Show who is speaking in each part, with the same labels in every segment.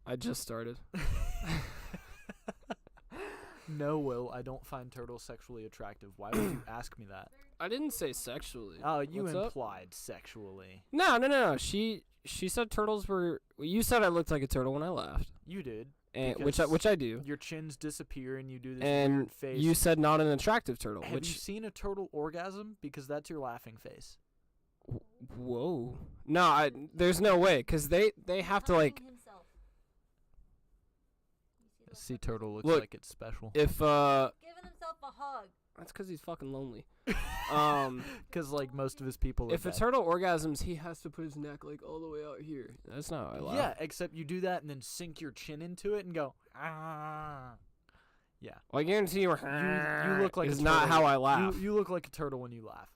Speaker 1: I just started.
Speaker 2: No, Will, I don't find turtles sexually attractive. Why would you ask me that?
Speaker 1: I didn't say sexually.
Speaker 2: Oh, you
Speaker 1: What's up?
Speaker 2: implied sexually.
Speaker 1: No. She said turtles were. Well, you said I looked like a turtle when I laughed,
Speaker 2: You did.
Speaker 1: and
Speaker 2: Because
Speaker 1: which I do.
Speaker 2: Your chins disappear and you do this
Speaker 1: And
Speaker 2: weird face.
Speaker 1: you said not an attractive turtle.
Speaker 2: Have you
Speaker 1: which
Speaker 2: seen a turtle orgasm? Because that's your laughing face.
Speaker 1: whoa. No, there's no way because they have to like
Speaker 3: Himself. You
Speaker 2: A
Speaker 3: see
Speaker 2: sea
Speaker 3: that
Speaker 2: turtle looks
Speaker 1: Look.
Speaker 2: like it's special.
Speaker 1: if
Speaker 3: Giving himself a hug.
Speaker 1: that's because he's fucking lonely.
Speaker 2: Because like most of his people are
Speaker 1: If a
Speaker 2: dead.
Speaker 1: turtle orgasms, he has to put his neck like all the way out here. That's not how I laugh.
Speaker 2: Yeah, except you do that and then sink your chin into it and go, ah. Yeah.
Speaker 1: Well, I guarantee you,
Speaker 2: You look like
Speaker 1: is
Speaker 2: a
Speaker 1: not
Speaker 2: turtle.
Speaker 1: how I laugh.
Speaker 2: You look like a turtle when you laugh.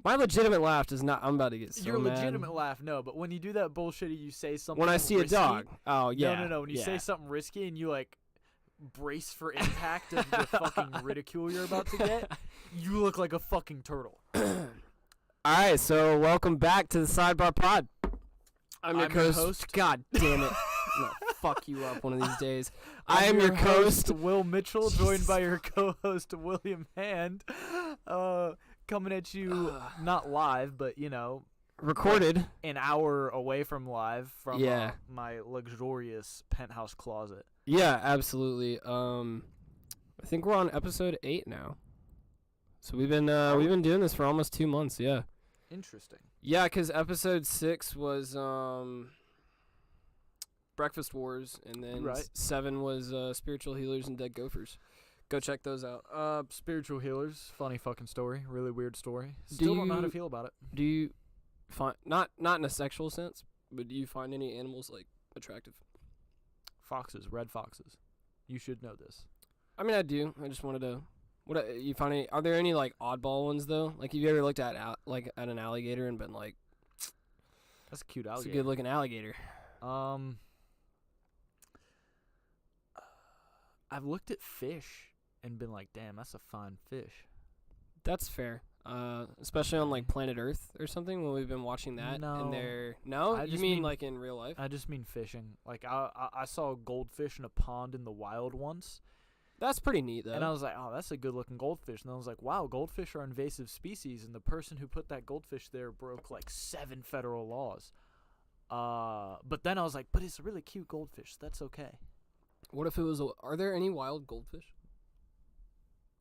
Speaker 1: My legitimate laugh is not. I'm about to get so
Speaker 2: Your
Speaker 1: mad.
Speaker 2: legitimate laugh, no, but when you do that bullshit, you say something.
Speaker 1: When I see
Speaker 2: risky,
Speaker 1: a dog. Oh yeah.
Speaker 2: No. When you say
Speaker 1: yeah.
Speaker 2: something risky and you like brace for impact of the fucking ridicule you're about to get, you look like a fucking turtle.
Speaker 1: All right, so welcome back to the Sidebar Pod. I'm your
Speaker 2: I'm your
Speaker 1: host.
Speaker 2: host.
Speaker 1: God damn it. I'm gonna fuck you up one of these days. I
Speaker 2: I'm
Speaker 1: am your
Speaker 2: host,
Speaker 1: host.
Speaker 2: Will Mitchell, joined
Speaker 1: Jesus
Speaker 2: by your co-host William Hand. Coming at you not live, but you know,
Speaker 1: Recorded.
Speaker 2: an hour away from live from
Speaker 1: Yeah.
Speaker 2: my luxurious penthouse closet.
Speaker 1: Yeah, absolutely. I think we're on episode 8 now. So we've been doing this for almost 2 months. Yeah.
Speaker 2: Interesting.
Speaker 1: Yeah, because episode 6 was Breakfast Wars, and then
Speaker 2: Right.
Speaker 1: 7 was Spiritual Healers and Dead Gophers. Go check those out.
Speaker 2: Spiritual healers, funny fucking story, really weird story. Still don't know how to
Speaker 1: you-
Speaker 2: feel about it.
Speaker 1: Do you find not in a sexual sense, but do you find any animals like attractive?
Speaker 2: Foxes, red foxes. You should know this.
Speaker 1: I mean, I do. I just wanted to. You find any? Are there any like oddball ones though? Like, have you ever looked at at an alligator and been like,
Speaker 2: That's a cute
Speaker 1: "It's a
Speaker 2: alligator.
Speaker 1: good looking alligator"?
Speaker 2: I've looked at fish and been like, damn, that's a fine fish.
Speaker 1: That's fair. Especially on like Planet Earth or something when we've been watching that.
Speaker 2: No.
Speaker 1: And they're no.
Speaker 2: I
Speaker 1: You
Speaker 2: just
Speaker 1: mean
Speaker 2: mean-
Speaker 1: like in real life?
Speaker 2: I just mean fishing. Like I saw a goldfish in a pond in the wild once,
Speaker 1: That's pretty neat though.
Speaker 2: and I was like, oh, that's a good looking goldfish. And I was like, wow, goldfish are invasive species, and the person who put that goldfish there broke like 7 federal laws. But then I was like, but it's a really cute goldfish. That's okay.
Speaker 1: What if it was? Are there any wild goldfish?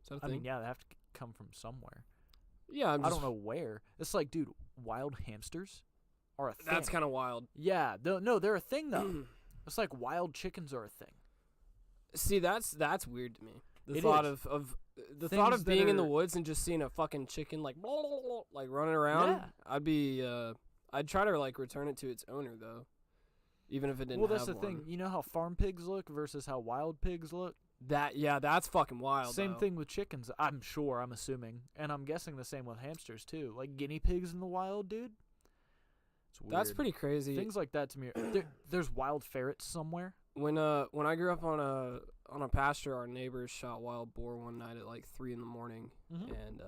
Speaker 1: Is that a
Speaker 2: I
Speaker 1: thing?
Speaker 2: mean, yeah, they have to come from somewhere.
Speaker 1: Yeah,
Speaker 2: I don't know where. It's like, dude, wild hamsters are a thing.
Speaker 1: That's kind of wild.
Speaker 2: Yeah, no, they're a thing though. It's like wild chickens are a thing.
Speaker 1: See, that's weird to me. The
Speaker 2: It
Speaker 1: thought
Speaker 2: is.
Speaker 1: of the thought
Speaker 2: Things
Speaker 1: of
Speaker 2: that
Speaker 1: being in the
Speaker 2: are-
Speaker 1: woods and just seeing a fucking chicken like like running around.
Speaker 2: Yeah.
Speaker 1: I'd try to like return it to its owner though, even if it didn't.
Speaker 2: Well, that's the
Speaker 1: have
Speaker 2: thing.
Speaker 1: one.
Speaker 2: You know how farm pigs look versus how wild pigs look?
Speaker 1: That's fucking wild.
Speaker 2: Same
Speaker 1: though.
Speaker 2: thing with chickens, I'm sure, I'm assuming. And I'm guessing the same with hamsters, too. Like guinea pigs in the wild, dude. It's weird.
Speaker 1: That's pretty crazy.
Speaker 2: Things like that to me. There's wild ferrets somewhere.
Speaker 1: When I grew up on a pasture, our neighbors shot wild boar one night at like 3 a.m,
Speaker 2: Mhm.
Speaker 1: and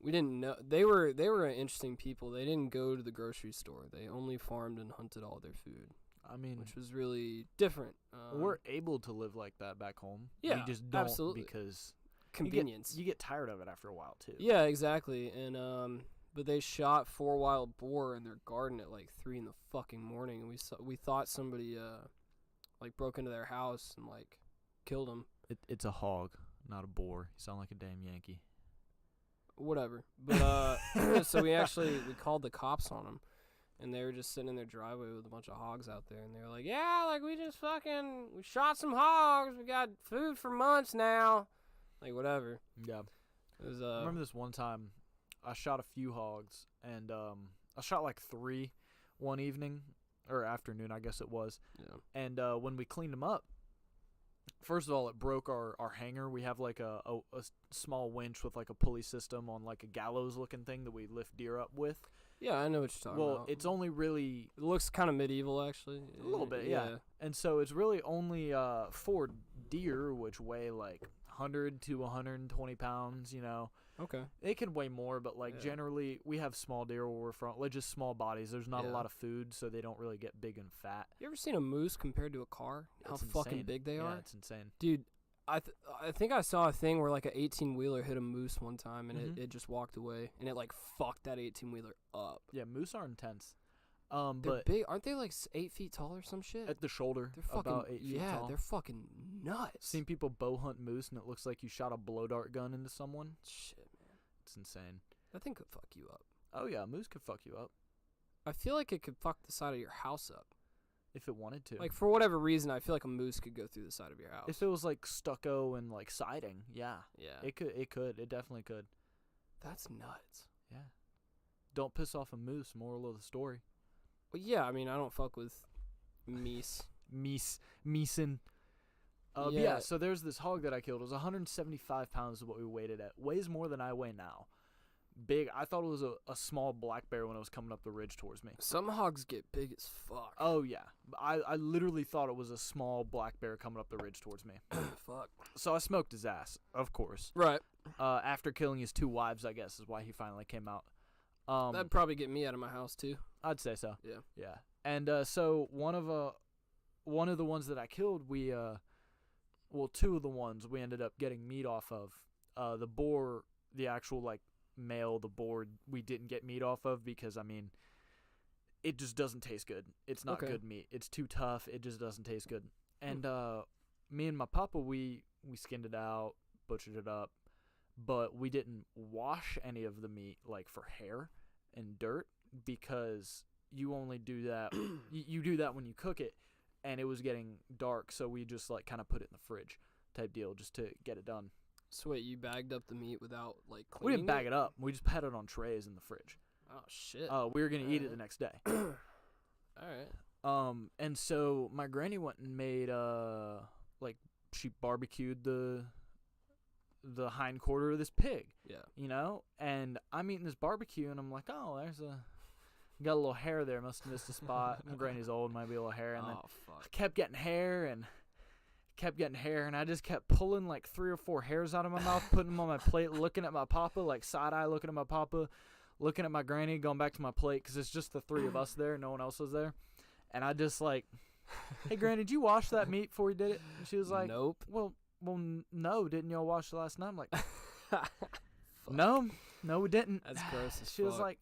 Speaker 1: we didn't know they were interesting people. They didn't go to the grocery store. They only farmed and hunted all their food,
Speaker 2: I mean,
Speaker 1: which was really different.
Speaker 2: we're able to live like that back home.
Speaker 1: Yeah,
Speaker 2: we just don't
Speaker 1: absolutely.
Speaker 2: because
Speaker 1: convenience.
Speaker 2: You get tired of it after a while, too.
Speaker 1: Yeah, exactly. And but they shot 4 wild boar in their garden at like 3 a.m, and we thought somebody like broke into their house and like killed them.
Speaker 2: It's a hog, not a boar. You sound like a damn Yankee.
Speaker 1: Whatever. But so we called the cops on them, and they were just sitting in their driveway with a bunch of hogs out there, and they were like, "Yeah, like we shot some hogs. We got food for months now." Like whatever.
Speaker 2: Yeah.
Speaker 1: It was
Speaker 2: I remember this one time I shot a few hogs, and I shot like 3 one evening or afternoon, I guess it was.
Speaker 1: yeah.
Speaker 2: And when we cleaned them up, first of all, it broke our hanger. We have like a small winch with like a pulley system on like a gallows looking thing that we lift deer up with.
Speaker 1: Yeah, I know what you're talking
Speaker 2: Well,
Speaker 1: about.
Speaker 2: it's only really
Speaker 1: It looks kind of medieval, actually.
Speaker 2: a little bit, yeah. And so it's really only 4 deer, which weigh like 100 to 120 pounds, you know.
Speaker 1: Okay.
Speaker 2: They can weigh more, but, like,
Speaker 1: Yeah.
Speaker 2: generally, we have small deer where we're from, like, just small bodies. There's not a
Speaker 1: Yeah.
Speaker 2: lot of food, so they don't really get big and fat.
Speaker 1: You ever seen a moose compared to a car? How
Speaker 2: It's
Speaker 1: fucking
Speaker 2: insane.
Speaker 1: big they
Speaker 2: Yeah,
Speaker 1: are?
Speaker 2: it's insane.
Speaker 1: Dude, I think I saw a thing where, like, a 18-wheeler hit a moose one time, and
Speaker 2: Mhm.
Speaker 1: it just walked away, and it, like, fucked that 18-wheeler up.
Speaker 2: Yeah, moose are intense.
Speaker 1: They're
Speaker 2: But
Speaker 1: big. Aren't they, like, 8 feet tall or some shit?
Speaker 2: at the shoulder,
Speaker 1: They're fucking,
Speaker 2: about 8 feet
Speaker 1: yeah,
Speaker 2: tall.
Speaker 1: they're fucking nuts.
Speaker 2: Seen people bow hunt moose, and it looks like you shot a blow dart gun into someone.
Speaker 1: Shit, man.
Speaker 2: It's insane.
Speaker 1: That thing could fuck you up.
Speaker 2: Oh, yeah, a moose could fuck you up
Speaker 1: I feel like it could fuck the side of your house up.
Speaker 2: if it wanted to.
Speaker 1: Like, for whatever reason, I feel like a moose could go through the side of your house.
Speaker 2: if it was, like, stucco and, like, siding, yeah.
Speaker 1: Yeah.
Speaker 2: It could. It definitely could.
Speaker 1: That's nuts.
Speaker 2: Yeah. Don't piss off a moose, moral of the story.
Speaker 1: Well, yeah, I mean, I don't fuck with meese.
Speaker 2: Meeson. Yeah,
Speaker 1: Yeah.
Speaker 2: so there's this hog that I killed. It was 175 pounds is what we weighed it at. Weighs more than I weigh now. Big. I thought it was a small black bear when it was coming up the ridge towards me.
Speaker 1: Some hogs get big as fuck.
Speaker 2: Oh, yeah. I literally thought it was a small black bear coming up the ridge towards me.
Speaker 1: Fuck.
Speaker 2: So I smoked his ass, of course.
Speaker 1: Right.
Speaker 2: After killing his 2 wives, I guess, is why he finally came out.
Speaker 1: That'd probably get me out of my house, too.
Speaker 2: I'd say so.
Speaker 1: Yeah.
Speaker 2: Yeah. And so one of the ones that I killed, we 2 of the ones we ended up getting meat off of. The boar, the actual like male, the boar we didn't get meat off of because I mean, it just doesn't taste good. It's not
Speaker 1: Okay.
Speaker 2: good meat. It's too tough. It just doesn't taste good. And me and my papa, we skinned it out, butchered it up, but we didn't wash any of the meat like for hair and dirt because you only do that you do that when you cook it, and it was getting dark, so we just like kind of put it in the fridge type deal just to get it done.
Speaker 1: So wait, you bagged up the meat without, like,
Speaker 2: We
Speaker 1: cleaning
Speaker 2: didn't bag it up. We just had it on trays in the fridge.
Speaker 1: Oh, shit.
Speaker 2: We were gonna eat it
Speaker 1: Alright.
Speaker 2: the next day.
Speaker 1: Alright.
Speaker 2: And so my granny went and made like she barbecued the hind quarter of this pig,
Speaker 1: Yeah.
Speaker 2: you know, and I'm eating this barbecue and I'm like, oh, got a little hair there, must have missed a spot. My granny's old, might be a little hair, and then
Speaker 1: Oh,
Speaker 2: I
Speaker 1: fuck.
Speaker 2: kept getting hair and I just kept pulling like 3 or 4 hairs out of my mouth, putting them on my plate, looking at my papa, like side eye, looking at my papa, looking at my granny, going back to my plate because it's just the 3 of us there, no one else was there, and I just like, hey granny, did you wash that meat before you did it? And she was like,
Speaker 1: Nope.
Speaker 2: well, no, didn't y'all wash it last night? I'm like, no, we didn't.
Speaker 1: That's gross as
Speaker 2: She was
Speaker 1: fuck.
Speaker 2: like,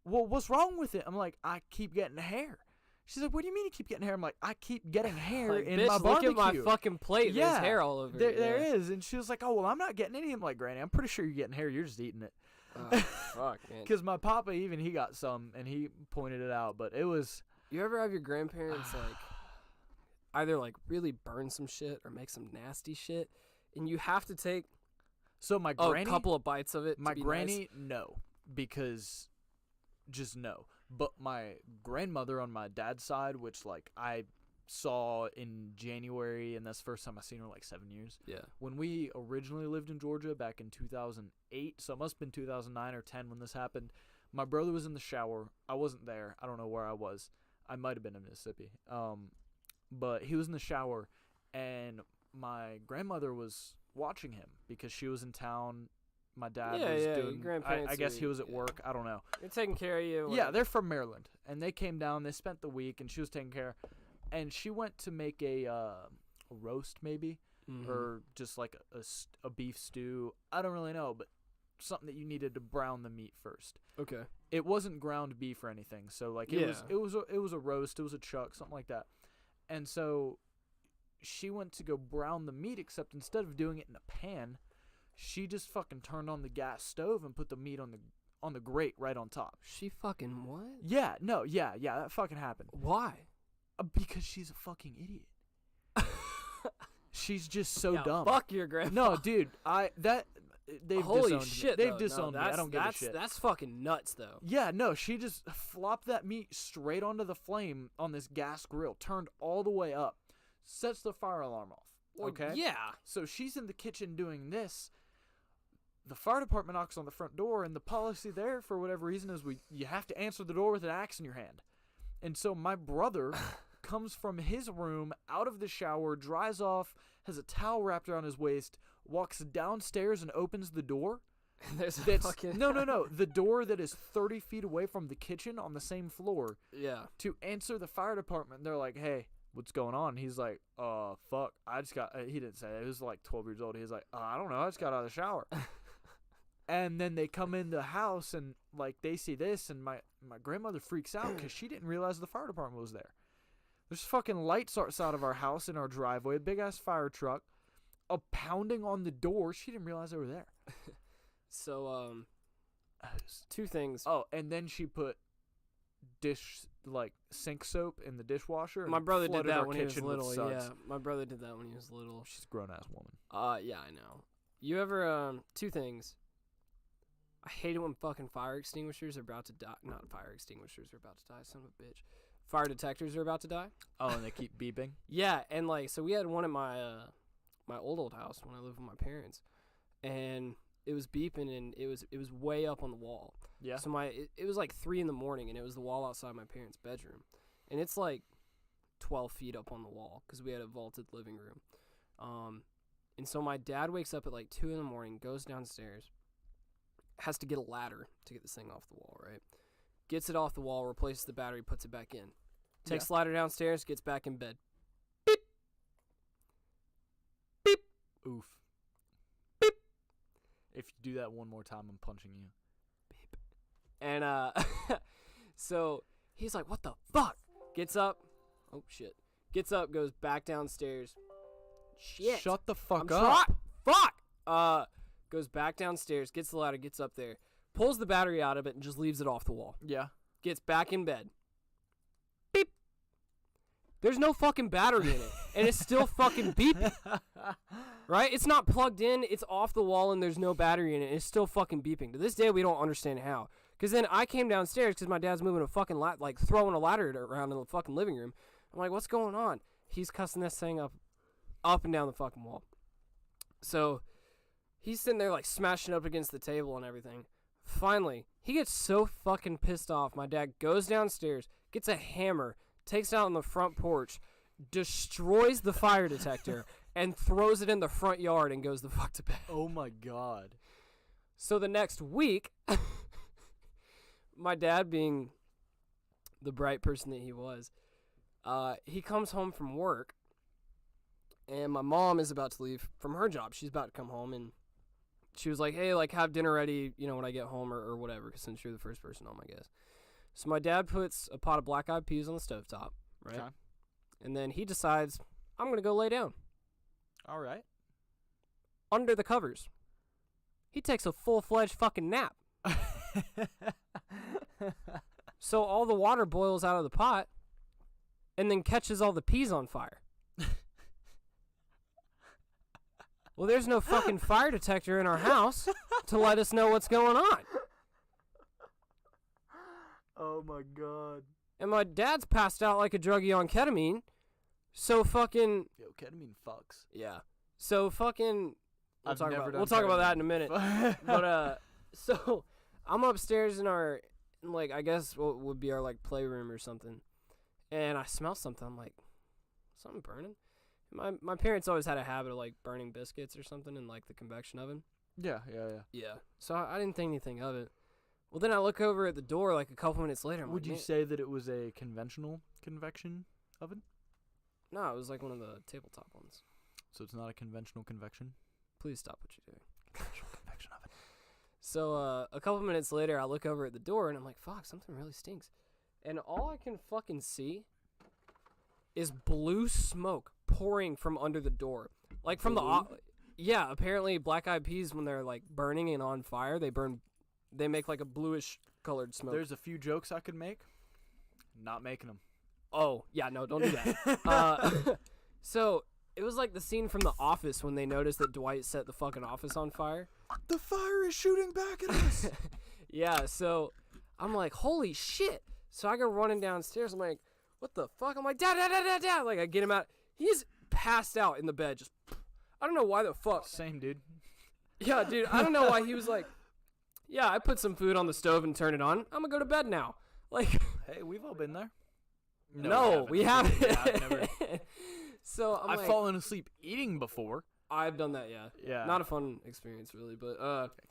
Speaker 2: well, what's wrong with it? I'm like, I keep getting hair. She's like, what do you mean you keep getting hair? I'm like, I keep getting hair
Speaker 1: Like,
Speaker 2: in
Speaker 1: bitch,
Speaker 2: my
Speaker 1: look
Speaker 2: barbecue.
Speaker 1: at my fucking plate.
Speaker 2: Yeah.
Speaker 1: There's hair all over
Speaker 2: There,
Speaker 1: it.
Speaker 2: there
Speaker 1: yeah.
Speaker 2: is. And she was like, oh, well, I'm not getting any. I'm like, granny, I'm pretty sure you're getting hair. You're just eating it.
Speaker 1: Oh, fuck, man.
Speaker 2: Because my papa, even he got some, and he pointed it out. But it was,
Speaker 1: You ever have your grandparents, like, either, like, really burn some shit or make some nasty shit, and you have to take
Speaker 2: so my
Speaker 1: a
Speaker 2: granny,
Speaker 1: couple of bites of it to
Speaker 2: my
Speaker 1: be
Speaker 2: granny, no, because just no. But my grandmother on my dad's side, which like I saw in January, and that's the first time I seen her in like 7 years.
Speaker 1: nice? Yeah.
Speaker 2: When we originally lived in Georgia back in 2008, so it must have been 2009 or 10 when this happened. My brother was in the shower. I wasn't there. I don't know where I was. I might have been in Mississippi. But he was in the shower, and my grandmother was watching him because she was in town. My dad
Speaker 1: Yeah,
Speaker 2: was
Speaker 1: yeah, your
Speaker 2: doing.
Speaker 1: grandparents
Speaker 2: I guess
Speaker 1: are-
Speaker 2: he was at
Speaker 1: yeah.
Speaker 2: work. I don't know.
Speaker 1: They're taking care of you.
Speaker 2: Yeah, they're from Maryland, and they came down. They spent the week, and she was taking care. And she went to make a roast, maybe,
Speaker 1: Mhm.
Speaker 2: or just like a beef stew. I don't really know, but something that you needed to brown the meat first.
Speaker 1: Okay.
Speaker 2: It wasn't ground beef or anything, so like it was
Speaker 1: Yeah.
Speaker 2: it was a roast, it was a chuck, something like that. And so she went to go brown the meat, except instead of doing it in a pan, she just fucking turned on the gas stove and put the meat on the grate right on top.
Speaker 1: She fucking what?
Speaker 2: Yeah, no, yeah, that fucking happened.
Speaker 1: Why?
Speaker 2: Because she's a fucking idiot. She's just so
Speaker 1: Yeah,
Speaker 2: dumb.
Speaker 1: Fuck your grandpa.
Speaker 2: No, dude, they've
Speaker 1: Holy
Speaker 2: disowned
Speaker 1: shit.
Speaker 2: me. They've
Speaker 1: though.
Speaker 2: disowned
Speaker 1: no,
Speaker 2: me. I
Speaker 1: that's-
Speaker 2: don't give a
Speaker 1: that's-
Speaker 2: shit.
Speaker 1: That's fucking nuts, though.
Speaker 2: Yeah, no, she just flopped that meat straight onto the flame on this gas grill, turned all the way up, sets the fire alarm off.
Speaker 1: Well,
Speaker 2: Okay?
Speaker 1: Yeah.
Speaker 2: So she's in the kitchen doing this. The fire department knocks on the front door, and the policy there, for whatever reason, is you have to answer the door with an axe in your hand. And so my brother comes from his room, out of the shower, dries off, has a towel wrapped around his waist, walks downstairs and opens the door.
Speaker 1: There's a
Speaker 2: That's
Speaker 1: fucking
Speaker 2: no. The door that is 30 feet away from the kitchen on the same floor
Speaker 1: yeah.
Speaker 2: to answer the fire department. They're like, "Hey, what's going on?" He's like, fuck. I just got." He didn't say it. He was like 12 years old. He's like, "I don't know. I just got out of the shower." And then they come in the house and like they see this, and my grandmother freaks out because she didn't realize the fire department was there. There's fucking lights outside of our house in our driveway, a big ass fire truck, a pounding on the door. She didn't realize they were there.
Speaker 1: So two things.
Speaker 2: Oh, and then she put sink soap in the dishwasher.
Speaker 1: My
Speaker 2: and
Speaker 1: brother did
Speaker 2: flooded
Speaker 1: that
Speaker 2: our
Speaker 1: when he was
Speaker 2: kitchen with
Speaker 1: little.
Speaker 2: suds.
Speaker 1: Yeah, my brother did that when he was little.
Speaker 2: She's a grown ass woman.
Speaker 1: Yeah, I know. You ever two things. I hate it when fucking fire extinguishers are about to die. Not fire extinguishers are about to die. Son of a bitch. Fire detectors are about to die.
Speaker 2: Oh, and they keep beeping.
Speaker 1: Yeah, and like so we had one at my my old house when I lived with my parents, and it was beeping and it was way up on the wall.
Speaker 2: Yeah.
Speaker 1: So it was like 3 a.m. and it was the wall outside my parents' bedroom, and it's like 12 feet up on the wall because we had a vaulted living room. And so my dad wakes up at like 2 a.m, goes downstairs, has to get a ladder to get this thing off the wall, right? Gets it off the wall, replaces the battery, puts it back in. Takes the ladder downstairs, gets back in bed. Beep. Beep.
Speaker 2: Oof. Beep. If you do that one more time, I'm punching you.
Speaker 1: Beep. And so he's like, "What the fuck?" Gets up. Oh shit. Gets up, goes back downstairs. Shit.
Speaker 2: Shut the fuck
Speaker 1: I'm
Speaker 2: up.
Speaker 1: Fuck. Goes back downstairs, gets the ladder, gets up there, pulls the battery out of it, and just leaves it off the wall.
Speaker 2: Yeah.
Speaker 1: Gets back in bed. Beep. There's no fucking battery in it, and it's still fucking beeping. Right? It's not plugged in, it's off the wall, and there's no battery in it. It's still fucking beeping. To this day, we don't understand how. Because then I came downstairs because my dad's moving a fucking throwing a ladder around in the fucking living room. I'm like, "What's going on?" He's cussing this thing up and down the fucking wall. So he's sitting there like smashing up against the table and everything. Finally, he gets so fucking pissed off. My dad goes downstairs, gets a hammer, takes it out on the front porch, destroys the fire detector, and throws it in the front yard and goes the fuck to bed.
Speaker 2: Oh my god.
Speaker 1: So the next week, my dad, being the bright person that he was, he comes home from work, and my mom is about to leave from her job. She's about to come home, and she was like, "Hey, like, have dinner ready, when I get home or whatever," since you're the first person home, I guess. So my dad puts a pot of black-eyed peas on the stovetop, right?
Speaker 2: Okay.
Speaker 1: And then he decides, "I'm going to go lay down."
Speaker 2: All right.
Speaker 1: Under the covers. He takes a full-fledged fucking nap. So all the water boils out of the pot and then catches all the peas on fire. Well, there's no fucking fire detector in our house to let us know what's going on.
Speaker 2: Oh my god.
Speaker 1: And my dad's passed out like a druggie on ketamine. So fucking...
Speaker 2: Yo, ketamine fucks.
Speaker 1: Yeah. So fucking... We'll
Speaker 2: I've
Speaker 1: talk
Speaker 2: never
Speaker 1: about,
Speaker 2: done
Speaker 1: we'll talk about
Speaker 2: ketamine.
Speaker 1: that in a minute. But, so I'm upstairs in our, like, I guess what would be our, like, playroom or something. And I smell something. I'm like, something burning? My parents always had a habit of, like, burning biscuits or something in, like, the convection oven.
Speaker 2: Yeah.
Speaker 1: Yeah. So I didn't think anything of it. Well, then I look over at the door, like, a couple minutes later. I'm
Speaker 2: Would
Speaker 1: like,
Speaker 2: you
Speaker 1: "Man."
Speaker 2: say that it was a conventional convection oven?
Speaker 1: No, it was, like, one of the tabletop ones.
Speaker 2: So it's not a conventional convection?
Speaker 1: Please stop what you're doing.
Speaker 2: Conventional convection oven.
Speaker 1: So a couple minutes later, I look over at the door, and I'm like, fuck, something really stinks. And all I can fucking see is blue smoke pouring from under the door. Like, from yeah, apparently black-eyed peas, when they're, like, burning and on fire, they make, like, a bluish-colored smoke.
Speaker 2: There's a few jokes I could make. Not making them.
Speaker 1: Oh, yeah, no, don't do that. So it was like the scene from The Office when they noticed that Dwight set the fucking office on fire.
Speaker 2: The fire is shooting back at us.
Speaker 1: Yeah, so I'm like, holy shit. So I go running downstairs. I'm like, what the fuck? I'm like, dad. Like, I get him out. He's passed out in the bed. Just, I don't know why the fuck.
Speaker 2: Same, dude.
Speaker 1: Yeah, dude, I don't know why he was like, yeah, I put some food on the stove and turned it on. I'm gonna go to bed now. Like,
Speaker 2: Hey, we've all been there.
Speaker 1: No, we haven't.
Speaker 2: Yeah, I've never.
Speaker 1: So
Speaker 2: I've fallen asleep eating before.
Speaker 1: I've done that, yeah.
Speaker 2: Yeah.
Speaker 1: Not a fun experience, really, but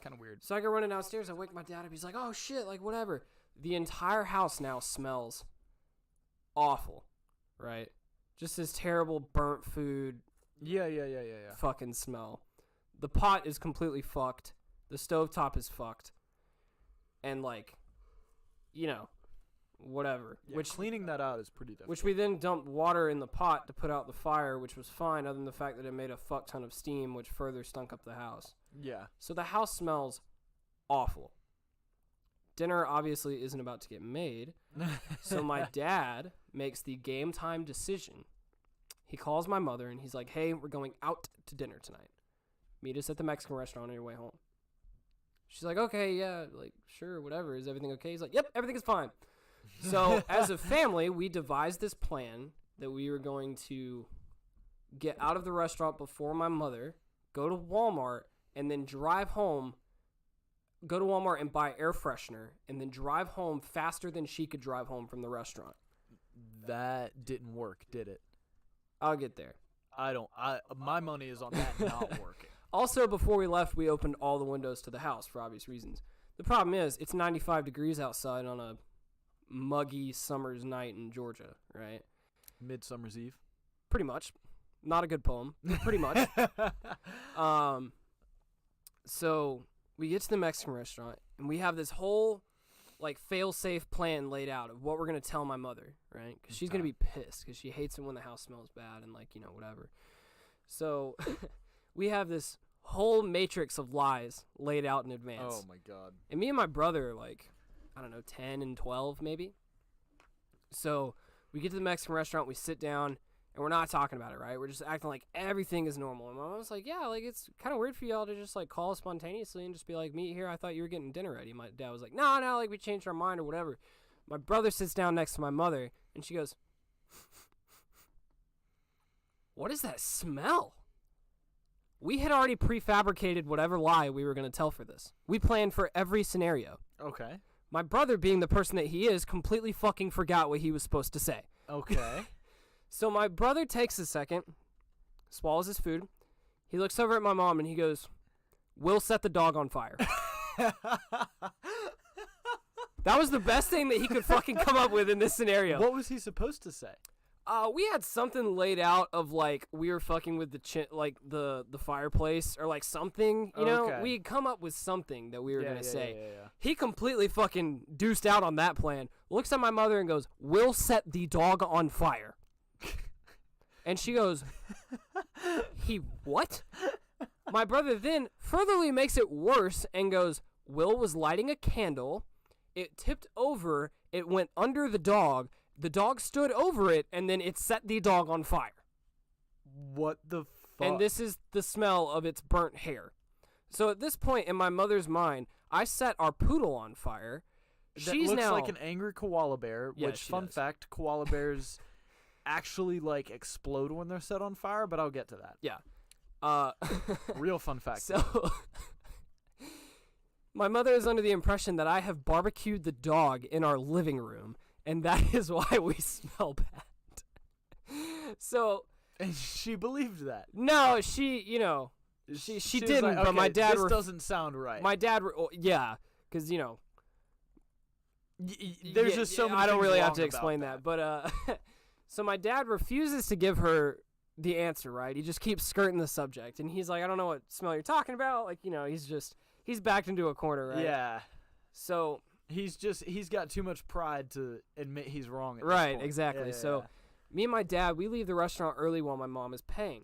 Speaker 2: Kind of weird.
Speaker 1: so I go running downstairs. I wake my dad up. He's like, "Oh shit, like whatever." The entire house now smells awful, right? Just this terrible burnt food
Speaker 2: Yeah.
Speaker 1: fucking smell. The pot is completely fucked. The stovetop is fucked. And like, you know, whatever.
Speaker 2: Yeah,
Speaker 1: Which
Speaker 2: cleaning that out is pretty difficult.
Speaker 1: Which we then dumped water in the pot to put out the fire, which was fine, other than the fact that it made a fuck ton of steam, which further stunk up the house.
Speaker 2: Yeah.
Speaker 1: So the house smells awful. Dinner obviously isn't about to get made, so my dad makes the game time decision. He calls my mother and he's like, "Hey, we're going out to dinner tonight. Meet us at the Mexican restaurant on your way home." She's like, "Okay, yeah, like, sure, whatever. Is everything okay?" He's like, "Yep, everything is fine." So as a family, we devised this plan that we were going to get out of the restaurant before my mother, go to Walmart, and then drive home, go to Walmart and buy air freshener, and then drive home faster than she could drive home from the restaurant.
Speaker 2: That didn't work, did it?
Speaker 1: I'll get there.
Speaker 2: My money is on that not working.
Speaker 1: Also, before we left, we opened all the windows to the house for obvious reasons. The problem is, it's 95 degrees outside on a muggy summer's night in Georgia, right?
Speaker 2: Midsummer's Eve.
Speaker 1: Pretty much. Not a good poem, but pretty much. So we get to the Mexican restaurant, and we have this whole, like, fail-safe plan laid out of what we're going to tell my mother, right? Because she's going to be pissed because she hates it when the house smells bad and, like, you know, whatever. So we have this whole matrix of lies laid out in advance.
Speaker 2: Oh, my God.
Speaker 1: And me and my brother are, like, I don't know, 10 and 12 maybe. So we get to the Mexican restaurant, we sit down, and we're not talking about it, right? We're just acting like everything is normal. And my mom's like, "Yeah, like, it's kind of weird for y'all to just, like, call spontaneously and just be like, meet here. I thought you were getting dinner ready." My dad was like, no, like, we changed our mind or whatever. My brother sits down next to my mother, and she goes, "What is that smell?" We had already prefabricated whatever lie we were going to tell for this. We planned for every scenario.
Speaker 2: Okay.
Speaker 1: My brother, being the person that he is, completely fucking forgot what he was supposed to say.
Speaker 2: Okay.
Speaker 1: So my brother takes a second, swallows his food. He looks over at my mom and he goes, "We'll set the dog on fire." That was the best thing that he could fucking come up with in this scenario.
Speaker 2: What was he supposed to say?
Speaker 1: We had something laid out of, like, we were fucking with the fireplace or, like, something, you know?
Speaker 2: Okay.
Speaker 1: We had come up with something that we were going to say.
Speaker 2: Yeah.
Speaker 1: He completely fucking deuced out on that plan, looks at my mother and goes, "We'll set the dog on fire." And she goes, "He what?" My brother then furtherly makes it worse and goes, "Will was lighting a candle. It tipped over. It went under the dog. The dog stood over it, and then it set the dog on fire."
Speaker 2: What the fuck?
Speaker 1: And this is the smell of its burnt hair. So at this point in my mother's mind, I set our poodle on fire.
Speaker 2: That
Speaker 1: She's
Speaker 2: looks
Speaker 1: now
Speaker 2: like an angry koala bear,
Speaker 1: Yeah,
Speaker 2: which,
Speaker 1: she
Speaker 2: fun
Speaker 1: does.
Speaker 2: fact, koala bears actually, like, explode when they're set on fire, but I'll get to that.
Speaker 1: uh,
Speaker 2: Real fun fact.
Speaker 1: So my mother is under the impression that I have barbecued the dog in our living room, and that is why we smell bad. So
Speaker 2: And she believed that.
Speaker 1: no, she, you know, she
Speaker 2: was
Speaker 1: didn't,
Speaker 2: like,
Speaker 1: but my
Speaker 2: okay,
Speaker 1: dad
Speaker 2: this doesn't sound right.
Speaker 1: my dad, yeah, because, you know,
Speaker 2: There's
Speaker 1: yeah,
Speaker 2: just so many
Speaker 1: I don't
Speaker 2: things
Speaker 1: really have
Speaker 2: wrong
Speaker 1: to explain
Speaker 2: about
Speaker 1: that, but so my dad refuses to give her the answer, right? He just keeps skirting the subject, and he's like, "I don't know what smell you're talking about." Like, you know, he's backed into a corner, right?
Speaker 2: Yeah.
Speaker 1: So
Speaker 2: He's got too much pride to admit he's wrong at this
Speaker 1: right,
Speaker 2: point.
Speaker 1: exactly.
Speaker 2: Yeah,
Speaker 1: So me and my dad, we leave the restaurant early while my mom is paying,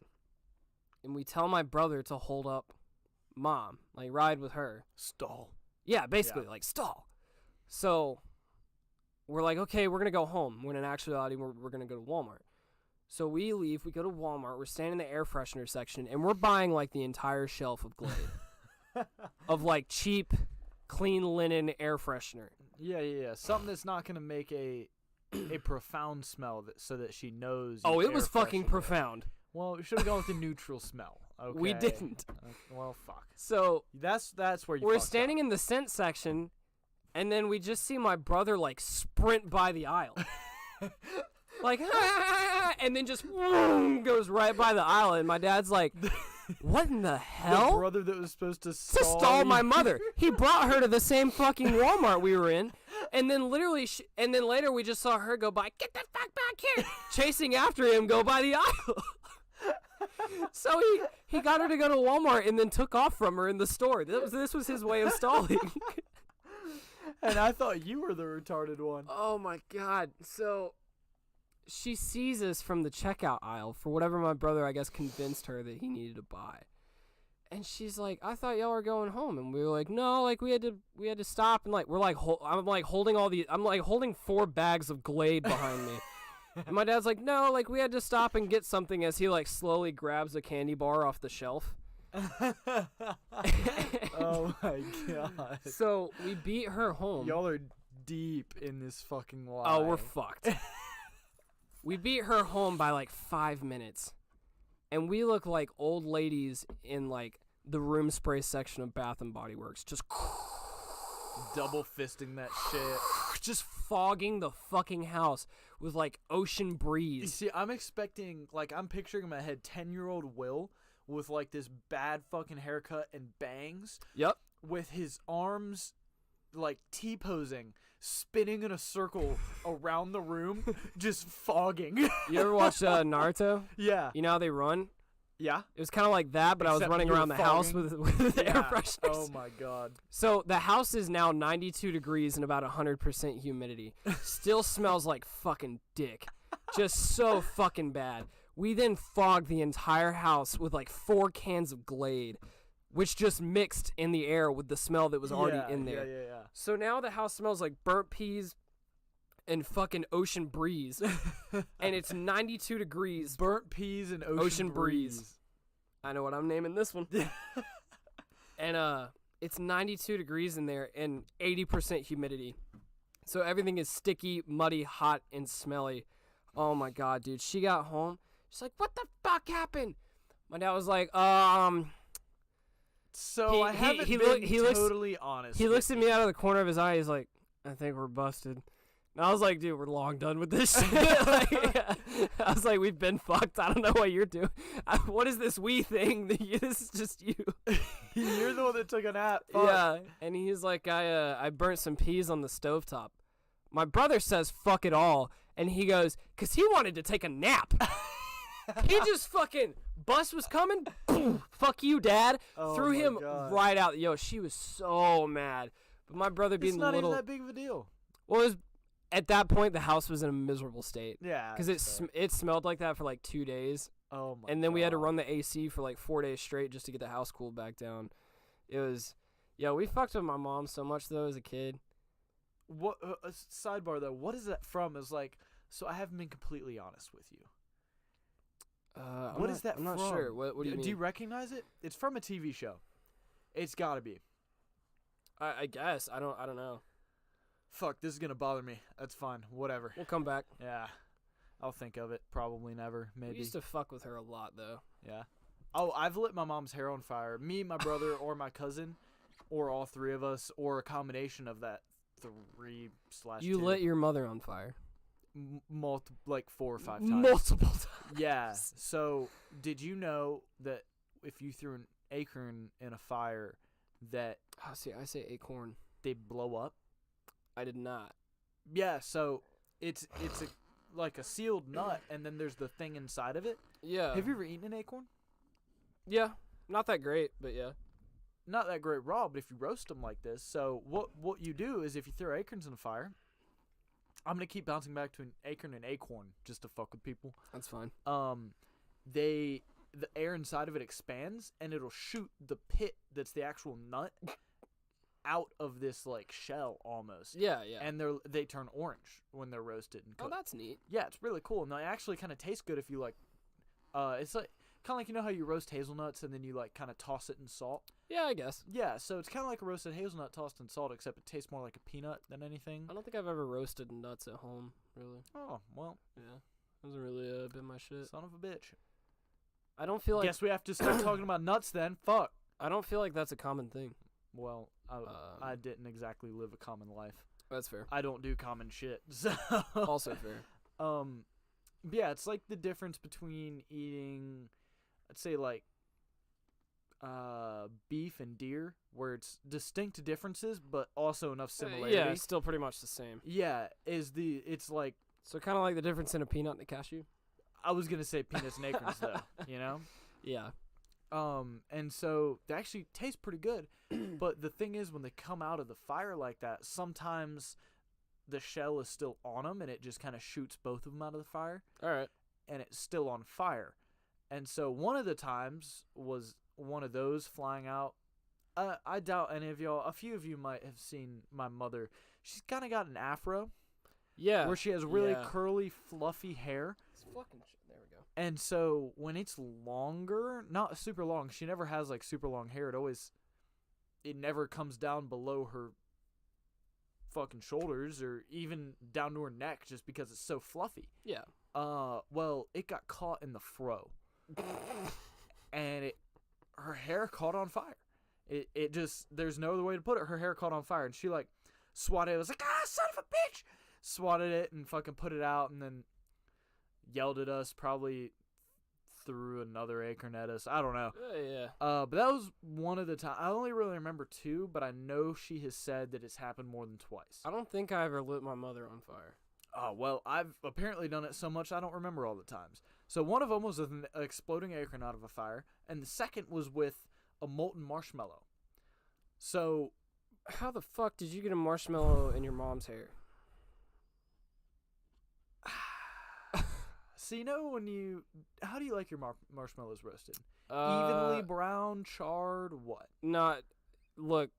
Speaker 1: and we tell my brother to hold up mom, like, ride with her.
Speaker 2: stall.
Speaker 1: Yeah, basically, like, stall. So we're like, okay, we're going to go home, when in actuality we're going to go to Walmart. So we leave, we go to Walmart, we're standing in the air freshener section, and we're buying, like, the entire shelf of Glade. Of, like, cheap, clean linen air freshener.
Speaker 2: Yeah. Something that's not gonna make a profound smell so that she knows.
Speaker 1: Oh,
Speaker 2: it's
Speaker 1: it was
Speaker 2: air
Speaker 1: fucking
Speaker 2: freshener.
Speaker 1: profound.
Speaker 2: Well, we should have gone with the neutral smell. Okay.
Speaker 1: We didn't.
Speaker 2: Okay, well, fuck.
Speaker 1: So
Speaker 2: That's where you.
Speaker 1: we're
Speaker 2: fucked
Speaker 1: standing
Speaker 2: up.
Speaker 1: in the scent section, and then we just see my brother, like, sprint by the aisle. like, and then just goes right by the aisle. And my dad's like, what in the
Speaker 2: The
Speaker 1: hell?
Speaker 2: brother that was supposed to
Speaker 1: To
Speaker 2: stall
Speaker 1: stall
Speaker 2: you.
Speaker 1: my mother. He brought her to the same fucking Walmart we were in. And then literally, and then later we just saw her go by, get the fuck back here, chasing after him, go by the aisle. So he got her to go to Walmart and then took off from her in the store. This was his way of stalling.
Speaker 2: And I thought you were the retarded one.
Speaker 1: Oh my god. So she sees us from the checkout aisle for whatever my brother, I guess, convinced her that he needed to buy. And she's like, I thought y'all were going home. And we were like, no, like we had to stop. And like, we're like, I'm like holding 4 bags of Glade behind me. And my dad's like, no, like we had to stop and get something, as he like slowly grabs a candy bar off the shelf.
Speaker 2: Oh my god.
Speaker 1: So we beat her home.
Speaker 2: Y'all are deep in this fucking lie.
Speaker 1: Oh, we're fucked. We beat her home by like 5 minutes. And we look like old ladies in like the room spray section of Bath and Body Works. Just
Speaker 2: double fisting that shit.
Speaker 1: just fogging the fucking house with like ocean
Speaker 2: You
Speaker 1: breeze.
Speaker 2: see, I'm expecting, like, I'm picturing in my head 10-year-old Will with like this bad fucking haircut and bangs,
Speaker 1: Yep.
Speaker 2: with his arms like T-posing, spinning in a circle around the room, just fogging.
Speaker 1: You ever watch Naruto?
Speaker 2: Yeah.
Speaker 1: You know how they run?
Speaker 2: Yeah.
Speaker 1: It was kind of like that, but I was
Speaker 2: Except
Speaker 1: running
Speaker 2: you were
Speaker 1: around the house
Speaker 2: fogging.
Speaker 1: with air
Speaker 2: Yeah.
Speaker 1: fresheners.
Speaker 2: Oh my god.
Speaker 1: So the house is now 92 degrees and about 100% humidity. Still smells like fucking dick. Just so fucking bad. We then fogged the entire house with like 4 cans of Glade, which just mixed in the air with the smell that was already in there.
Speaker 2: Yeah.
Speaker 1: So now the house smells like burnt peas and fucking ocean breeze. And it's 92 degrees.
Speaker 2: Burnt peas and
Speaker 1: Ocean breeze. I know what I'm naming this one. And it's 92 degrees in there and 80% humidity. So everything is sticky, muddy, hot, and smelly. Oh my god, dude. She got home. She's like, what the fuck happened? My dad was like,
Speaker 2: So I haven't been totally honest.
Speaker 1: He
Speaker 2: with
Speaker 1: looks at me out of the corner of his eye. He's like, I think we're busted. And I was like, dude, we're long done with this shit. Like, I was like, we've been fucked. I don't know what you're doing. What is this we thing? This is just you.
Speaker 2: You're the one that took a nap. Fuck.
Speaker 1: Yeah. And he's like, I burnt some peas on the stovetop. My brother says, fuck it all. And he goes, because he wanted to take a nap. He just fucking, bus was coming. Boom, fuck you, Dad.
Speaker 2: Oh
Speaker 1: Threw
Speaker 2: my
Speaker 1: him
Speaker 2: God.
Speaker 1: right out. Yo, she was so mad. But my brother being
Speaker 2: It's not
Speaker 1: little.
Speaker 2: even that big of a deal.
Speaker 1: Well, it was, at that point, the house was in a miserable state.
Speaker 2: Yeah.
Speaker 1: Because it smelled like that for like 2 days.
Speaker 2: Oh my.
Speaker 1: And then we had to
Speaker 2: God.
Speaker 1: run the AC for like 4 days straight just to get the house cooled back down. It was, yeah, we fucked with my mom so much though as a kid.
Speaker 2: What sidebar though? What is that from? Is like, so I haven't been completely honest with you. What is that
Speaker 1: I'm not
Speaker 2: from?
Speaker 1: sure. What do you mean?
Speaker 2: Do you recognize it? It's from a TV show. It's gotta be.
Speaker 1: I guess. I don't know.
Speaker 2: Fuck, this is gonna bother me. That's fine. Whatever.
Speaker 1: We'll come back.
Speaker 2: Yeah. I'll think of it. Probably never. Maybe.
Speaker 1: We used to fuck with her a lot though.
Speaker 2: Yeah. Oh, I've lit my mom's hair on fire. Me, my brother, or my cousin, or all 3 of us, or a combination of that 3/2.
Speaker 1: You lit your mother on fire.
Speaker 2: Like 4 or 5 times.
Speaker 1: Multiple times.
Speaker 2: Yeah. So, did you know that if you threw an acorn in a fire, that
Speaker 1: Oh, see, I say acorn.
Speaker 2: they blow up?
Speaker 1: I did not.
Speaker 2: Yeah. So it's like a sealed nut, and then there's the thing inside of it.
Speaker 1: Yeah.
Speaker 2: Have you ever eaten an acorn?
Speaker 1: Yeah. Not that great, but yeah.
Speaker 2: Not that great raw, but if you roast them like this, so what you do is if you throw acorns in the fire, I'm gonna keep bouncing back to an acorn and acorn just to fuck with people.
Speaker 1: That's fine.
Speaker 2: The air inside of it expands and it'll shoot the pit that's the actual nut out of this like shell almost.
Speaker 1: Yeah, yeah.
Speaker 2: And they turn orange when they're roasted and
Speaker 1: Oh,
Speaker 2: cooked.
Speaker 1: that's neat.
Speaker 2: Yeah, it's really cool, and they actually kind of taste good if you like. It's like kind of like, you know how you roast hazelnuts and then you like kind of toss it in salt.
Speaker 1: Yeah, I guess.
Speaker 2: Yeah, so it's kind of like a roasted hazelnut tossed in salt, except it tastes more like a peanut than anything.
Speaker 1: I don't think I've ever roasted nuts at home, really.
Speaker 2: Oh well,
Speaker 1: Yeah. Hasn't really been my shit.
Speaker 2: son of a bitch.
Speaker 1: I don't feel like
Speaker 2: Guess we have to start talking about nuts then. Fuck.
Speaker 1: I don't feel like that's a common thing.
Speaker 2: Well, I didn't exactly live a common life.
Speaker 1: That's fair.
Speaker 2: I don't do common shit. So
Speaker 1: Also fair.
Speaker 2: Yeah, it's like the difference between eating, I'd say like, beef and deer, where it's distinct differences, but also enough similarity.
Speaker 1: Yeah, it's still pretty much the same.
Speaker 2: Yeah, it's like,
Speaker 1: So kind of like the difference in a peanut and a cashew.
Speaker 2: I was gonna say peanuts and acorns though, you know.
Speaker 1: Yeah.
Speaker 2: And so they actually taste pretty good, but the thing is, when they come out of the fire like that, sometimes the shell is still on them, and it just kind of shoots both of them out of the fire,
Speaker 1: All right.
Speaker 2: and it's still on fire. And so one of the times was one of those flying out. I doubt any of y'all. A few of you might have seen my mother. She's kind of got an afro,
Speaker 1: Yeah.
Speaker 2: where she has really
Speaker 1: yeah.
Speaker 2: curly, fluffy hair.
Speaker 1: It's fucking shit. There we go.
Speaker 2: And so when it's longer, not super long, she never has like super long hair. It never comes down below her fucking shoulders or even down to her neck just because it's so fluffy.
Speaker 1: Yeah.
Speaker 2: Well, it got caught in the fro. And her hair caught on fire. It just, there's no other way to put it. Her hair caught on fire, and she like swatted it. Was like, son of a bitch! Swatted it and fucking put it out, and then yelled at us, probably threw another acorn at us. I don't know.
Speaker 1: Yeah.
Speaker 2: But that was one of the times. I only really remember two, but I know she has said that it's happened more than twice.
Speaker 1: I don't think I ever lit my mother on fire.
Speaker 2: Oh, well, I've apparently done it so much I don't remember all the times. So one of them was with an exploding acorn out of a fire, and the second was with a molten marshmallow. So,
Speaker 1: How the fuck did you get a marshmallow in your mom's hair?
Speaker 2: so you know how do you like your marshmallows roasted? Evenly brown, charred, what?
Speaker 1: Not. Look,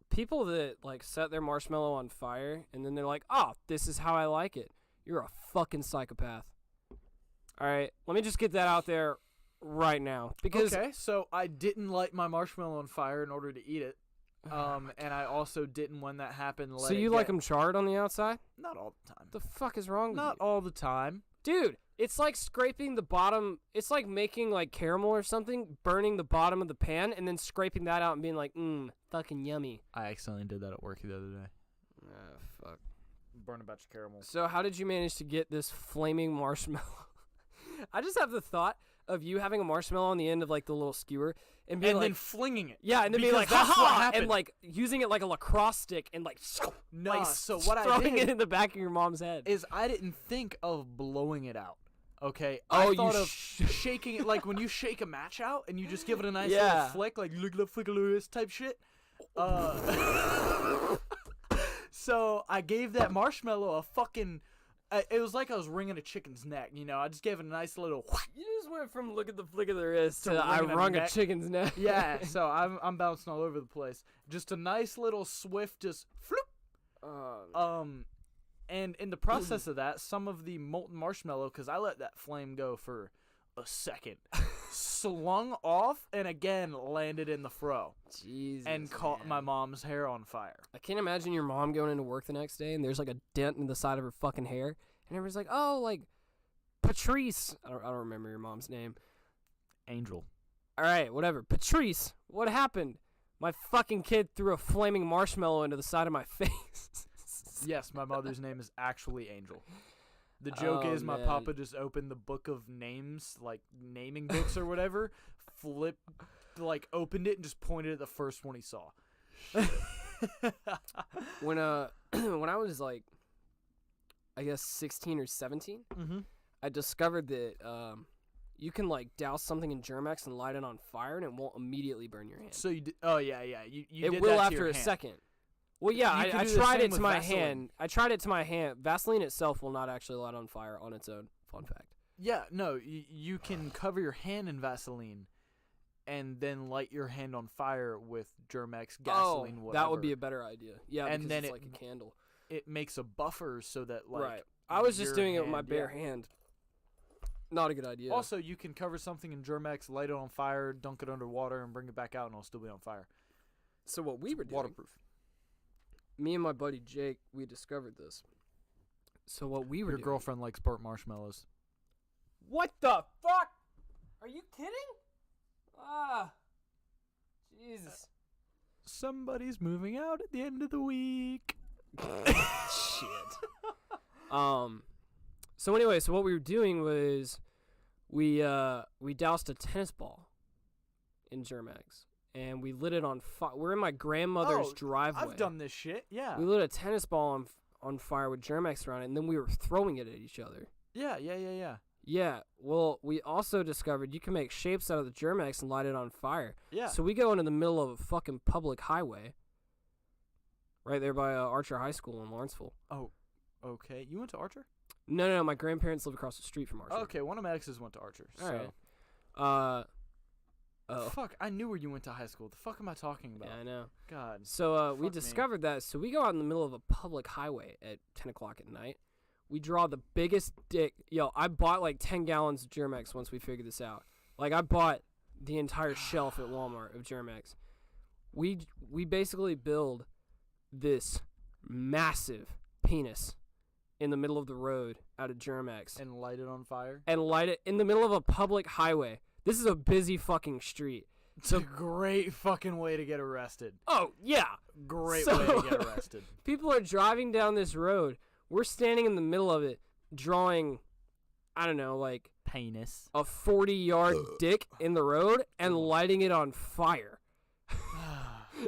Speaker 1: people that like set their marshmallow on fire and then they're like, "Oh, this is how I like it." You're a fucking psychopath. All right, let me just get that out there right now because
Speaker 2: Okay, so I didn't light my marshmallow on fire in order to eat it. And I also didn't, when that happened, let
Speaker 1: so you like them charred on the outside?
Speaker 2: Not all the time.
Speaker 1: The fuck is wrong with
Speaker 2: Not
Speaker 1: you?
Speaker 2: all the time.
Speaker 1: Dude, it's like scraping the bottom. It's like making like caramel or something, burning the bottom of the pan, and then scraping that out and being like, fucking yummy.
Speaker 2: I accidentally did that at work the other day.
Speaker 1: Ah, fuck.
Speaker 2: Burn a batch of caramel.
Speaker 1: So how did you manage to get this flaming marshmallow? I just have the thought of you having a marshmallow on the end of like the little skewer and being
Speaker 2: And
Speaker 1: like,
Speaker 2: then flinging it.
Speaker 1: yeah, and then being like,
Speaker 2: Because that's what
Speaker 1: ha
Speaker 2: happened.
Speaker 1: and like using it like a lacrosse stick and like,
Speaker 2: No,
Speaker 1: like
Speaker 2: so what I
Speaker 1: throwing
Speaker 2: did
Speaker 1: it in the back of your mom's head.
Speaker 2: is I didn't think of blowing it out. Okay,
Speaker 1: Oh,
Speaker 2: I
Speaker 1: you
Speaker 2: thought of shaking it, like when you shake a match out and you just give it a nice little
Speaker 1: Yeah.
Speaker 2: flick, like look at flick type shit. So I gave that marshmallow a fucking. It was like I was wringing a chicken's neck, you know. I just gave it a nice little.
Speaker 1: You just went from look at the flick of the wrist to
Speaker 2: To
Speaker 1: I
Speaker 2: wringing a
Speaker 1: wrung a
Speaker 2: neck.
Speaker 1: chicken's neck.
Speaker 2: Yeah, so I'm bouncing all over the place. Just a nice little swift, just floop. And in the process of that, some of the molten marshmallow, because I let that flame go for a second, slung off and again landed in the fro
Speaker 1: Jesus.
Speaker 2: and caught
Speaker 1: man.
Speaker 2: my mom's hair on fire.
Speaker 1: I can't imagine your mom going into work the next day and there's like a dent in the side of her fucking hair, and everybody's like, "Oh, like Patrice." I don't remember your mom's name.
Speaker 2: Angel.
Speaker 1: All right, whatever. Patrice, what happened? My fucking kid threw a flaming marshmallow into the side of my face.
Speaker 2: Yes, my mother's name is actually Angel. The joke
Speaker 1: Oh,
Speaker 2: is my
Speaker 1: man.
Speaker 2: papa just opened the book of names, like naming books or whatever, opened it and just pointed at the first one he saw.
Speaker 1: When when I was like, I guess 16 or 17,
Speaker 2: Mm-hmm.
Speaker 1: I discovered that you can like douse something in Germex and light it on fire and it won't immediately burn your hand.
Speaker 2: So you did, oh yeah, you
Speaker 1: It
Speaker 2: did
Speaker 1: will
Speaker 2: that to your
Speaker 1: after a
Speaker 2: hand.
Speaker 1: second. Well, yeah,
Speaker 2: You can
Speaker 1: I
Speaker 2: do the
Speaker 1: tried
Speaker 2: same
Speaker 1: it to
Speaker 2: with
Speaker 1: my
Speaker 2: Vaseline.
Speaker 1: hand. I tried it to my hand. Vaseline itself will not actually light on fire on its own. Fun fact.
Speaker 2: Yeah, no, you can cover your hand in Vaseline, and then light your hand on fire with Germex, gasoline,
Speaker 1: oh,
Speaker 2: whatever.
Speaker 1: that would be a better idea. Yeah,
Speaker 2: And
Speaker 1: because
Speaker 2: then
Speaker 1: it's
Speaker 2: it-
Speaker 1: like a candle.
Speaker 2: It makes a buffer so that like.
Speaker 1: Right. I was just
Speaker 2: your
Speaker 1: doing it with my
Speaker 2: hand-
Speaker 1: bare
Speaker 2: yeah.
Speaker 1: hand. Not a good idea.
Speaker 2: Also, you can cover something in Germex, light it on fire, dunk it under water, and bring it back out, and it'll still be on fire.
Speaker 1: so what we were doing,
Speaker 2: Waterproof.
Speaker 1: me and my buddy Jake, we discovered this. So what we were
Speaker 2: Your
Speaker 1: doing.
Speaker 2: girlfriend likes burnt marshmallows.
Speaker 1: What the fuck? Are you kidding? Ah. Jesus.
Speaker 2: Somebody's moving out at the end of the week.
Speaker 1: Shit. So anyway, so what we were doing was we doused a tennis ball in Germex and we lit it on fire. We're in my grandmother's driveway.
Speaker 2: I've done this shit. Yeah.
Speaker 1: We lit a tennis ball on fire with Germex around it, and then we were throwing it at each other.
Speaker 2: Yeah.
Speaker 1: Yeah, well, we also discovered you can make shapes out of the Germex and light it on fire.
Speaker 2: Yeah.
Speaker 1: So we go into the middle of a fucking public highway right there by Archer High School in Lawrenceville.
Speaker 2: Oh, okay. You went to Archer?
Speaker 1: No, my grandparents live across the street from Archer.
Speaker 2: Okay, one of my exes went to Archer.
Speaker 1: All
Speaker 2: so.
Speaker 1: right. Oh.
Speaker 2: Fuck, I knew where you went to high school. The fuck am I talking about?
Speaker 1: Yeah, I know.
Speaker 2: God.
Speaker 1: So we
Speaker 2: Fuck me.
Speaker 1: discovered that. So we go out in the middle of a public highway at 10 o'clock at night. We draw the biggest dick. Yo, I bought like 10 gallons of Germex once we figured this out. Like, I bought the entire shelf at Walmart of Germex. We basically build this massive penis in the middle of the road out of Germex.
Speaker 2: And light it on fire?
Speaker 1: And light it in the middle of a public highway. This is a busy fucking street.
Speaker 2: It's a great fucking way to get arrested.
Speaker 1: Oh, yeah.
Speaker 2: Great
Speaker 1: So-
Speaker 2: way to get arrested.
Speaker 1: People are driving down this road. We're standing in the middle of it, drawing, I don't know, like
Speaker 2: Penis.
Speaker 1: a 40-yard dick in the road and lighting it on fire.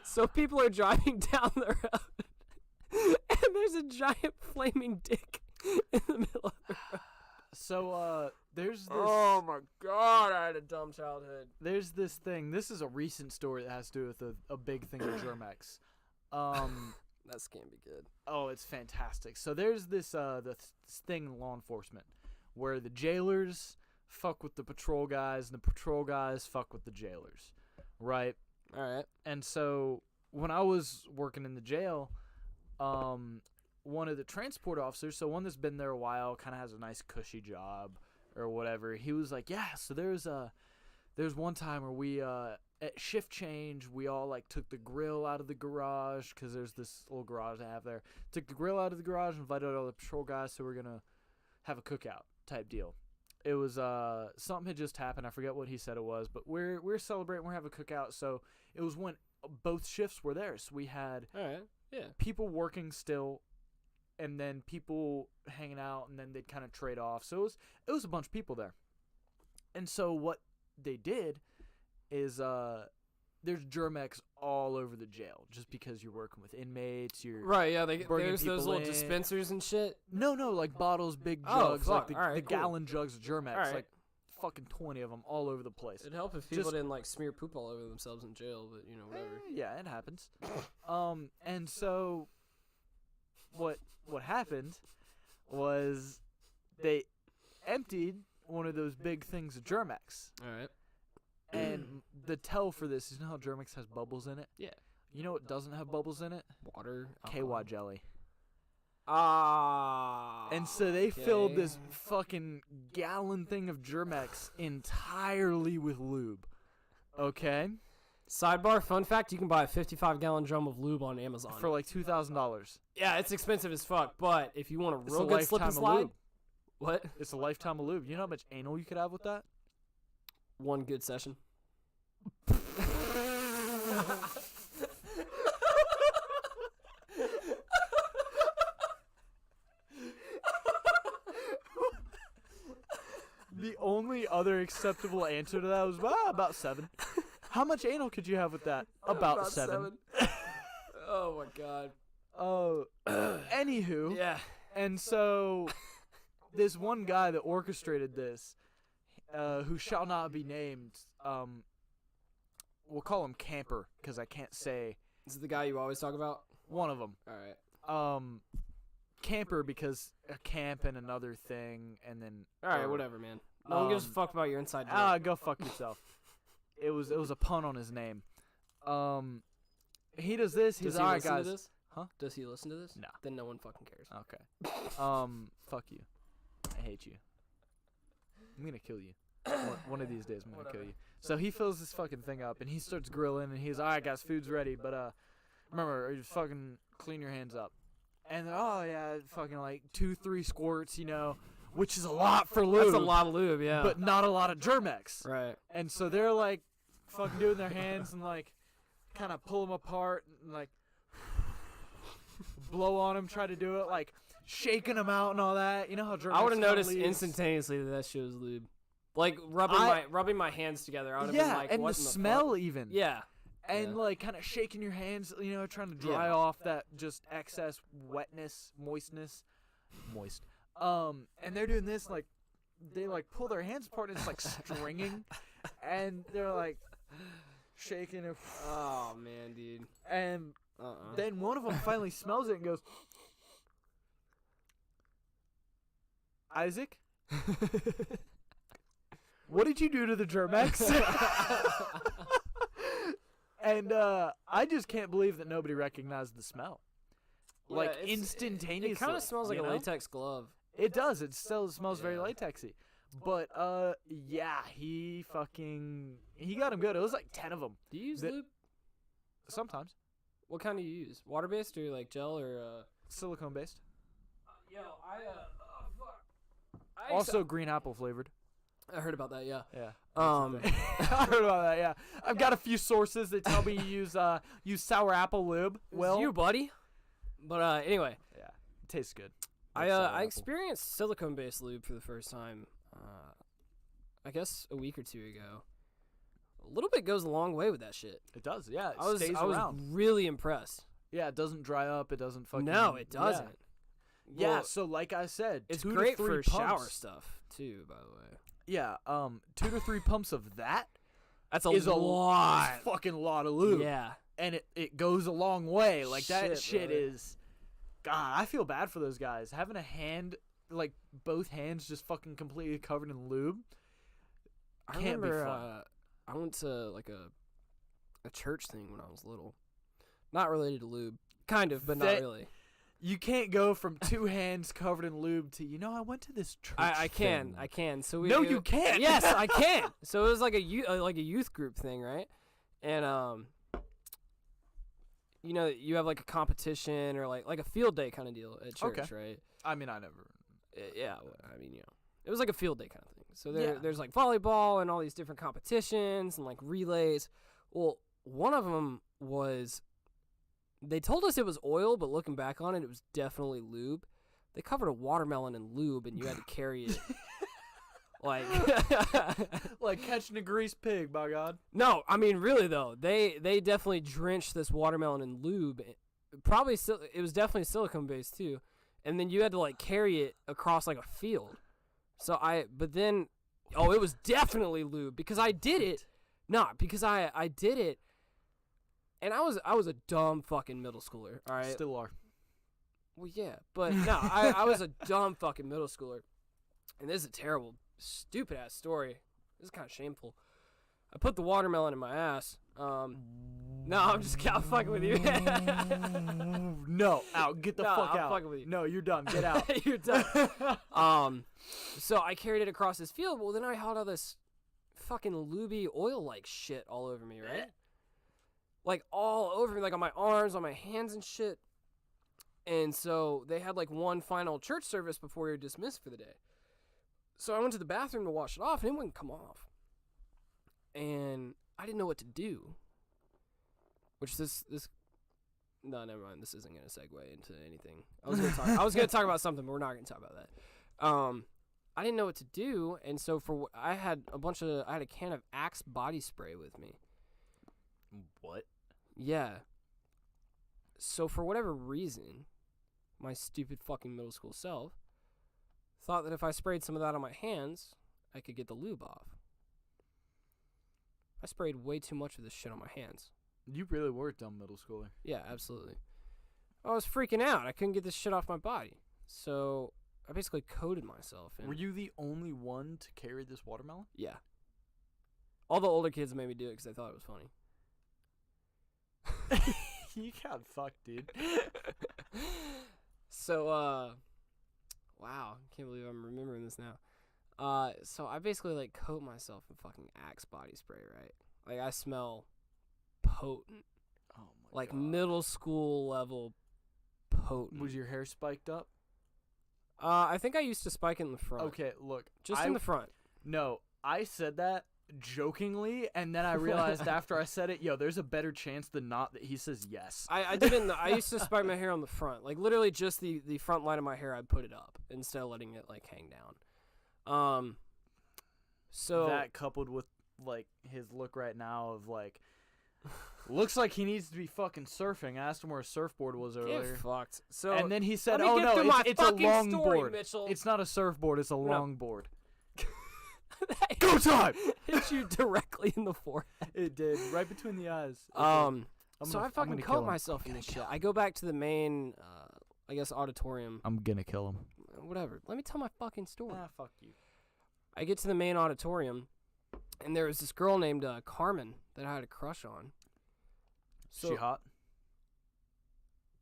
Speaker 1: So people are driving down the road, and there's a giant flaming dick in the middle of the road.
Speaker 2: So, there's this...
Speaker 1: Oh, my God, I had a dumb childhood.
Speaker 2: There's this thing. This is a recent story that has to do with a big thing with Germex.
Speaker 1: That's gonna be good.
Speaker 2: Oh, it's fantastic. So there's this thing in law enforcement where the jailers fuck with the patrol guys and the patrol guys fuck with the jailers, right?
Speaker 1: All right.
Speaker 2: And so when I was working in the jail, one of the transport officers, so one that's been there a while, kind of has a nice cushy job or whatever, he was like, yeah, so there's one time where we at shift change, we all like took the grill out of the garage because there's this little garage I have there. Took the grill out of the garage, invited all the patrol guys, so we're gonna have a cookout type deal. It was something had just happened. I forget what he said it was, but we're celebrating. We're having a cookout, so it was when both shifts were there. So we had
Speaker 1: All right. Yeah.
Speaker 2: people working still, and then people hanging out, and then they'd kind of trade off. So it was a bunch of people there. And so what they did is there's Germex all over the jail just because you're working with inmates. You're
Speaker 1: Right. Yeah.
Speaker 2: bringing
Speaker 1: There's those
Speaker 2: people
Speaker 1: little
Speaker 2: in.
Speaker 1: dispensers and shit.
Speaker 2: no like bottles, big
Speaker 1: Oh,
Speaker 2: jugs,
Speaker 1: fuck.
Speaker 2: like
Speaker 1: All right,
Speaker 2: the
Speaker 1: cool.
Speaker 2: gallon jugs of Germex,
Speaker 1: All right.
Speaker 2: like fucking 20 of them all over the place.
Speaker 1: It'd help if people
Speaker 2: Just-
Speaker 1: didn't like smear poop all over themselves in jail, but you know, whatever.
Speaker 2: Yeah, it happens. And so what happened was they emptied one of those big things of Germex.
Speaker 1: All right.
Speaker 2: And the tell for this is, you know how Germex has bubbles in it?
Speaker 1: Yeah.
Speaker 2: You know what doesn't have bubbles in it?
Speaker 1: Water.
Speaker 2: KY jelly.
Speaker 1: Ah.
Speaker 2: And so they filled
Speaker 1: okay.
Speaker 2: this fucking gallon thing of Germex entirely with lube. Okay?
Speaker 1: Sidebar, fun fact, you can buy a 55-gallon drum of lube on Amazon.
Speaker 2: For like $2,000.
Speaker 1: Yeah, it's expensive as fuck, but if you want a
Speaker 2: It's
Speaker 1: real
Speaker 2: a
Speaker 1: good slip
Speaker 2: lifetime
Speaker 1: and
Speaker 2: of
Speaker 1: slide,
Speaker 2: lube.
Speaker 1: what?
Speaker 2: It's a lifetime of lube. You know how much anal you could have with that?
Speaker 1: One good session.
Speaker 2: The only other acceptable answer to that was about 7. How much anal could you have with that? About 7.
Speaker 1: Oh my god.
Speaker 2: Oh, anywho.
Speaker 1: Yeah.
Speaker 2: And so this one guy that orchestrated this, who shall not be named, we'll call him Camper because I can't say
Speaker 1: This is the guy you always talk about?
Speaker 2: one of them.
Speaker 1: All right.
Speaker 2: Camper because a camp and another thing, and then
Speaker 1: All right,
Speaker 2: or-
Speaker 1: whatever, man. No one gives a fuck about your inside joke.
Speaker 2: go fuck yourself. It was a pun on his name. He does this. He's
Speaker 1: Does he
Speaker 2: all right,
Speaker 1: listen
Speaker 2: guys.
Speaker 1: to this?
Speaker 2: Huh?
Speaker 1: Does he listen to this?
Speaker 2: No.
Speaker 1: Then no one fucking cares.
Speaker 2: Okay. Fuck you. I hate you. I'm gonna kill you. One of these days, I'm gonna kill you. So he fills this fucking thing up, and he starts grilling, and he's all right, guys, food's ready, but remember, you just fucking clean your hands up. And oh yeah, fucking like 2-3 squirts, you know, which is a lot for lube.
Speaker 1: That's a lot of lube, yeah.
Speaker 2: but not a lot of Germex.
Speaker 1: right.
Speaker 2: And so they're like fucking doing their hands and like kind of pull them apart and like blow on them, try to do it. Like shaking them out and all that. You know how German
Speaker 1: I would have
Speaker 2: smell
Speaker 1: noticed
Speaker 2: leaves?
Speaker 1: instantaneously that shit was lube. Like rubbing my hands together. I would have
Speaker 2: Yeah,
Speaker 1: been like,
Speaker 2: and
Speaker 1: what
Speaker 2: the
Speaker 1: in the
Speaker 2: smell
Speaker 1: fuck?
Speaker 2: even.
Speaker 1: Yeah.
Speaker 2: And
Speaker 1: Yeah.
Speaker 2: like kind of shaking your hands, you know, trying to dry
Speaker 1: Yeah.
Speaker 2: off that just excess wetness, moist. And they're doing this like they like pull their hands apart and it's like stringing, and they're like shaking it.
Speaker 1: Oh man, dude.
Speaker 2: And then one of them finally smells it and goes, Isaac, what did you do to the Germex? And I just can't believe that nobody recognized the smell.
Speaker 1: Yeah,
Speaker 2: Like
Speaker 1: it's-
Speaker 2: instantaneously.
Speaker 1: It kind of smells like
Speaker 2: you
Speaker 1: a
Speaker 2: know?
Speaker 1: latex glove.
Speaker 2: It does. It still smells very
Speaker 1: Yeah.
Speaker 2: latexy. But yeah, he got him good. It was like 10 of them.
Speaker 1: Do you use
Speaker 2: The-
Speaker 1: lube?
Speaker 2: Sometimes
Speaker 1: What kind do you use? Water based or like gel or?
Speaker 2: silicone based.
Speaker 1: Yo, fuck.
Speaker 2: Also green apple flavored.
Speaker 1: I heard about that. Yeah.
Speaker 2: Yeah.
Speaker 1: Um.
Speaker 2: I heard about that. Yeah. I've got a few sources that tell me you use sour apple lube.
Speaker 1: Well, you buddy. But anyway,
Speaker 2: Yeah. It tastes good.
Speaker 1: I
Speaker 2: Like sour apple.
Speaker 1: experienced silicone based lube for the first time. I guess a week or two ago. A little bit goes a long way with that shit.
Speaker 2: It does. Yeah. It
Speaker 1: I was
Speaker 2: stays around.
Speaker 1: really impressed.
Speaker 2: Yeah. It doesn't dry up. It doesn't fucking.
Speaker 1: No, it doesn't.
Speaker 2: Yeah.
Speaker 1: Well,
Speaker 2: So like I said,
Speaker 1: it's
Speaker 2: 2 to
Speaker 1: great
Speaker 2: 3
Speaker 1: for shower
Speaker 2: pumps.
Speaker 1: stuff too. By the way,
Speaker 2: Yeah. 2 to 3 pumps of that
Speaker 1: that's a
Speaker 2: is
Speaker 1: lot.
Speaker 2: is fucking lot of lube.
Speaker 1: Yeah.
Speaker 2: And it goes a long way. Like that shit
Speaker 1: brother.
Speaker 2: is. God, I feel bad for those guys having a hand, like both hands, just fucking completely covered in lube.
Speaker 1: I
Speaker 2: Can't be
Speaker 1: remember
Speaker 2: fun.
Speaker 1: I went to like a church thing when I was little. Not related to lube. Kind of, but not
Speaker 2: That-
Speaker 1: really.
Speaker 2: You can't go from 2 hands covered in lube to I went to this church.
Speaker 1: I can.
Speaker 2: thing.
Speaker 1: I can. So we
Speaker 2: No, you can't.
Speaker 1: Yes, I can. So it was like a youth group thing, right? And you have like a competition or like a field day kind of deal at church,
Speaker 2: Okay.
Speaker 1: right?
Speaker 2: I mean, I never.
Speaker 1: Yeah, I mean, it was like a field day kind of thing. So
Speaker 2: Yeah.
Speaker 1: there's like volleyball and all these different competitions and like relays. Well, one of them was, they told us it was oil, but looking back on it, it was definitely lube. They covered a watermelon in lube, and you had to carry it. Like,
Speaker 2: Like catching a greased pig, by God.
Speaker 1: no, I mean really though, they definitely drenched this watermelon in lube. Probably it was definitely silicone based too, and then you had to like carry it across like a field. But then, it was definitely lube because I did it. Not because I did it, and I was a dumb fucking middle schooler. All right.
Speaker 2: Still are.
Speaker 1: Well, yeah, but no, I was a dumb fucking middle schooler, and this is a terrible, stupid ass story. This is kind of shameful. I put the watermelon in my ass. No, I'm just fucking with you.
Speaker 2: No, out. Get the
Speaker 1: No,
Speaker 2: fuck
Speaker 1: I'm
Speaker 2: out.
Speaker 1: fucking with you.
Speaker 2: No, you're done. Get out.
Speaker 1: You're done. So I carried it across this field. Well, then I had all this fucking lubey oil-like shit all over me, right? Like all over me, like on my arms, on my hands and shit. And so they had like one final church service before you're dismissed for the day. So I went to the bathroom to wash it off, and it wouldn't come off. And I didn't know what to do. Which no, never mind. This isn't gonna segue into anything. I was gonna talk about something, but we're not gonna talk about that. I didn't know what to do, and so I had a can of Axe body spray with me.
Speaker 2: What?
Speaker 1: Yeah. So for whatever reason, my stupid fucking middle school self thought that if I sprayed some of that on my hands, I could get the lube off. I sprayed way too much of this shit on my hands.
Speaker 2: You really were a dumb middle schooler.
Speaker 1: Yeah, absolutely. I was freaking out. I couldn't get this shit off my body. So I basically coated myself.
Speaker 2: Were you the only one to carry this watermelon?
Speaker 1: Yeah. All the older kids made me do it because they thought it was funny.
Speaker 2: You got fucked, dude.
Speaker 1: So, wow, can't believe I'm remembering this now. So I basically like coat myself in fucking Axe body spray, right? Like I smell potent,
Speaker 2: Oh my
Speaker 1: like
Speaker 2: God.
Speaker 1: middle school level potent.
Speaker 2: Was your hair spiked up?
Speaker 1: I think I used to spike it in the front.
Speaker 2: Okay, look.
Speaker 1: Just in the front.
Speaker 2: No, I said that jokingly, and then I realized after I said it, yo, there's a better chance than not that he says yes.
Speaker 1: I didn't. I used to spike my hair on the front, like literally just the front line of my hair. I'd put it up instead of letting it like hang down. So
Speaker 2: that coupled with like his look right now of like, looks like he needs to be fucking surfing. I asked him where a surfboard was
Speaker 1: get
Speaker 2: earlier,
Speaker 1: fucked. So
Speaker 2: and then he said,
Speaker 1: let me
Speaker 2: "Oh
Speaker 1: get through
Speaker 2: no,
Speaker 1: my
Speaker 2: it's a
Speaker 1: fucking
Speaker 2: long
Speaker 1: story,
Speaker 2: board.
Speaker 1: Mitchell."
Speaker 2: It's not a surfboard. It's a long board."
Speaker 1: That
Speaker 2: Go time!
Speaker 1: hit you directly in the forehead.
Speaker 2: It did, right between the eyes.
Speaker 1: So I fucking cut myself in this shit. I go back to the main, I guess, auditorium.
Speaker 2: I'm gonna kill him.
Speaker 1: Whatever. Let me tell my fucking story.
Speaker 2: Ah, fuck you.
Speaker 1: I get to the main auditorium, and there was this girl named Carmen that I had a crush on. So
Speaker 2: She hot?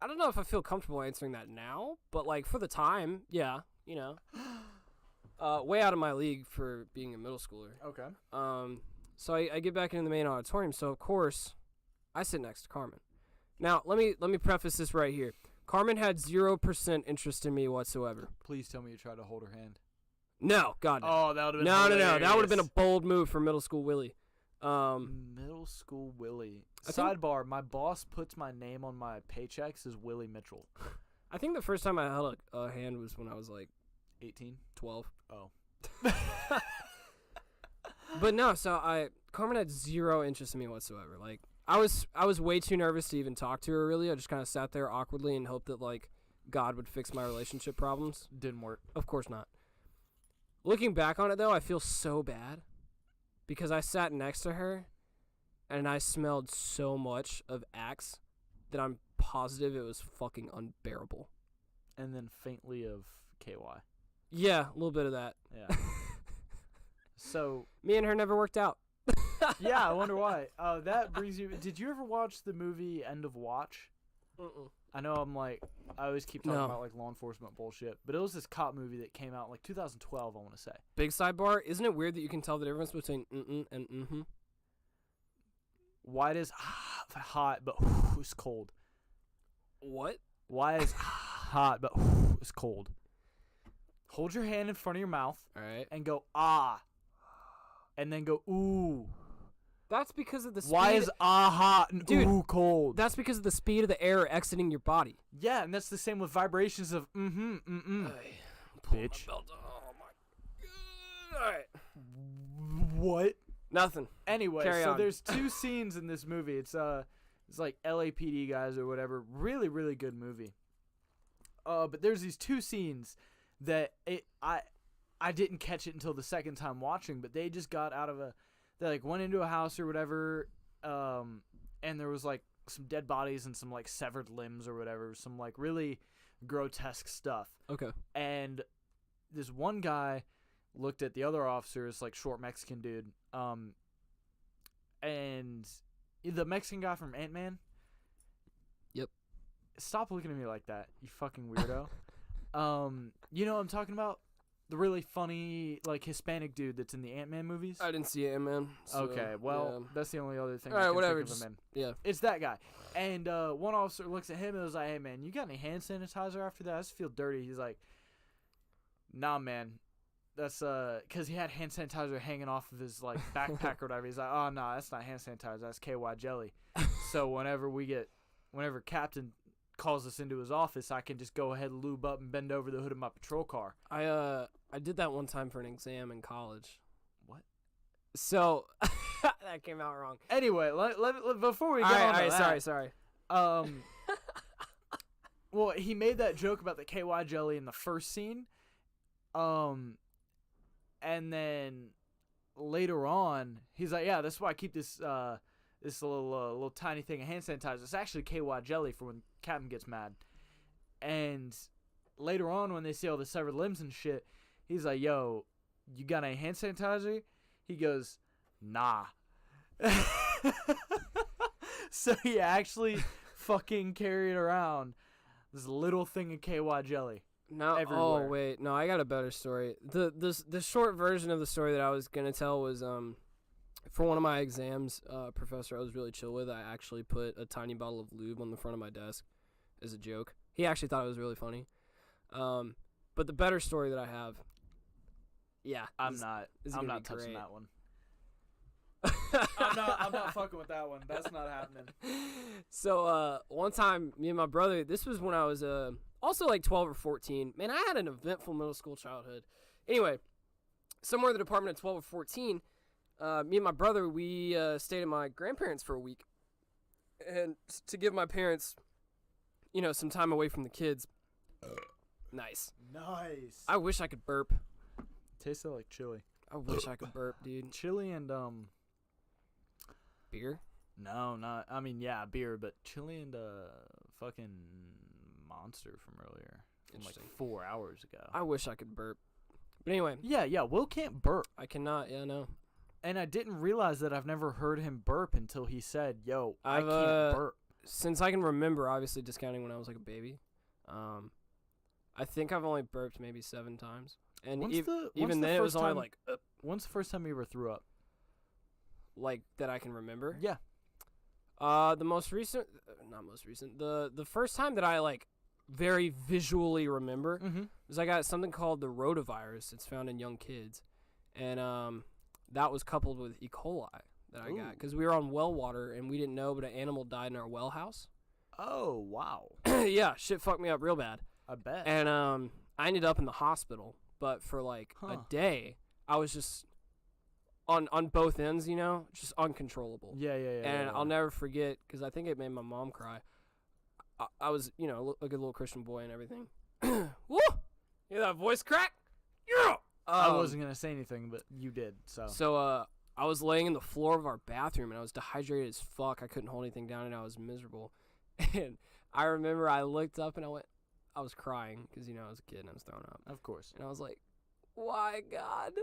Speaker 1: I don't know if I feel comfortable answering that now, but like for the time, yeah, you know. Way out of my league for being a middle schooler.
Speaker 2: Okay.
Speaker 1: So I get back into the main auditorium. So of course, I sit next to Carmen. Now let me preface this right here. Carmen had 0% interest in me whatsoever.
Speaker 2: Please tell me you tried to hold her hand.
Speaker 1: No, God no.
Speaker 2: Oh, that would have been
Speaker 1: No. That would have
Speaker 2: hilarious.
Speaker 1: been a bold move for middle school Willie.
Speaker 2: Middle school Willie.
Speaker 1: I think-
Speaker 2: Sidebar: my boss puts my name on my paychecks as Willie Mitchell.
Speaker 1: I think the first time I held a hand was when I was like
Speaker 2: 18.
Speaker 1: 12.
Speaker 2: Oh.
Speaker 1: But no, so Carmen had 0 interest in me whatsoever. Like I was way too nervous to even talk to her. Really, I just kind of sat there awkwardly and hoped that like God would fix my relationship problems.
Speaker 2: Didn't work.
Speaker 1: Of course not. Looking back on it though, I feel so bad because I sat next to her and I smelled so much of Axe that I'm positive it was fucking unbearable.
Speaker 2: And then faintly of KY.
Speaker 1: Yeah, a little bit of that.
Speaker 2: Yeah. So
Speaker 1: Me and her never worked out.
Speaker 2: yeah, I wonder why. That brings you. Did you ever watch the movie End of Watch?
Speaker 1: Mm-mm.
Speaker 2: I know I always keep talking
Speaker 1: No.
Speaker 2: about like law enforcement bullshit, but it was this cop movie that came out in like 2012, I want to say.
Speaker 1: Big sidebar, isn't it weird that you can tell the difference between mm-mm and mm-hmm?
Speaker 2: White is hot, but it's cold.
Speaker 1: What?
Speaker 2: White is hot, but it's cold. Hold your hand in front of your mouth
Speaker 1: All right.
Speaker 2: and go ah, and then go ooh.
Speaker 1: That's because of the speed.
Speaker 2: Why is hot and
Speaker 1: Dude,
Speaker 2: ooh cold?
Speaker 1: That's because of the speed of the air exiting your body.
Speaker 2: Yeah, and that's the same with vibrations of mm-hmm. Bitch.
Speaker 1: Oh my god. All right.
Speaker 2: What?
Speaker 1: Nothing.
Speaker 2: Anyway,
Speaker 1: Carry
Speaker 2: so
Speaker 1: on.
Speaker 2: there's 2 scenes in this movie. It's like LAPD guys or whatever. Really, really good movie. But there's these 2 scenes that I didn't catch it until the second time watching, but they just got out of they like went into a house or whatever, and there was like some dead bodies and some like severed limbs or whatever, some like really grotesque stuff.
Speaker 1: Okay.
Speaker 2: And this one guy looked at the other officers, like short Mexican dude, and the Mexican guy from Ant-Man.
Speaker 1: Yep.
Speaker 2: Stop looking at me like that, you fucking weirdo. You know what I'm talking about? The really funny, like, Hispanic dude that's in the Ant-Man movies?
Speaker 1: I didn't see it, man. So,
Speaker 2: Okay, well, that's the only other thing
Speaker 1: All
Speaker 2: I
Speaker 1: right,
Speaker 2: can
Speaker 1: whatever,
Speaker 2: think of
Speaker 1: just-
Speaker 2: him
Speaker 1: yeah.
Speaker 2: in. It's that guy. And one officer looks at him and was like, hey, man, you got any hand sanitizer after that? I just feel dirty. He's like, nah, man. That's, because he had hand sanitizer hanging off of his, like, backpack or whatever. He's like, oh, no, that's not hand sanitizer. That's KY jelly. So whenever Captain calls us into his office, I can just go ahead and lube up and bend over the hood of my patrol car.
Speaker 1: I did that one time for an exam in college.
Speaker 2: What?
Speaker 1: So that came out wrong.
Speaker 2: Anyway, before we
Speaker 1: All
Speaker 2: get
Speaker 1: right,
Speaker 2: on to
Speaker 1: all right,
Speaker 2: that,
Speaker 1: sorry.
Speaker 2: well, he made that joke about the KY jelly in the first scene, and then later on, he's like, "Yeah, that's why I keep this this little tiny thing of hand sanitizer. It's actually KY jelly for when Captain gets mad." And later on, when they see all the severed limbs and shit, he's like, "Yo, you got any hand sanitizer?" He goes, "Nah." So he actually fucking carried around this little thing of KY jelly.
Speaker 1: No,
Speaker 2: Everywhere.
Speaker 1: oh wait, no, I got a better story. The short version of the story that I was gonna tell was for one of my exams, professor I was really chill with, I actually put a tiny bottle of lube on the front of my desk as a joke. He actually thought it was really funny. But the better story that I have, yeah,
Speaker 2: I'm
Speaker 1: this-
Speaker 2: not
Speaker 1: this is
Speaker 2: I'm
Speaker 1: gonna
Speaker 2: not
Speaker 1: be
Speaker 2: touching
Speaker 1: great.
Speaker 2: that one. I'm not fucking with that one. That's not happening.
Speaker 1: So one time, me and my brother, this was when I was also like 12 or 14. Man, I had an eventful middle school childhood. Anyway, somewhere in the department at 12 or 14, me and my brother, we stayed at my grandparents for a week. And to give my parents, some time away from the kids. Nice.
Speaker 2: Nice.
Speaker 1: I wish I could burp.
Speaker 2: Tasted like chili.
Speaker 1: I wish I could burp, dude.
Speaker 2: Chili and
Speaker 1: Beer?
Speaker 2: No, not. I mean, yeah, beer, but chili and fucking Monster from earlier, from like
Speaker 1: Interesting.
Speaker 2: 4 hours ago.
Speaker 1: I wish I could burp. But anyway,
Speaker 2: Yeah. Will can't burp,
Speaker 1: I cannot. Yeah, no.
Speaker 2: and I didn't realize that I've never heard him burp until he said, "Yo, I
Speaker 1: I've,
Speaker 2: can't burp."
Speaker 1: Since I can remember, obviously discounting when I was like a baby, I think I've only burped maybe 7 times. And even then, it was only like
Speaker 2: When's the first time you ever threw up?
Speaker 1: that I can remember.
Speaker 2: Yeah.
Speaker 1: The most recent, not most recent. The first time that I like very visually remember
Speaker 2: Mm-hmm.
Speaker 1: was I got something called the rotavirus. It's found in young kids, and that was coupled with E. coli that I got
Speaker 2: Ooh.
Speaker 1: because we were on well water and we didn't know, but an animal died in our well house.
Speaker 2: Oh wow.
Speaker 1: Yeah, shit fucked me up real bad,
Speaker 2: I bet.
Speaker 1: and I ended up in the hospital. But for like a
Speaker 2: Huh.
Speaker 1: day, I was just on both ends, just uncontrollable.
Speaker 2: yeah.
Speaker 1: And I'll never forget because I think it made my mom cry. I was, a good little Christian boy and everything. Woo! Hear that voice crack? Yeah.
Speaker 2: I wasn't gonna say anything, but you did. So.
Speaker 1: So I was laying in the floor of our bathroom and I was dehydrated as fuck. I couldn't hold anything down and I was miserable. And I remember I looked up and I was crying because I was a kid and I was throwing up.
Speaker 2: Of course.
Speaker 1: And I was like, "Why, God?"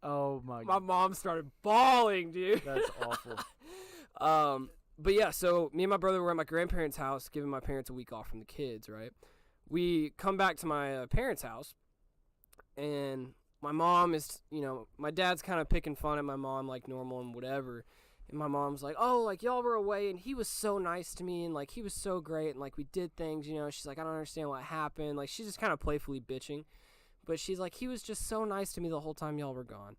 Speaker 2: Oh my
Speaker 1: My
Speaker 2: god.
Speaker 1: mom started bawling, dude.
Speaker 2: That's awful.
Speaker 1: But yeah, so me and my brother were at my grandparents' house, giving my parents a week off from the kids, right? We come back to my parents' house, and my mom is, my dad's kind of picking fun at my mom like normal and whatever. And my mom's like, "Oh, like y'all were away, and he was so nice to me, and like he was so great, and like we did things, She's like, "I don't understand what happened." Like she's just kind of playfully bitching. But she's like, "He was just so nice to me the whole time y'all were gone."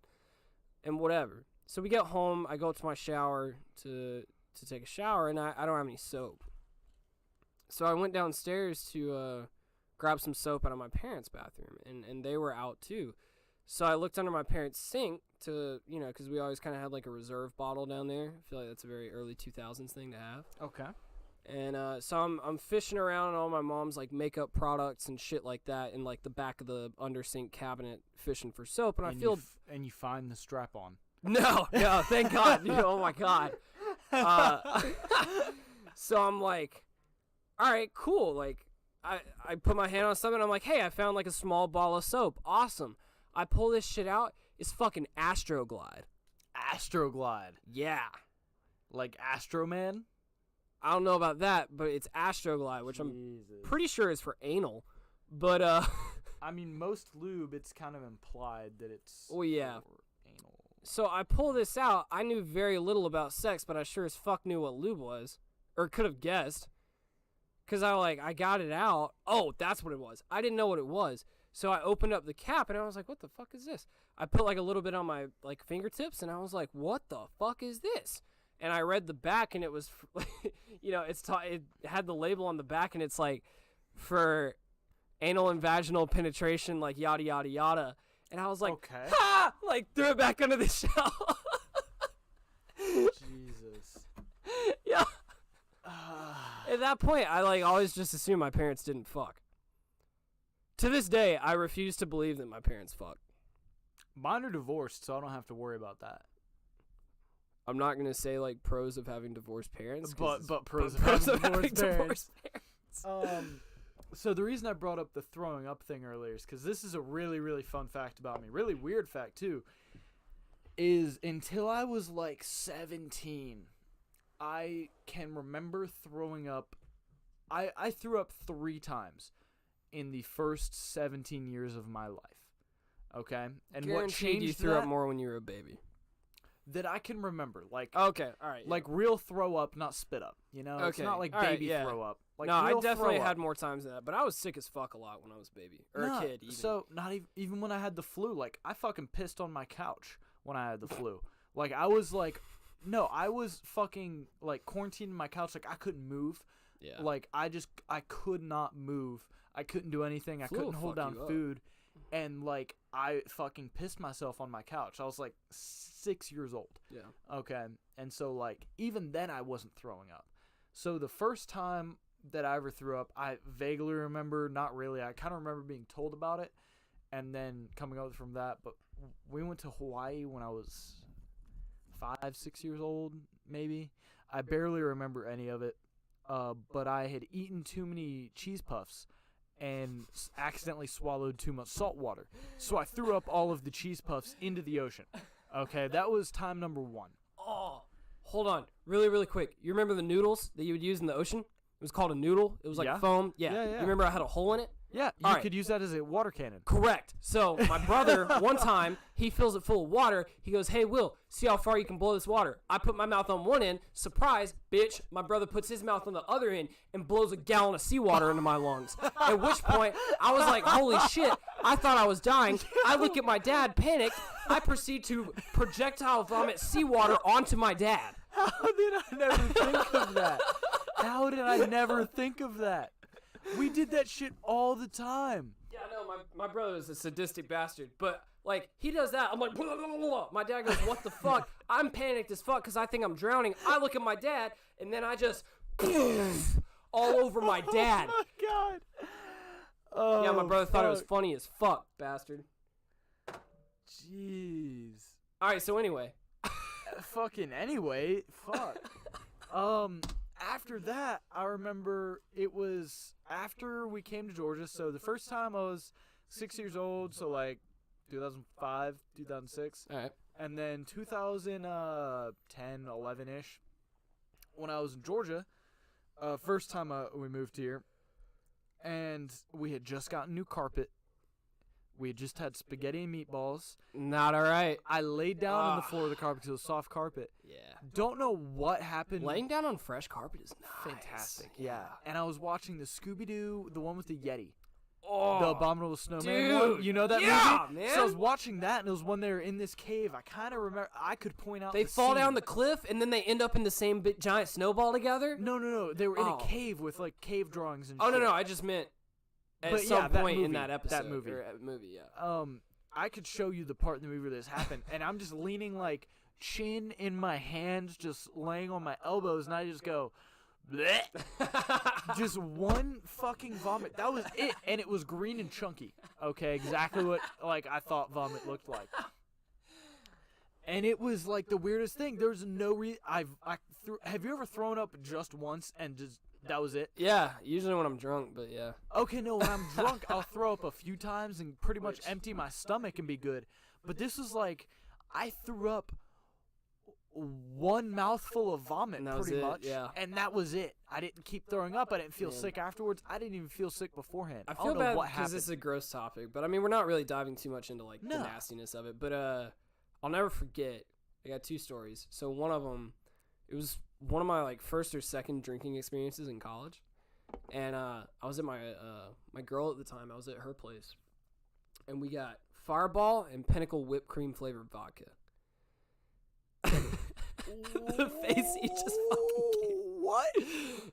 Speaker 1: And whatever. So we get home, I go to my shower to take a shower, and I don't have any soap. So I went downstairs to grab some soap out of my parents' bathroom, and they were out too. So I looked under my parents' sink to, because we always kind of had like a reserve bottle down there. I feel like that's a very early 2000s thing to have.
Speaker 2: Okay.
Speaker 1: And so I'm fishing around in all my mom's like makeup products and shit like that in like the back of the under sink cabinet fishing for soap, and I feel
Speaker 2: and you find the strap on.
Speaker 1: no, thank God, oh my God. So I'm like, all right, cool. Like I put my hand on something. I'm like, hey, I found like a small ball of soap. Awesome. I pull this shit out. It's fucking Astroglide.
Speaker 2: Astroglide.
Speaker 1: Yeah.
Speaker 2: Like Astro Man?
Speaker 1: I don't know about that, but it's Astroglide, which I'm
Speaker 2: Jesus.
Speaker 1: pretty sure is for anal. But
Speaker 2: I mean, most lube, it's kind of implied that it's
Speaker 1: Oh, yeah.
Speaker 2: for anal.
Speaker 1: So I pull this out. I knew very little about sex, but I sure as fuck knew what lube was. Or could have guessed. Because I got it out. Oh, that's what it was. I didn't know what it was. So I opened up the cap, and I was like, what the fuck is this? I put like a little bit on my like fingertips, and I was like, what the fuck is this? And I read the back, and it was, it had the label on the back, and it's like for anal and vaginal penetration, like yada, yada, yada. And I was like,
Speaker 2: Okay.
Speaker 1: ha! Like, threw it back under the shelf.
Speaker 2: Jesus.
Speaker 1: Yeah. At that point, I like always just assumed my parents didn't fuck. To this day, I refuse to believe that my parents fucked.
Speaker 2: Mine are divorced, so I don't have to worry about that.
Speaker 1: I'm not gonna say like pros of having divorced parents,
Speaker 2: But pros
Speaker 1: pros
Speaker 2: of
Speaker 1: of
Speaker 2: having
Speaker 1: having
Speaker 2: divorced
Speaker 1: divorced parents.
Speaker 2: So the reason I brought up the throwing up thing earlier is because this is a really, really fun fact about me. Really weird fact, too. Is until I was like 17, I can remember throwing up. I threw up 3 times in the first 17 years of my life. Okay? And what
Speaker 1: Guaranteed
Speaker 2: changed
Speaker 1: you threw
Speaker 2: that,
Speaker 1: up more when you were a baby.
Speaker 2: that I can remember. Like,
Speaker 1: Okay, all right.
Speaker 2: like real throw up, not spit up. You know? It's
Speaker 1: Okay,
Speaker 2: not like
Speaker 1: all right,
Speaker 2: baby
Speaker 1: yeah.
Speaker 2: throw up. Like
Speaker 1: no, I
Speaker 2: real
Speaker 1: definitely
Speaker 2: throw
Speaker 1: had
Speaker 2: up.
Speaker 1: more times than that, but I was sick as fuck a lot when I was a baby or
Speaker 2: Nah,
Speaker 1: a kid. Even.
Speaker 2: So not even when I had the flu, like I fucking pissed on my couch when I had the flu. Like I was like No, I was fucking like quarantined in my couch. Like I couldn't move.
Speaker 1: Yeah.
Speaker 2: Like I could not move. I couldn't do anything. I
Speaker 1: Flu
Speaker 2: couldn't
Speaker 1: will
Speaker 2: hold
Speaker 1: fuck
Speaker 2: down
Speaker 1: you up.
Speaker 2: food. And like I fucking pissed myself on my couch. I was like 6 years old.
Speaker 1: Yeah.
Speaker 2: Okay. And so like even then I wasn't throwing up. So the first time that I ever threw up, I vaguely remember, not really. I kind of remember being told about it and then coming out from that. But we went to Hawaii when I was 5, 6 years old, maybe. I barely remember any of it. But I had eaten too many cheese puffs and accidentally swallowed too much salt water. So I threw up all of the cheese puffs into the ocean. Okay, that was time number 1.
Speaker 1: Oh, hold on, really, really quick. You remember the noodles that you would use in the ocean? It was called a noodle. It was like
Speaker 2: Yeah.
Speaker 1: foam. Yeah.
Speaker 2: Yeah, yeah.
Speaker 1: You remember I had a hole in it?
Speaker 2: Yeah, you
Speaker 1: All right.
Speaker 2: could use that as a water cannon.
Speaker 1: Correct. So my brother, one time, he fills it full of water. He goes, "Hey, Will, see how far you can blow this water." I put my mouth on one end. Surprise, bitch. My brother puts his mouth on the other end and blows a gallon of seawater into my lungs. At which point, I was like, holy shit. I thought I was dying. I look at my dad, panicked. I proceed to projectile vomit seawater onto my dad.
Speaker 2: How did I never think of that? How did I never think of that? We did that shit all the time.
Speaker 1: Yeah, no, my brother is a sadistic bastard, but like he does that. I'm like, blah, blah, blah, blah. My dad goes, "What the fuck?" I'm panicked as fuck because I think I'm drowning. I look at my dad, and then I just all over my dad.
Speaker 2: Oh my god. Oh,
Speaker 1: Yeah, my brother thought it was
Speaker 2: fuck.
Speaker 1: funny as fuck, bastard.
Speaker 2: Jeez.
Speaker 1: All right, so anyway,
Speaker 2: Fucking anyway, fuck. After that, I remember it was after we came to Georgia. So the first time I was 6 years old, so like 2005, 2006.
Speaker 1: all right,
Speaker 2: And then 2010, 11-ish, when I was in Georgia, first time we moved here, and we had just gotten new carpet. We had just had spaghetti and meatballs.
Speaker 1: not all right.
Speaker 2: I laid down on the floor of the carpet because it was soft carpet.
Speaker 1: Yeah,
Speaker 2: Don't know what happened.
Speaker 1: laying down on fresh carpet is nice.
Speaker 2: Fantastic, yeah. And I was watching the Scooby-Doo, the one with the Yeti.
Speaker 1: Oh,
Speaker 2: The Abominable Snowman
Speaker 1: dude,
Speaker 2: one. You know that
Speaker 1: yeah,
Speaker 2: movie?
Speaker 1: man.
Speaker 2: So I was watching that, and it was when they were in this cave. I kind of remember. I could point out
Speaker 1: they
Speaker 2: the
Speaker 1: fall down
Speaker 2: scene.
Speaker 1: the cliff and then they end up in the same giant snowball together.
Speaker 2: No. They were in
Speaker 1: Oh.
Speaker 2: a cave with, like, cave drawings and
Speaker 1: Oh
Speaker 2: shit.
Speaker 1: no, I just meant at
Speaker 2: But
Speaker 1: some
Speaker 2: yeah, that
Speaker 1: point in
Speaker 2: movie,
Speaker 1: that episode.
Speaker 2: that movie.
Speaker 1: Or, movie, yeah.
Speaker 2: I could show you the part in the movie where this happened, and I'm just leaning, like, chin in my hands, just laying on my elbows, and I just go, bleh. Just one fucking vomit. That was it, and it was green and chunky. Okay, exactly what, like, I thought vomit looked like. And it was, like, the weirdest thing. There was no reason. Have you ever thrown up just once and just, that was it?
Speaker 1: Yeah, usually when I'm drunk, but yeah.
Speaker 2: Okay, no, when I'm drunk, I'll throw up a few times and pretty much
Speaker 1: Which-
Speaker 2: empty my stomach and be good. But this was like, I threw up one mouthful of vomit
Speaker 1: And that was
Speaker 2: pretty
Speaker 1: it,
Speaker 2: much.
Speaker 1: yeah.
Speaker 2: And that was it. I didn't keep throwing up. I didn't feel
Speaker 1: Man.
Speaker 2: sick afterwards. I didn't even feel sick beforehand.
Speaker 1: I
Speaker 2: don't
Speaker 1: feel
Speaker 2: know
Speaker 1: bad
Speaker 2: what
Speaker 1: because
Speaker 2: happened.
Speaker 1: this is a gross topic, but I mean, we're not really diving too much into like the
Speaker 2: No.
Speaker 1: nastiness of it. But I'll never forget. I got 2 stories. So one of them, it was one of my like first or second drinking experiences in college, and I was at my my girl at the time. I was at her place, and we got Fireball and Pinnacle whipped cream flavored vodka. The face he just fucking gave.
Speaker 2: What?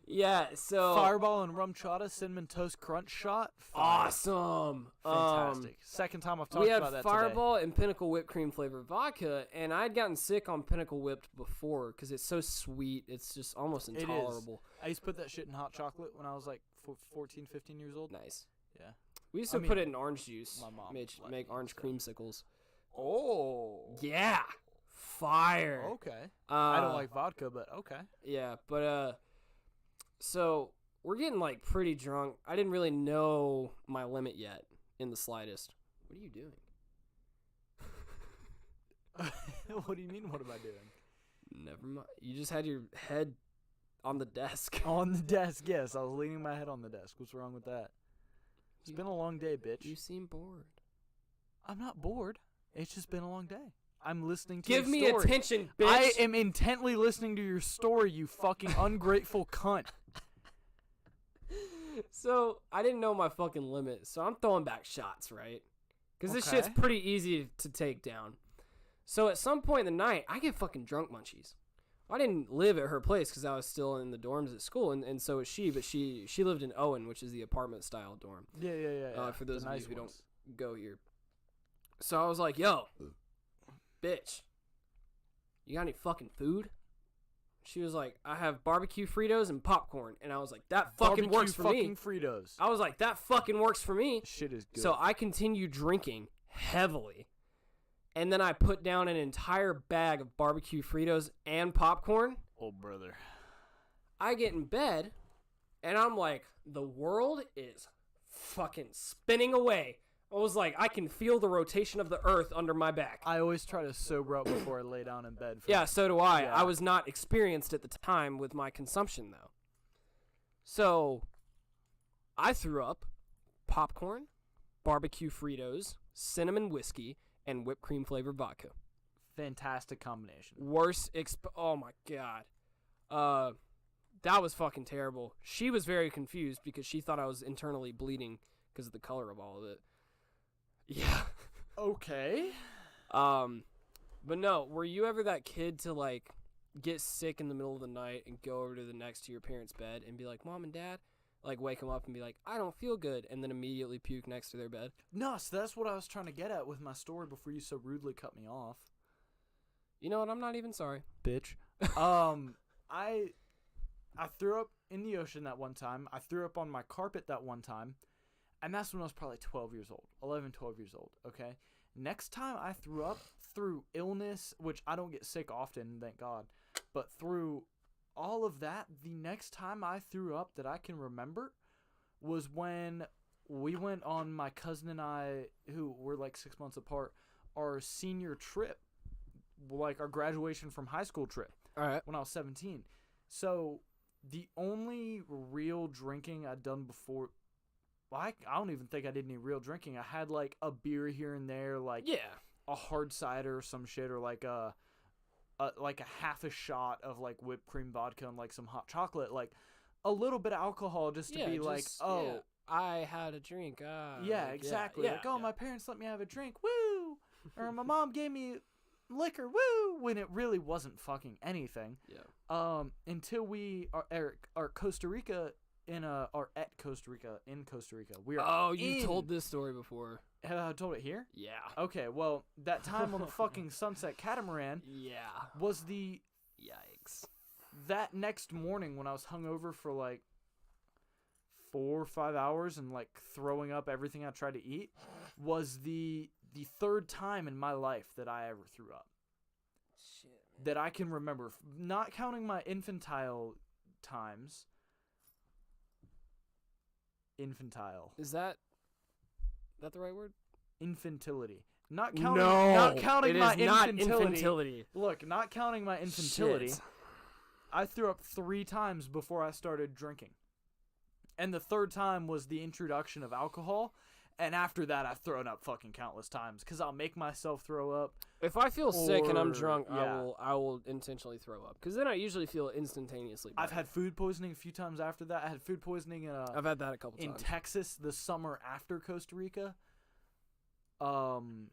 Speaker 1: Yeah, so
Speaker 2: Fireball and rum chata cinnamon toast crunch shot. Fire.
Speaker 1: awesome.
Speaker 2: Fantastic. Second time I've talked
Speaker 1: We had
Speaker 2: about that
Speaker 1: Fireball and Pinnacle whipped cream flavored vodka, and I'd gotten sick on Pinnacle whipped before because it's so sweet. It's just almost
Speaker 2: is.
Speaker 1: intolerable.
Speaker 2: today. I used to put that shit in hot chocolate when I was like 14, 15 years old.
Speaker 1: Nice.
Speaker 2: Yeah.
Speaker 1: We used
Speaker 2: I
Speaker 1: to put
Speaker 2: mean,
Speaker 1: it in orange juice.
Speaker 2: my mom
Speaker 1: Make,
Speaker 2: let
Speaker 1: make
Speaker 2: me
Speaker 1: orange
Speaker 2: and
Speaker 1: creamsicles.
Speaker 2: Oh.
Speaker 1: Yeah. Fire.
Speaker 2: Okay. I
Speaker 1: Uh,
Speaker 2: don't like vodka, but okay.
Speaker 1: Yeah, but so we're getting like pretty drunk. I didn't really know my limit yet in the slightest. What are you doing?
Speaker 2: What do you mean? What am I doing?
Speaker 1: Never mind. You just had your head on the desk.
Speaker 2: On the desk, yes. I was leaning my head on the desk. What's wrong with that? It's
Speaker 1: You-
Speaker 2: been a long day, bitch.
Speaker 1: You seem bored.
Speaker 2: I'm not bored. It's just been a long day. I'm listening to
Speaker 1: Give
Speaker 2: your
Speaker 1: me
Speaker 2: story.
Speaker 1: attention, bitch.
Speaker 2: I am intently listening to your story, you fucking ungrateful cunt.
Speaker 1: So I didn't know my fucking limit, so I'm throwing back shots, right? Because this
Speaker 2: Okay.
Speaker 1: shit's pretty easy to take down. So at some point in the night, I get fucking drunk munchies. I didn't live at her place because I was still in the dorms at school, and so was she. But she lived in Owen, which is the apartment style dorm.
Speaker 2: Yeah.
Speaker 1: For those
Speaker 2: The
Speaker 1: of
Speaker 2: nice
Speaker 1: you who
Speaker 2: ones.
Speaker 1: don't go here. So I was like, "Yo, bitch, you got any fucking food?" She was like, "I have barbecue Fritos and popcorn," and I was like, "That fucking
Speaker 2: Barbecue
Speaker 1: works for me."
Speaker 2: fucking Fritos.
Speaker 1: I was like, "That fucking works for me."
Speaker 2: Shit is good.
Speaker 1: So I continued drinking heavily. And then I put down an entire bag of barbecue Fritos and popcorn.
Speaker 2: oh brother.
Speaker 1: I get in bed, and I'm like, the world is fucking spinning away. I was like, I can feel the rotation of the earth under my back.
Speaker 2: I always try to sober up before I lay down in bed.
Speaker 1: Yeah, so do I.
Speaker 2: Yeah.
Speaker 1: I was not experienced at the time with my consumption, though. So I threw up popcorn, barbecue Fritos, cinnamon whiskey, and whipped cream flavored vodka.
Speaker 2: Fantastic combination.
Speaker 1: Worst oh my god. That was fucking terrible. She was very confused because she thought I was internally bleeding because of the color of all of it. Yeah.
Speaker 2: Okay.
Speaker 1: But no, were you ever that kid to like get sick in the middle of the night and go over to the next to your parents' bed and be like, "Mom and Dad," like wake them up and be like, "I don't feel good," and then immediately puke next to their bed?
Speaker 2: No, so that's what I was trying to get at with my story before you so rudely cut me off.
Speaker 1: You know what? I'm not even sorry.
Speaker 2: Bitch. I threw up in the ocean that one time. I threw up on my carpet that one time. And that's when I was probably 12 years old. 11, 12 years old, okay? Next time I threw up through illness, which I don't get sick often, thank God. But through all of that, the next time I threw up that I can remember was when we went on, my cousin and I, who were like 6 months apart, our senior trip. Like our graduation from high school trip.
Speaker 1: All right.
Speaker 2: When I was 17. So the only real drinking I'd done before, well, I don't even think I did any real drinking. I had like a beer here and there, like
Speaker 1: Yeah.
Speaker 2: a hard cider or some shit, or like a half a shot of like whipped cream vodka and like some hot chocolate, like a little bit of alcohol just to
Speaker 1: Yeah,
Speaker 2: be like,
Speaker 1: just-
Speaker 2: oh,
Speaker 1: yeah, I had a drink.
Speaker 2: yeah,
Speaker 1: Like,
Speaker 2: exactly.
Speaker 1: Yeah,
Speaker 2: like, oh,
Speaker 1: yeah.
Speaker 2: my parents let me have a drink, woo, or my mom gave me liquor, woo, when it really wasn't fucking anything.
Speaker 1: Yeah.
Speaker 2: Until we are Costa Rica at Costa Rica in Costa Rica. We are.
Speaker 1: Oh, you told this story before.
Speaker 2: Have I told it here?
Speaker 1: Yeah.
Speaker 2: Okay, well, that time on the fucking Sunset Catamaran
Speaker 1: Yeah.
Speaker 2: was the
Speaker 1: Yikes.
Speaker 2: that next morning when I was hungover for like 4 or 5 hours and like throwing up everything I tried to eat was the third time in my life that I ever threw up.
Speaker 1: Shit.
Speaker 2: That I can remember, not counting my infantile times. Infantile.
Speaker 1: Is that the right word?
Speaker 2: Infantility. Not counting.
Speaker 1: No.
Speaker 2: Not counting
Speaker 1: it
Speaker 2: my
Speaker 1: is not
Speaker 2: infantility.
Speaker 1: infantility.
Speaker 2: Look, not counting my infantility.
Speaker 1: Shit.
Speaker 2: I threw up 3 times before I started drinking, and the third time was the introduction of alcohol. And after that, I've thrown up fucking countless times because I'll make myself throw up.
Speaker 1: If I feel sick and I'm
Speaker 2: Or-
Speaker 1: drunk,
Speaker 2: yeah.
Speaker 1: I will intentionally throw up because then I usually feel instantaneously better.
Speaker 2: I've had food poisoning a few times after that. I had food poisoning
Speaker 1: I've had that a couple
Speaker 2: in
Speaker 1: times.
Speaker 2: Texas the summer after Costa Rica. And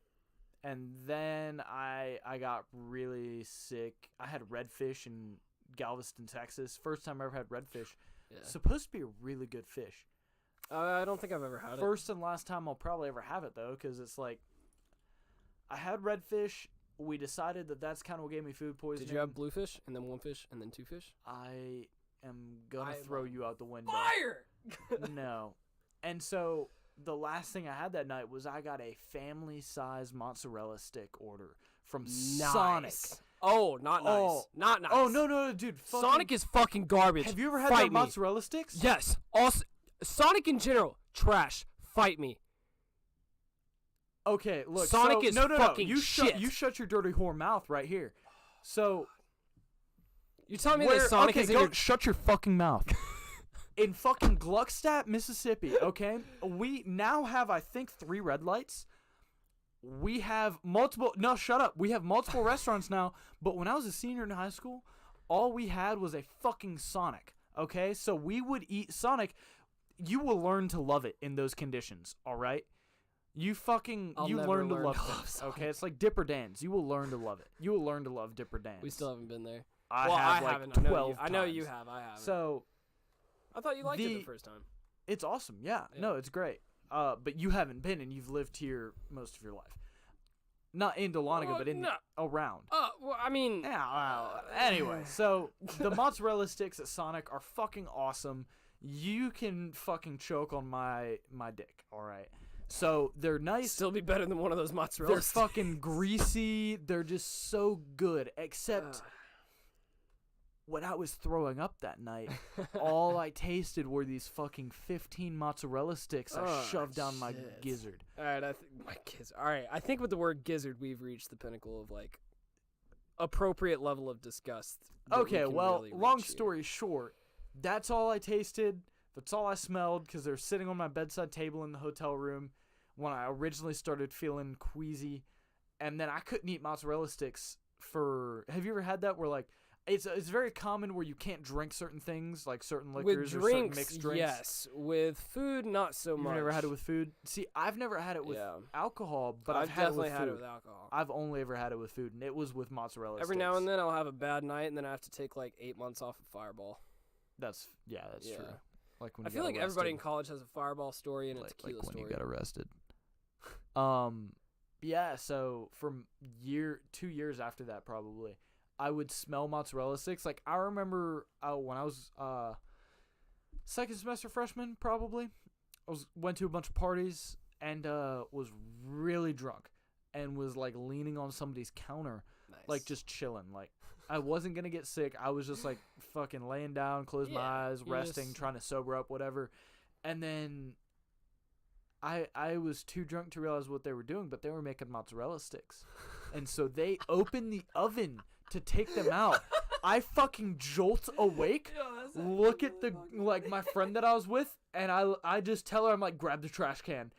Speaker 2: then I got really sick. I had redfish in Galveston, Texas. First time I ever had redfish.
Speaker 1: Yeah.
Speaker 2: Supposed to be a really good fish.
Speaker 1: I don't think I've ever had it.
Speaker 2: First and last time I'll probably ever have it though, because it's like I had redfish. We decided that that's kind of what gave me food poisoning.
Speaker 1: Did you have bluefish and then one fish and then 2 fish?
Speaker 2: I am gonna
Speaker 1: I'm
Speaker 2: throw
Speaker 1: on
Speaker 2: you out the window.
Speaker 1: Fire!
Speaker 2: No. And so the last thing I had that night was I got a family-size mozzarella stick order from Sonic.
Speaker 1: Nice. Oh, not nice.
Speaker 2: Oh.
Speaker 1: Not nice.
Speaker 2: Oh no, dude!
Speaker 1: Sonic is fucking garbage.
Speaker 2: Have you ever had
Speaker 1: Fight
Speaker 2: that
Speaker 1: me.
Speaker 2: mozzarella sticks?
Speaker 1: Yes. Also, Sonic in general, trash. Fight me.
Speaker 2: Okay, look.
Speaker 1: Sonic
Speaker 2: so,
Speaker 1: is
Speaker 2: no.
Speaker 1: fucking
Speaker 2: You
Speaker 1: shit.
Speaker 2: You shut your dirty whore mouth right here. So
Speaker 1: You're telling me that Sonic
Speaker 2: okay,
Speaker 1: is in
Speaker 2: go
Speaker 1: your...
Speaker 2: shut your fucking mouth. In fucking Gluckstadt, Mississippi, okay? We now have, I think, 3 red lights. We have multiple... No, shut up. We have multiple restaurants now, but when I was a senior in high school, all we had was a fucking Sonic, okay? So we would eat Sonic. You will learn to love it in those conditions, all right? You
Speaker 1: I'll never
Speaker 2: learn to
Speaker 1: learn
Speaker 2: love
Speaker 1: to love
Speaker 2: things,
Speaker 1: Sonic.
Speaker 2: okay? It's like Dipper Dan's. You will learn to love it. You will learn to love Dipper Dan's.
Speaker 1: We still haven't been there.
Speaker 2: I
Speaker 1: well,
Speaker 2: have
Speaker 1: I
Speaker 2: like
Speaker 1: haven't.
Speaker 2: 12
Speaker 1: I know you
Speaker 2: times.
Speaker 1: have. I haven't.
Speaker 2: So
Speaker 1: I thought you liked it the first time.
Speaker 2: it's awesome. Yeah.
Speaker 1: Yeah.
Speaker 2: No, it's great. But you haven't been, and you've lived here most of your life. Not in Dahlonega, but in
Speaker 1: no.
Speaker 2: around.
Speaker 1: Well, I mean,
Speaker 2: Yeah. Well, anyway, so the mozzarella sticks at Sonic are fucking awesome. You can fucking choke on my dick. All right. So they're nice.
Speaker 1: still be better than one of those mozzarella
Speaker 2: They're
Speaker 1: sticks.
Speaker 2: fucking greasy. They're just so good. Except when I was throwing up that night, all I tasted were these fucking 15 mozzarella sticks I
Speaker 1: Oh,
Speaker 2: shoved down my
Speaker 1: shit.
Speaker 2: gizzard.
Speaker 1: All right, All right, I think with the word gizzard, we've reached the pinnacle of like appropriate level of disgust. that we
Speaker 2: Okay,
Speaker 1: can
Speaker 2: well,
Speaker 1: really
Speaker 2: long
Speaker 1: reach here.
Speaker 2: story short, that's all I tasted. That's all I smelled because they're sitting on my bedside table in the hotel room when I originally started feeling queasy. And then I couldn't eat mozzarella sticks for... Have you ever had that where, like, it's very common where you can't drink certain things, like certain liquors
Speaker 1: With
Speaker 2: or certain
Speaker 1: drinks,
Speaker 2: mixed drinks?
Speaker 1: yes. With food, not so
Speaker 2: You've
Speaker 1: much.
Speaker 2: never had it with food? See, I've never had it with
Speaker 1: Yeah.
Speaker 2: alcohol, but
Speaker 1: I've
Speaker 2: I've had it
Speaker 1: definitely
Speaker 2: with
Speaker 1: had
Speaker 2: food.
Speaker 1: it with alcohol.
Speaker 2: I've only ever had it with food, and it was with mozzarella
Speaker 1: Every
Speaker 2: sticks.
Speaker 1: now and then I'll have a bad night, and then I have to take like 8 months off of Fireball.
Speaker 2: That's
Speaker 1: Yeah.
Speaker 2: true. Like when
Speaker 1: I
Speaker 2: you
Speaker 1: feel
Speaker 2: got
Speaker 1: like everybody in
Speaker 2: arrested.
Speaker 1: college has a Fireball story and a tequila
Speaker 2: when
Speaker 1: story.
Speaker 2: you got arrested. Yeah. So from 2 years after that, probably, I would smell mozzarella sticks. Like I remember when I was second semester freshman, probably, went to a bunch of parties and was really drunk and was like leaning on somebody's counter,
Speaker 1: Nice.
Speaker 2: like just chilling. Like I wasn't gonna get sick. I was just like fucking laying down, closed my
Speaker 1: Yeah,
Speaker 2: eyes,
Speaker 1: you're
Speaker 2: resting,
Speaker 1: just-
Speaker 2: trying to sober up, whatever. And then I was too drunk to realize what they were doing, but they were making mozzarella sticks. And so they opened the oven to take them out. I fucking jolt awake, look at the like my friend that I was with, and I just tell her, I'm like, grab the trash can,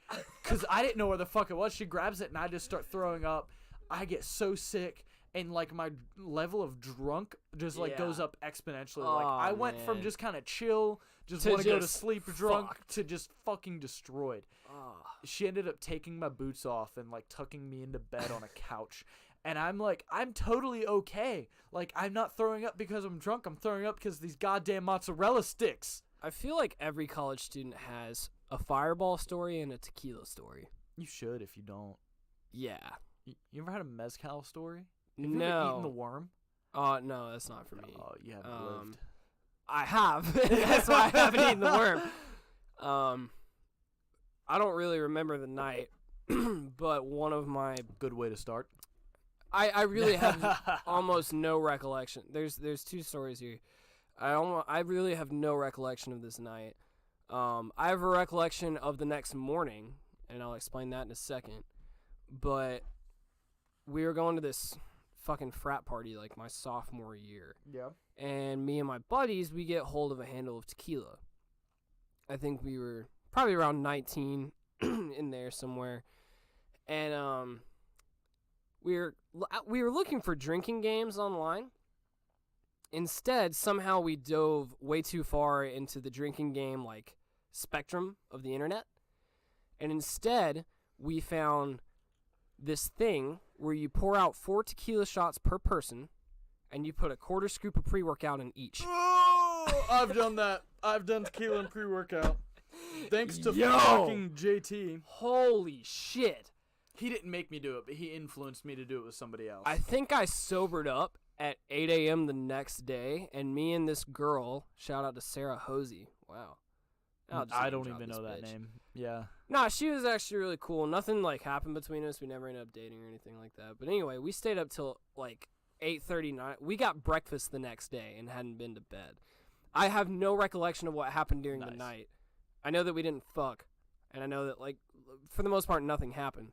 Speaker 2: because I didn't know where the fuck it was. She grabs it and I just start throwing up. I get so sick, and like my level of drunk just like goes
Speaker 1: Yeah.
Speaker 2: up exponentially. Like I went from
Speaker 1: man.
Speaker 2: just kind of chill, just
Speaker 1: To
Speaker 2: want to go to
Speaker 1: just
Speaker 2: sleep drunk,
Speaker 1: fucked.
Speaker 2: to just fucking destroyed.
Speaker 1: Ah.
Speaker 2: She ended up taking my boots off and like tucking me into bed on a couch. And I'm like, I'm totally okay. Like, I'm not throwing up because I'm drunk. I'm throwing up because of these goddamn mozzarella sticks.
Speaker 1: I feel like every college student has a Fireball story and a tequila story.
Speaker 2: You should if you don't.
Speaker 1: Yeah.
Speaker 2: You ever had a mezcal story? Have you ever eaten the
Speaker 1: No.
Speaker 2: worm?
Speaker 1: No, that's not for me.
Speaker 2: Oh, you haven't lived.
Speaker 1: I have. That's why I haven't eaten the worm. I don't really remember the night, but one of my
Speaker 2: Good way to start.
Speaker 1: I really have almost no recollection. There's two stories here. I really have no recollection of this night. I have a recollection of the next morning, and I'll explain that in a second. But we were going to this fucking frat party like my sophomore year.
Speaker 2: Yeah.
Speaker 1: And me and my buddies, we get hold of a handle of tequila. I think we were probably around 19 in there somewhere. And we were looking for drinking games online. Instead, somehow we dove way too far into the drinking game like spectrum of the internet. And instead, we found this thing where you pour out 4 tequila shots per person and you put a quarter scoop of pre-workout in each.
Speaker 2: Oh, I've done that. I've done tequila and pre-workout. Thanks to
Speaker 1: Yo!
Speaker 2: fucking JT.
Speaker 1: Holy shit.
Speaker 2: He didn't make me do it, but he influenced me to do it with somebody else.
Speaker 1: I think I sobered up at 8 a.m. the next day, and me and this girl, shout out to Sarah Hosey. Wow. I'll just
Speaker 2: I
Speaker 1: name
Speaker 2: don't
Speaker 1: drop
Speaker 2: even
Speaker 1: this
Speaker 2: know that
Speaker 1: bitch.
Speaker 2: name. Yeah.
Speaker 1: Nah, she was actually really cool. Nothing like happened between us. We never ended up dating or anything like that. But anyway, we stayed up till like 8:39. We got breakfast the next day and hadn't been to bed. I have no recollection of what happened during the
Speaker 2: Nice.
Speaker 1: night. I know that we didn't fuck, and I know that like for the most part nothing happened.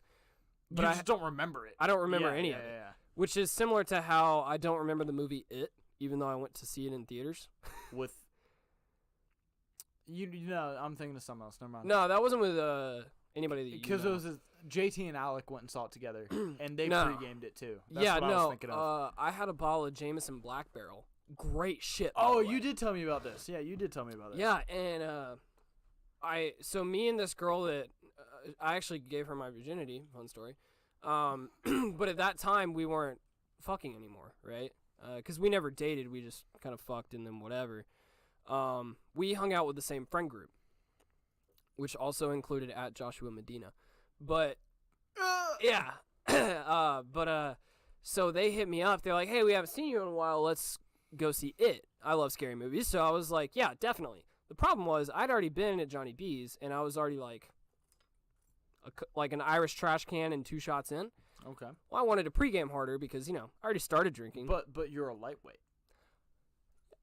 Speaker 1: But
Speaker 2: you
Speaker 1: I
Speaker 2: just don't remember it.
Speaker 1: I don't remember
Speaker 2: Yeah,
Speaker 1: any
Speaker 2: yeah,
Speaker 1: of it.
Speaker 2: yeah.
Speaker 1: Which is similar to how I don't remember the movie It, even though I went to see it in theaters.
Speaker 2: With you know, I'm thinking of something else. Never mind.
Speaker 1: No, that wasn't with anybody that you
Speaker 2: Because
Speaker 1: know.
Speaker 2: it was JT and Alec went and saw it together, and they
Speaker 1: No.
Speaker 2: pre-gamed it too. That's
Speaker 1: yeah,
Speaker 2: what I was
Speaker 1: no.
Speaker 2: thinking of.
Speaker 1: I had a bottle of Jameson Black Barrel. Great shit. by
Speaker 2: Oh,
Speaker 1: the way.
Speaker 2: you did tell me about this. Yeah, you did tell me about this.
Speaker 1: Yeah, and so me and this girl that I actually gave her my virginity. Fun story. But at that time we weren't fucking anymore, right? because we never dated. We just kind of fucked and then whatever. We hung out with the same friend group, which also included at Joshua Medina. But yeah, so they hit me up. They're like, "Hey, we haven't seen you in a while. Let's go see It." I love scary movies, so I was like, "Yeah, definitely." The problem was I'd already been at Johnny B's, and I was already like an Irish trash can and 2 shots in.
Speaker 2: Okay.
Speaker 1: Well, I wanted to pregame harder because, I already started drinking.
Speaker 2: But you're a lightweight.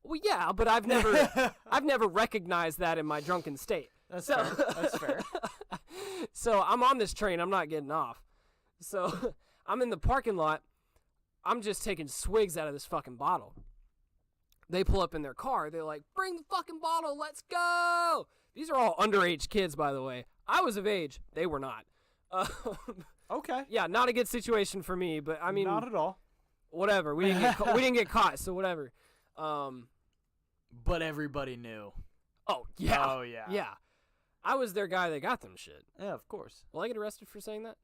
Speaker 1: Well, yeah, but I've never recognized that in my drunken state.
Speaker 2: That's fair. That's fair.
Speaker 1: So I'm on this train. I'm not getting off. So I'm in the parking lot. I'm just taking swigs out of this fucking bottle. They pull up in their car. They're like, "Bring the fucking bottle. Let's go." These are all underage kids, by the way. I was of age. They were not.
Speaker 2: Okay.
Speaker 1: Yeah, not a good situation for me, but I mean,
Speaker 2: not at all.
Speaker 1: whatever. We didn't get caught, so whatever.
Speaker 2: But everybody knew.
Speaker 1: Oh yeah.
Speaker 2: Oh yeah.
Speaker 1: Yeah. I was their guy that got them shit.
Speaker 2: Yeah, of course.
Speaker 1: Will I get arrested for saying that?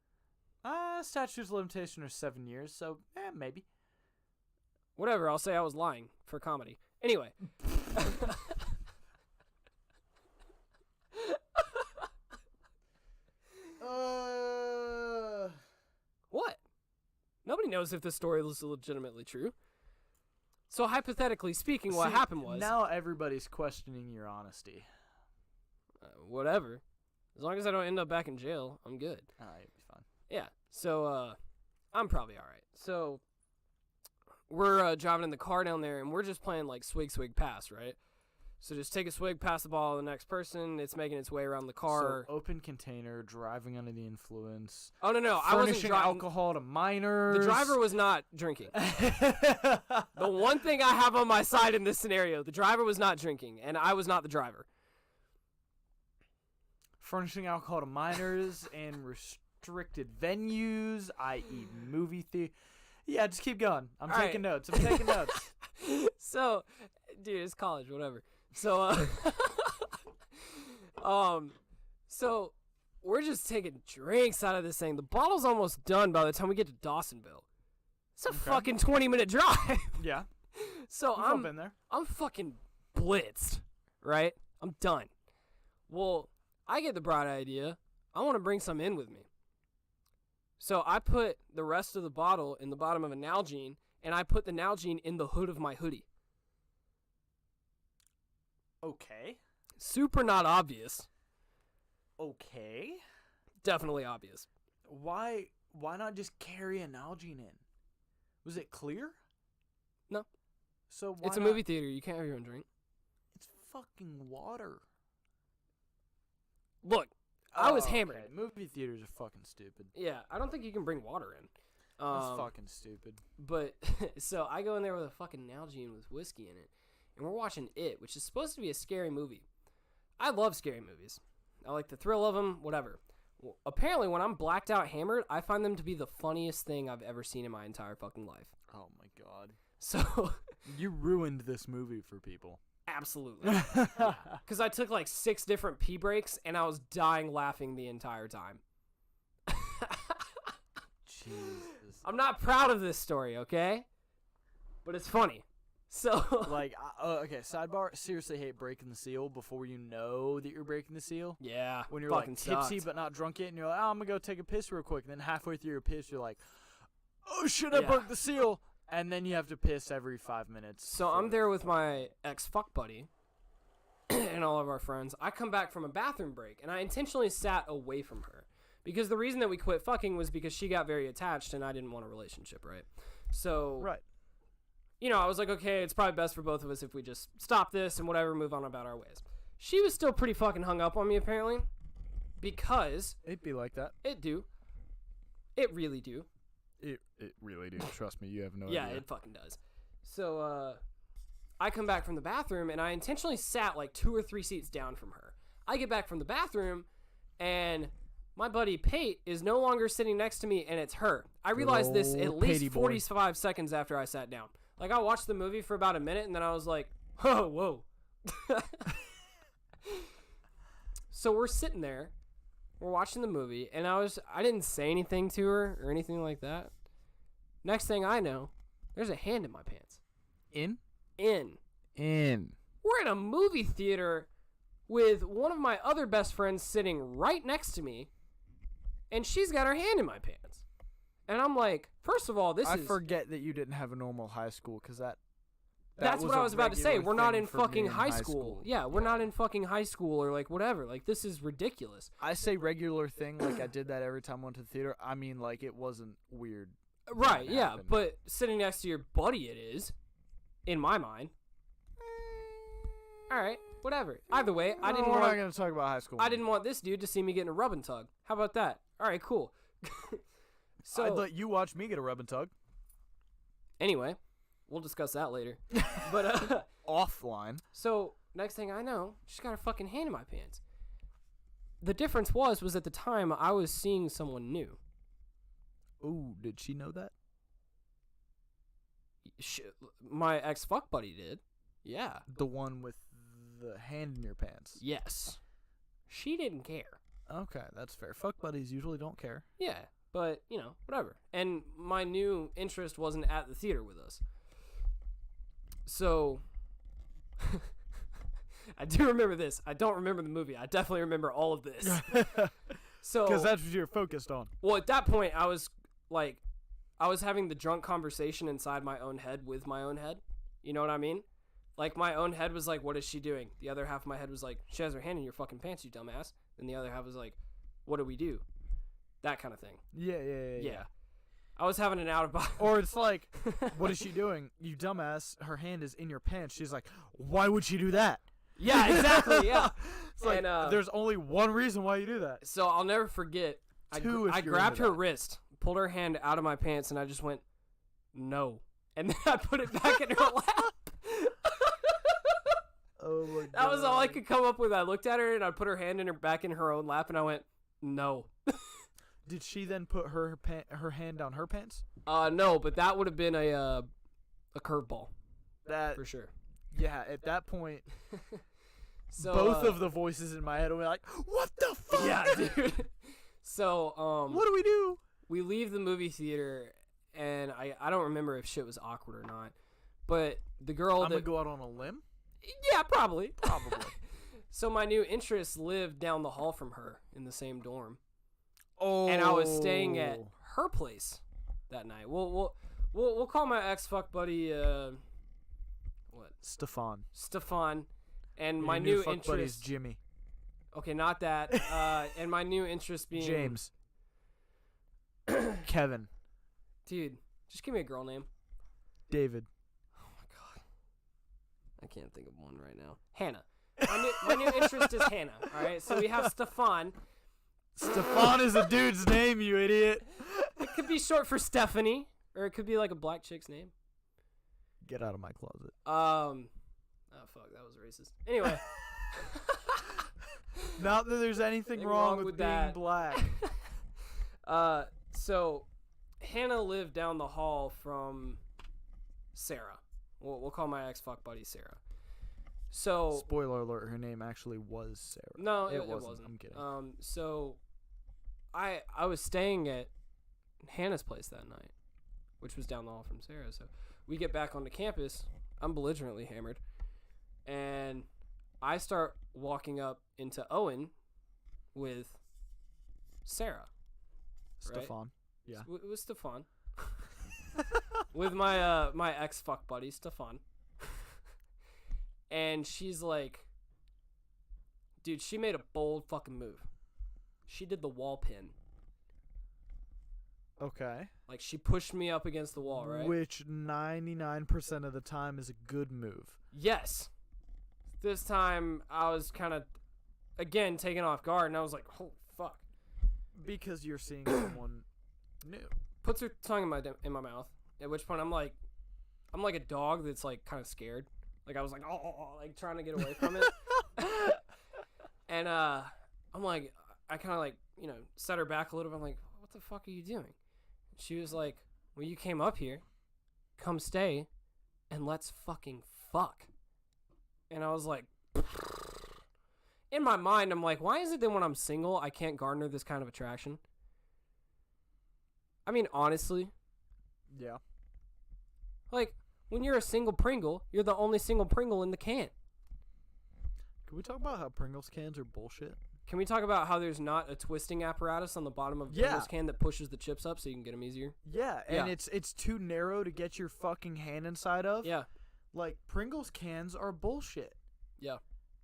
Speaker 2: Statute of limitation are 7 years, so maybe.
Speaker 1: Whatever. I'll say I was lying for comedy. Anyway. What? Nobody knows if this story is legitimately true. So hypothetically speaking, what happened was
Speaker 2: now everybody's questioning your honesty.
Speaker 1: Whatever. As long as I don't end up back in jail, I'm good.
Speaker 2: You'll be fine.
Speaker 1: Yeah. So I'm probably all right. So we're driving in the car down there, and we're just playing like swig, swig, pass, right? So just take a swig, pass the ball to the next person. It's making its way around the car.
Speaker 2: So open container, driving under the influence.
Speaker 1: Oh, no. I wasn't
Speaker 2: furnishing
Speaker 1: driving.
Speaker 2: alcohol to minors.
Speaker 1: The driver was not drinking. The one thing I have on my side in this scenario, the driver was not drinking, and I was not the driver.
Speaker 2: Furnishing alcohol to minors and restricted venues, i.e. movie theater. Yeah, just keep going. I'm taking notes.
Speaker 1: So, dude, it's college, whatever. So, so we're just taking drinks out of this thing. The bottle's almost done by the time we get to Dawsonville. It's a fucking 20-minute drive.
Speaker 2: Yeah.
Speaker 1: So
Speaker 2: I've been there.
Speaker 1: I'm fucking blitzed, right? I'm done. Well, I get the bright idea. I want to bring some in with me. So I put the rest of the bottle in the bottom of a Nalgene, and I put the Nalgene in the hood of my hoodie.
Speaker 2: Okay.
Speaker 1: Super not obvious.
Speaker 2: Okay.
Speaker 1: Definitely obvious.
Speaker 2: Why not just carry a Nalgene in? Was it clear?
Speaker 1: No.
Speaker 2: So why
Speaker 1: It's a
Speaker 2: not?
Speaker 1: movie theater. You can't have your own drink.
Speaker 2: It's fucking water.
Speaker 1: Look, I was
Speaker 2: okay.
Speaker 1: hammered.
Speaker 2: Movie theaters are fucking stupid.
Speaker 1: Yeah, I don't think you can bring water in.
Speaker 2: That's fucking stupid.
Speaker 1: But, so I go in there with a fucking Nalgene with whiskey in it, and we're watching It, which is supposed to be a scary movie. I love scary movies. I like the thrill of them, whatever. Well, apparently, when I'm blacked out hammered, I find them to be the funniest thing I've ever seen in my entire fucking life.
Speaker 2: Oh my god.
Speaker 1: So,
Speaker 2: You ruined this movie for people.
Speaker 1: absolutely. Because I took like 6 different pee breaks, and I was dying laughing the entire time.
Speaker 2: Jesus.
Speaker 1: I'm not proud of this story, okay? But it's funny. So,
Speaker 2: Like, okay, sidebar. Seriously hate breaking the seal before you know that you're breaking the seal.
Speaker 1: yeah,
Speaker 2: When you're
Speaker 1: fucking
Speaker 2: like tipsy
Speaker 1: sucked.
Speaker 2: but not drunk yet, and you're like, oh, I'm gonna go take a piss real quick. And then halfway through your piss, you're like, oh shit, I
Speaker 1: Yeah.
Speaker 2: broke the seal. And then you have to piss every 5 minutes.
Speaker 1: So I'm there with my ex-fuck buddy and all of our friends. I come back from a bathroom break, and I intentionally sat away from her. Because the reason that we quit fucking was because she got very attached, and I didn't want a relationship, right? So,
Speaker 2: Right.
Speaker 1: I was like, okay, it's probably best for both of us if we just stop this and whatever, move on about our ways. She was still pretty fucking hung up on me, apparently. Because
Speaker 2: It'd be like that.
Speaker 1: it do. It really do.
Speaker 2: It really do. Trust me, you have no
Speaker 1: Yeah,
Speaker 2: idea.
Speaker 1: it fucking does. So, I come back from the bathroom, and I intentionally sat like 2 or 3 seats down from her. I get back from the bathroom, and my buddy Pate is no longer sitting next to me, and it's her. I realized this at
Speaker 2: old
Speaker 1: least
Speaker 2: Patey boy.
Speaker 1: 45 seconds after I sat down. Like, I watched the movie for about a minute, and then I was like, oh, whoa. So we're sitting there. We're watching the movie, and I didn't say anything to her or anything like that. Next thing I know, There's a hand in my pants.
Speaker 2: In?
Speaker 1: In. We're in a movie theater with one of my other best friends sitting right next to me, and she's got her hand in my pants. And I'm like, first of all,
Speaker 2: I forget that you didn't have a normal high school, because
Speaker 1: that's what I was about to say. We're not in fucking high
Speaker 2: school.
Speaker 1: school. Yeah, we're not in fucking high school or like whatever. Like, this is ridiculous.
Speaker 2: I say regular thing, like I did that every time I went to the theater. I mean, like, it wasn't weird.
Speaker 1: Right,
Speaker 2: That
Speaker 1: yeah,
Speaker 2: happened.
Speaker 1: but sitting next to your buddy it is, in my mind. All right, whatever. Either way,
Speaker 2: We're not going to talk about high school.
Speaker 1: I didn't want this dude to see me getting a rub and tug. How about that? All right, cool. So
Speaker 2: I'd let you watch me get a rub and tug.
Speaker 1: anyway, we'll discuss that later. But
Speaker 2: Offline.
Speaker 1: so next thing I know, she's got her fucking hand in my pants. The difference was at the time I was seeing someone new.
Speaker 2: Ooh, did she know that?
Speaker 1: My ex fuck buddy did. Yeah.
Speaker 2: The one with the hand in your pants.
Speaker 1: Yes. She didn't care.
Speaker 2: Okay, that's fair. Fuck buddies usually don't care.
Speaker 1: Yeah, but, you know, whatever. And my new interest wasn't at the theater with us. So, I do remember this. I don't remember the movie. I definitely remember all of this. So,
Speaker 2: Because that's what you're focused on.
Speaker 1: well, at that point, I was having the drunk conversation inside my own head with my own head. You know what I mean? Like, my own head was like, what is she doing? The other half of my head was like, she has her hand in your fucking pants, you dumbass. And the other half was like, what do we do? That kind of thing.
Speaker 2: Yeah.
Speaker 1: I was having an out of body.
Speaker 2: Or it's like, what is she doing? You dumbass, her hand is in your pants. She's like, why would she do that?
Speaker 1: Yeah, exactly, yeah.
Speaker 2: It's like,
Speaker 1: And,
Speaker 2: there's only one reason why you do that.
Speaker 1: So I'll never forget,
Speaker 2: Two if
Speaker 1: I
Speaker 2: you're
Speaker 1: grabbed
Speaker 2: into
Speaker 1: her
Speaker 2: that.
Speaker 1: wrist, pulled her hand out of my pants, and I just went, no. And then I put it back in her lap.
Speaker 2: Oh my god.
Speaker 1: That was all I could come up with. I looked at her, and I put her hand back in her own lap, and I went, no.
Speaker 2: Did she then put her hand down her pants?
Speaker 1: No, but that would have been a curveball,
Speaker 2: That
Speaker 1: for sure.
Speaker 2: Yeah, at that point,
Speaker 1: So
Speaker 2: both of the voices in my head were like, "What the fuck?"
Speaker 1: Yeah, dude. So
Speaker 2: What do we do?
Speaker 1: we leave the movie theater, and I don't remember if shit was awkward or not, but the girl
Speaker 2: I'm
Speaker 1: that
Speaker 2: gonna go out on a limb.
Speaker 1: yeah, probably.
Speaker 2: Probably.
Speaker 1: So my new interest lived down the hall from her in the same dorm,
Speaker 2: Oh.
Speaker 1: and I was staying at her place that night. We'll call my ex fuck buddy Stefan, and my new
Speaker 2: fuck buddy's
Speaker 1: interest.
Speaker 2: Jimmy.
Speaker 1: Okay, not that. And my new interest being
Speaker 2: James. Kevin.
Speaker 1: Dude, just give me a girl name.
Speaker 2: David.
Speaker 1: Oh my god, I can't think of one right now. Hannah. My new interest is Hannah. All right, so we have Stefan.
Speaker 2: Stefan is a dude's name, you idiot.
Speaker 1: It could be short for Stephanie, or it could be like a black chick's name.
Speaker 2: Get out of my closet.
Speaker 1: Oh fuck, that was racist. Anyway.
Speaker 2: Not that there's anything wrong with being
Speaker 1: that.
Speaker 2: black.
Speaker 1: So Hannah lived down the hall from Sarah. We'll call my ex fuck buddy Sarah. So
Speaker 2: Spoiler alert: her name actually was Sarah.
Speaker 1: no,
Speaker 2: it
Speaker 1: it
Speaker 2: wasn't.
Speaker 1: wasn't.
Speaker 2: I'm kidding.
Speaker 1: So I was staying at Hannah's place that night, which was down the hall from Sarah. So we get back onto campus. I'm belligerently hammered, and I start walking up into Owen with Sarah. Right?
Speaker 2: Stefan. Yeah.
Speaker 1: It was Stefan. With my my ex fuck buddy Stefan. And she's like, dude, she made a bold fucking move. She did the wall pin.
Speaker 2: Okay.
Speaker 1: Like, she pushed me up against the wall, right?
Speaker 2: Which 99% of the time is a good move.
Speaker 1: Yes. This time, I was kind of, again, taken off guard, and I was like, oh, fuck.
Speaker 2: Because you're seeing someone new.
Speaker 1: Puts her tongue in my mouth, at which point I'm like a dog that's, like, kind of scared. Like, I was like, oh, like, trying to get away from it. And I'm like, I kind of, like, you know, set her back a little bit. I'm like, what the fuck are you doing? She was like, well, you came up here. Come stay, and let's fucking fuck. And I was like, in my mind, I'm like, why is it that when I'm single, I can't garner this kind of attraction? I mean, honestly.
Speaker 2: Yeah.
Speaker 1: Like, when you're a single Pringle, you're the only single Pringle in the can.
Speaker 2: Can we talk about how Pringles cans are bullshit?
Speaker 1: Can we talk about how there's not a twisting apparatus on the bottom of a Pringles can that pushes the chips up so you can get them easier?
Speaker 2: Yeah, and it's too narrow to get your fucking hand inside of.
Speaker 1: Yeah.
Speaker 2: Like, Pringles cans are bullshit.
Speaker 1: Yeah.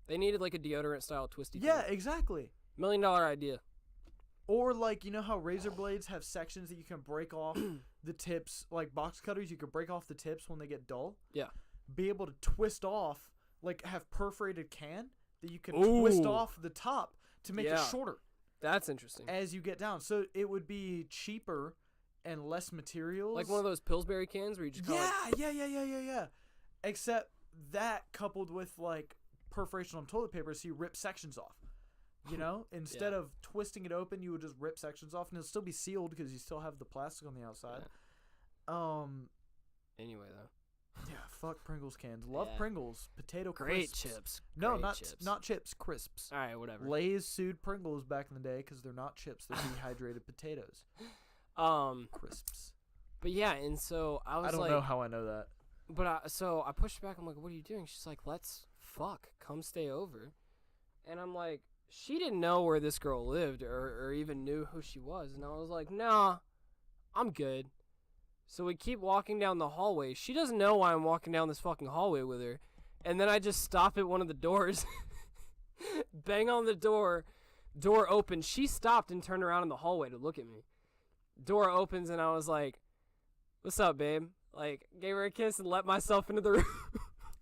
Speaker 1: They needed like a deodorant style twisty
Speaker 2: Yeah,
Speaker 1: can.
Speaker 2: exactly.
Speaker 1: $1 million idea.
Speaker 2: Or like, you know how razor blades have sections that you can break off the tips, like box cutters, you can break off the tips when they get dull?
Speaker 1: Yeah.
Speaker 2: Be able to twist off, like have perforated can that you can twist off the top to make it shorter
Speaker 1: That's interesting.
Speaker 2: as you get down. So it would be cheaper and less materials.
Speaker 1: Like one of those Pillsbury cans where you just
Speaker 2: Yeah. Except that coupled with like perforation on toilet paper, so you rip sections off. You know, instead of twisting it open, you would just rip sections off, and it'll still be sealed because you still have the plastic on the outside.
Speaker 1: Anyway, though.
Speaker 2: Yeah, fuck Pringles cans. Love Pringles. Potato
Speaker 1: Great
Speaker 2: crisps.
Speaker 1: chips.
Speaker 2: No,
Speaker 1: Great
Speaker 2: not
Speaker 1: chips.
Speaker 2: not chips. Crisps.
Speaker 1: All right, whatever.
Speaker 2: Lay's sued Pringles back in the day because they're not chips. They're dehydrated potatoes. Crisps.
Speaker 1: But yeah, and so I was
Speaker 2: I don't
Speaker 1: like,
Speaker 2: know how I know that.
Speaker 1: But so I pushed back. I'm like, what are you doing? She's like, let's fuck. Come stay over. And I'm like, she didn't know where this girl lived or even knew who she was. And I was like, nah, I'm good. So we keep walking down the hallway. She doesn't know why I'm walking down this fucking hallway with her. And then I just stop at one of the doors, bang on the door opens. She stopped and turned around in the hallway to look at me. Door opens and I was like, what's up, babe? Like, gave her a kiss and let myself into the room.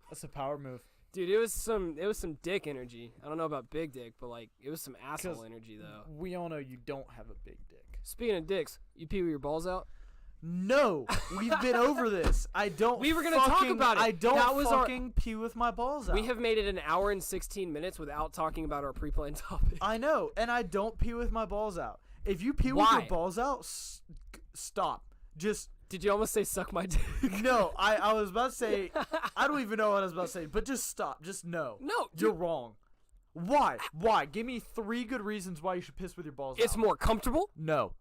Speaker 2: That's a power move.
Speaker 1: Dude, it was some dick energy. I don't know about big dick, but like it was some asshole energy though.
Speaker 2: We all know you don't have a big dick.
Speaker 1: Speaking of dicks, you pee with your balls out?
Speaker 2: No, we've been over this. I don't.
Speaker 1: We were gonna talk about it.
Speaker 2: I don't
Speaker 1: That was
Speaker 2: fucking pee with my balls out.
Speaker 1: We have made it an hour and 16 minutes without talking about our pre-planned topic.
Speaker 2: I know, and I don't pee with my balls out. If you pee with your balls out, stop. Just.
Speaker 1: Did you almost say suck my dick?
Speaker 2: No, I was about to say, I don't even know what I was about to say, but just stop. Just no.
Speaker 1: No.
Speaker 2: You're wrong. Why? Why? Give me 3 good reasons why you should piss with your balls out.
Speaker 1: It's more comfortable?
Speaker 2: No.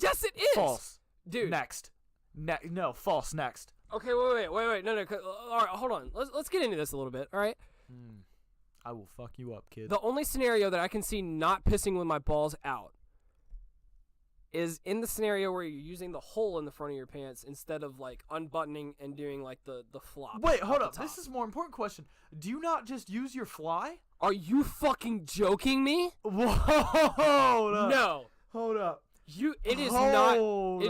Speaker 1: Yes, it is.
Speaker 2: False.
Speaker 1: Dude.
Speaker 2: Next. No, false. Next.
Speaker 1: Okay, wait. No. All right, hold on. Let's get into this a little bit, all right?
Speaker 2: I will fuck you up, kid.
Speaker 1: The only scenario that I can see not pissing with my balls out is in the scenario where you're using the hole in the front of your pants instead of like unbuttoning and doing like the flop.
Speaker 2: Wait, hold up. This is a more important question. Do you not just use your fly?
Speaker 1: Are you fucking joking me?
Speaker 2: Whoa, hold up.
Speaker 1: No.
Speaker 2: Hold up.
Speaker 1: It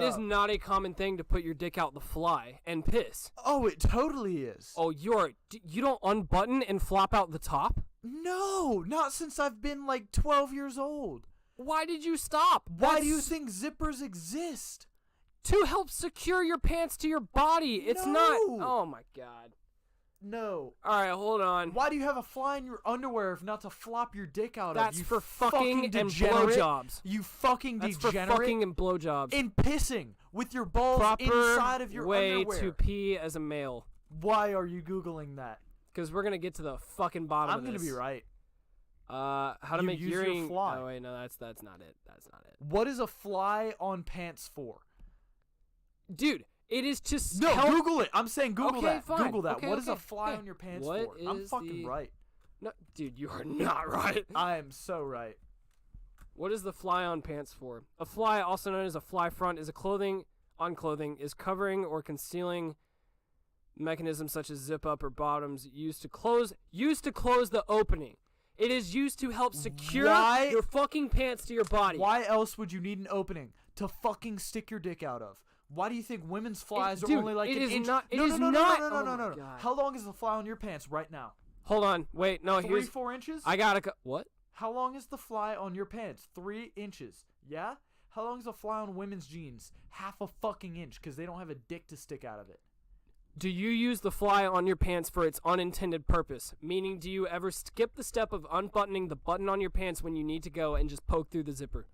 Speaker 1: is not a common thing to put your dick out the fly and piss.
Speaker 2: Oh, it totally is.
Speaker 1: Oh, you don't unbutton and flop out the top?
Speaker 2: No, not since I've been like 12 years old.
Speaker 1: Why did you stop?
Speaker 2: Why do you think zippers exist?
Speaker 1: To help secure your pants to your body. It's not. Oh my god.
Speaker 2: No.
Speaker 1: All right, hold on.
Speaker 2: Why do you have a fly in your underwear if not to flop your dick out
Speaker 1: That's
Speaker 2: of? You
Speaker 1: for fucking and
Speaker 2: degenerate.
Speaker 1: blowjobs.
Speaker 2: You fucking
Speaker 1: That's
Speaker 2: degenerate.
Speaker 1: for fucking and blowjobs.
Speaker 2: In pissing with your balls inside of your
Speaker 1: way
Speaker 2: underwear.
Speaker 1: to pee as a male.
Speaker 2: Why are you Googling that?
Speaker 1: Because we're gonna get to the fucking bottom of this.
Speaker 2: I'm gonna be right.
Speaker 1: How to make
Speaker 2: use your
Speaker 1: urine?
Speaker 2: fly.
Speaker 1: Oh wait, no, that's not it. That's not it.
Speaker 2: What is a fly on pants for?
Speaker 1: Dude, it is to
Speaker 2: No,
Speaker 1: help.
Speaker 2: Google it. I'm saying Google
Speaker 1: Okay,
Speaker 2: that.
Speaker 1: fine.
Speaker 2: Google that.
Speaker 1: Okay,
Speaker 2: What is a
Speaker 1: okay,
Speaker 2: fly
Speaker 1: okay.
Speaker 2: on your pants
Speaker 1: What
Speaker 2: for? I'm
Speaker 1: is
Speaker 2: fucking
Speaker 1: the-
Speaker 2: right.
Speaker 1: No, dude, you are not right.
Speaker 2: I am so right.
Speaker 1: What is the fly on pants for? A fly, also known as a fly front, is a clothing is covering or concealing mechanism such as zip up or bottoms used to close the opening. It is used to help secure
Speaker 2: Why-
Speaker 1: your fucking pants to your body.
Speaker 2: Why else would you need an opening to fucking stick your dick out of? Why do you think women's flies are
Speaker 1: dude,
Speaker 2: only like
Speaker 1: it
Speaker 2: an
Speaker 1: is
Speaker 2: inch?
Speaker 1: not- it
Speaker 2: no,
Speaker 1: is
Speaker 2: no, no,
Speaker 1: not-
Speaker 2: no, no,
Speaker 1: oh
Speaker 2: no,
Speaker 1: my
Speaker 2: no, no.
Speaker 1: God.
Speaker 2: How long is the fly on your pants right now?
Speaker 1: Hold on. Wait, no,
Speaker 2: 3-4 inches?
Speaker 1: I gotta what?
Speaker 2: How long is the fly on your pants? 3 inches. Yeah? How long is a fly on women's jeans? Half a fucking inch, because they don't have a dick to stick out of it.
Speaker 1: Do you use the fly on your pants for its unintended purpose? Meaning, do you ever skip the step of unbuttoning the button on your pants when you need to go and just poke through the zipper?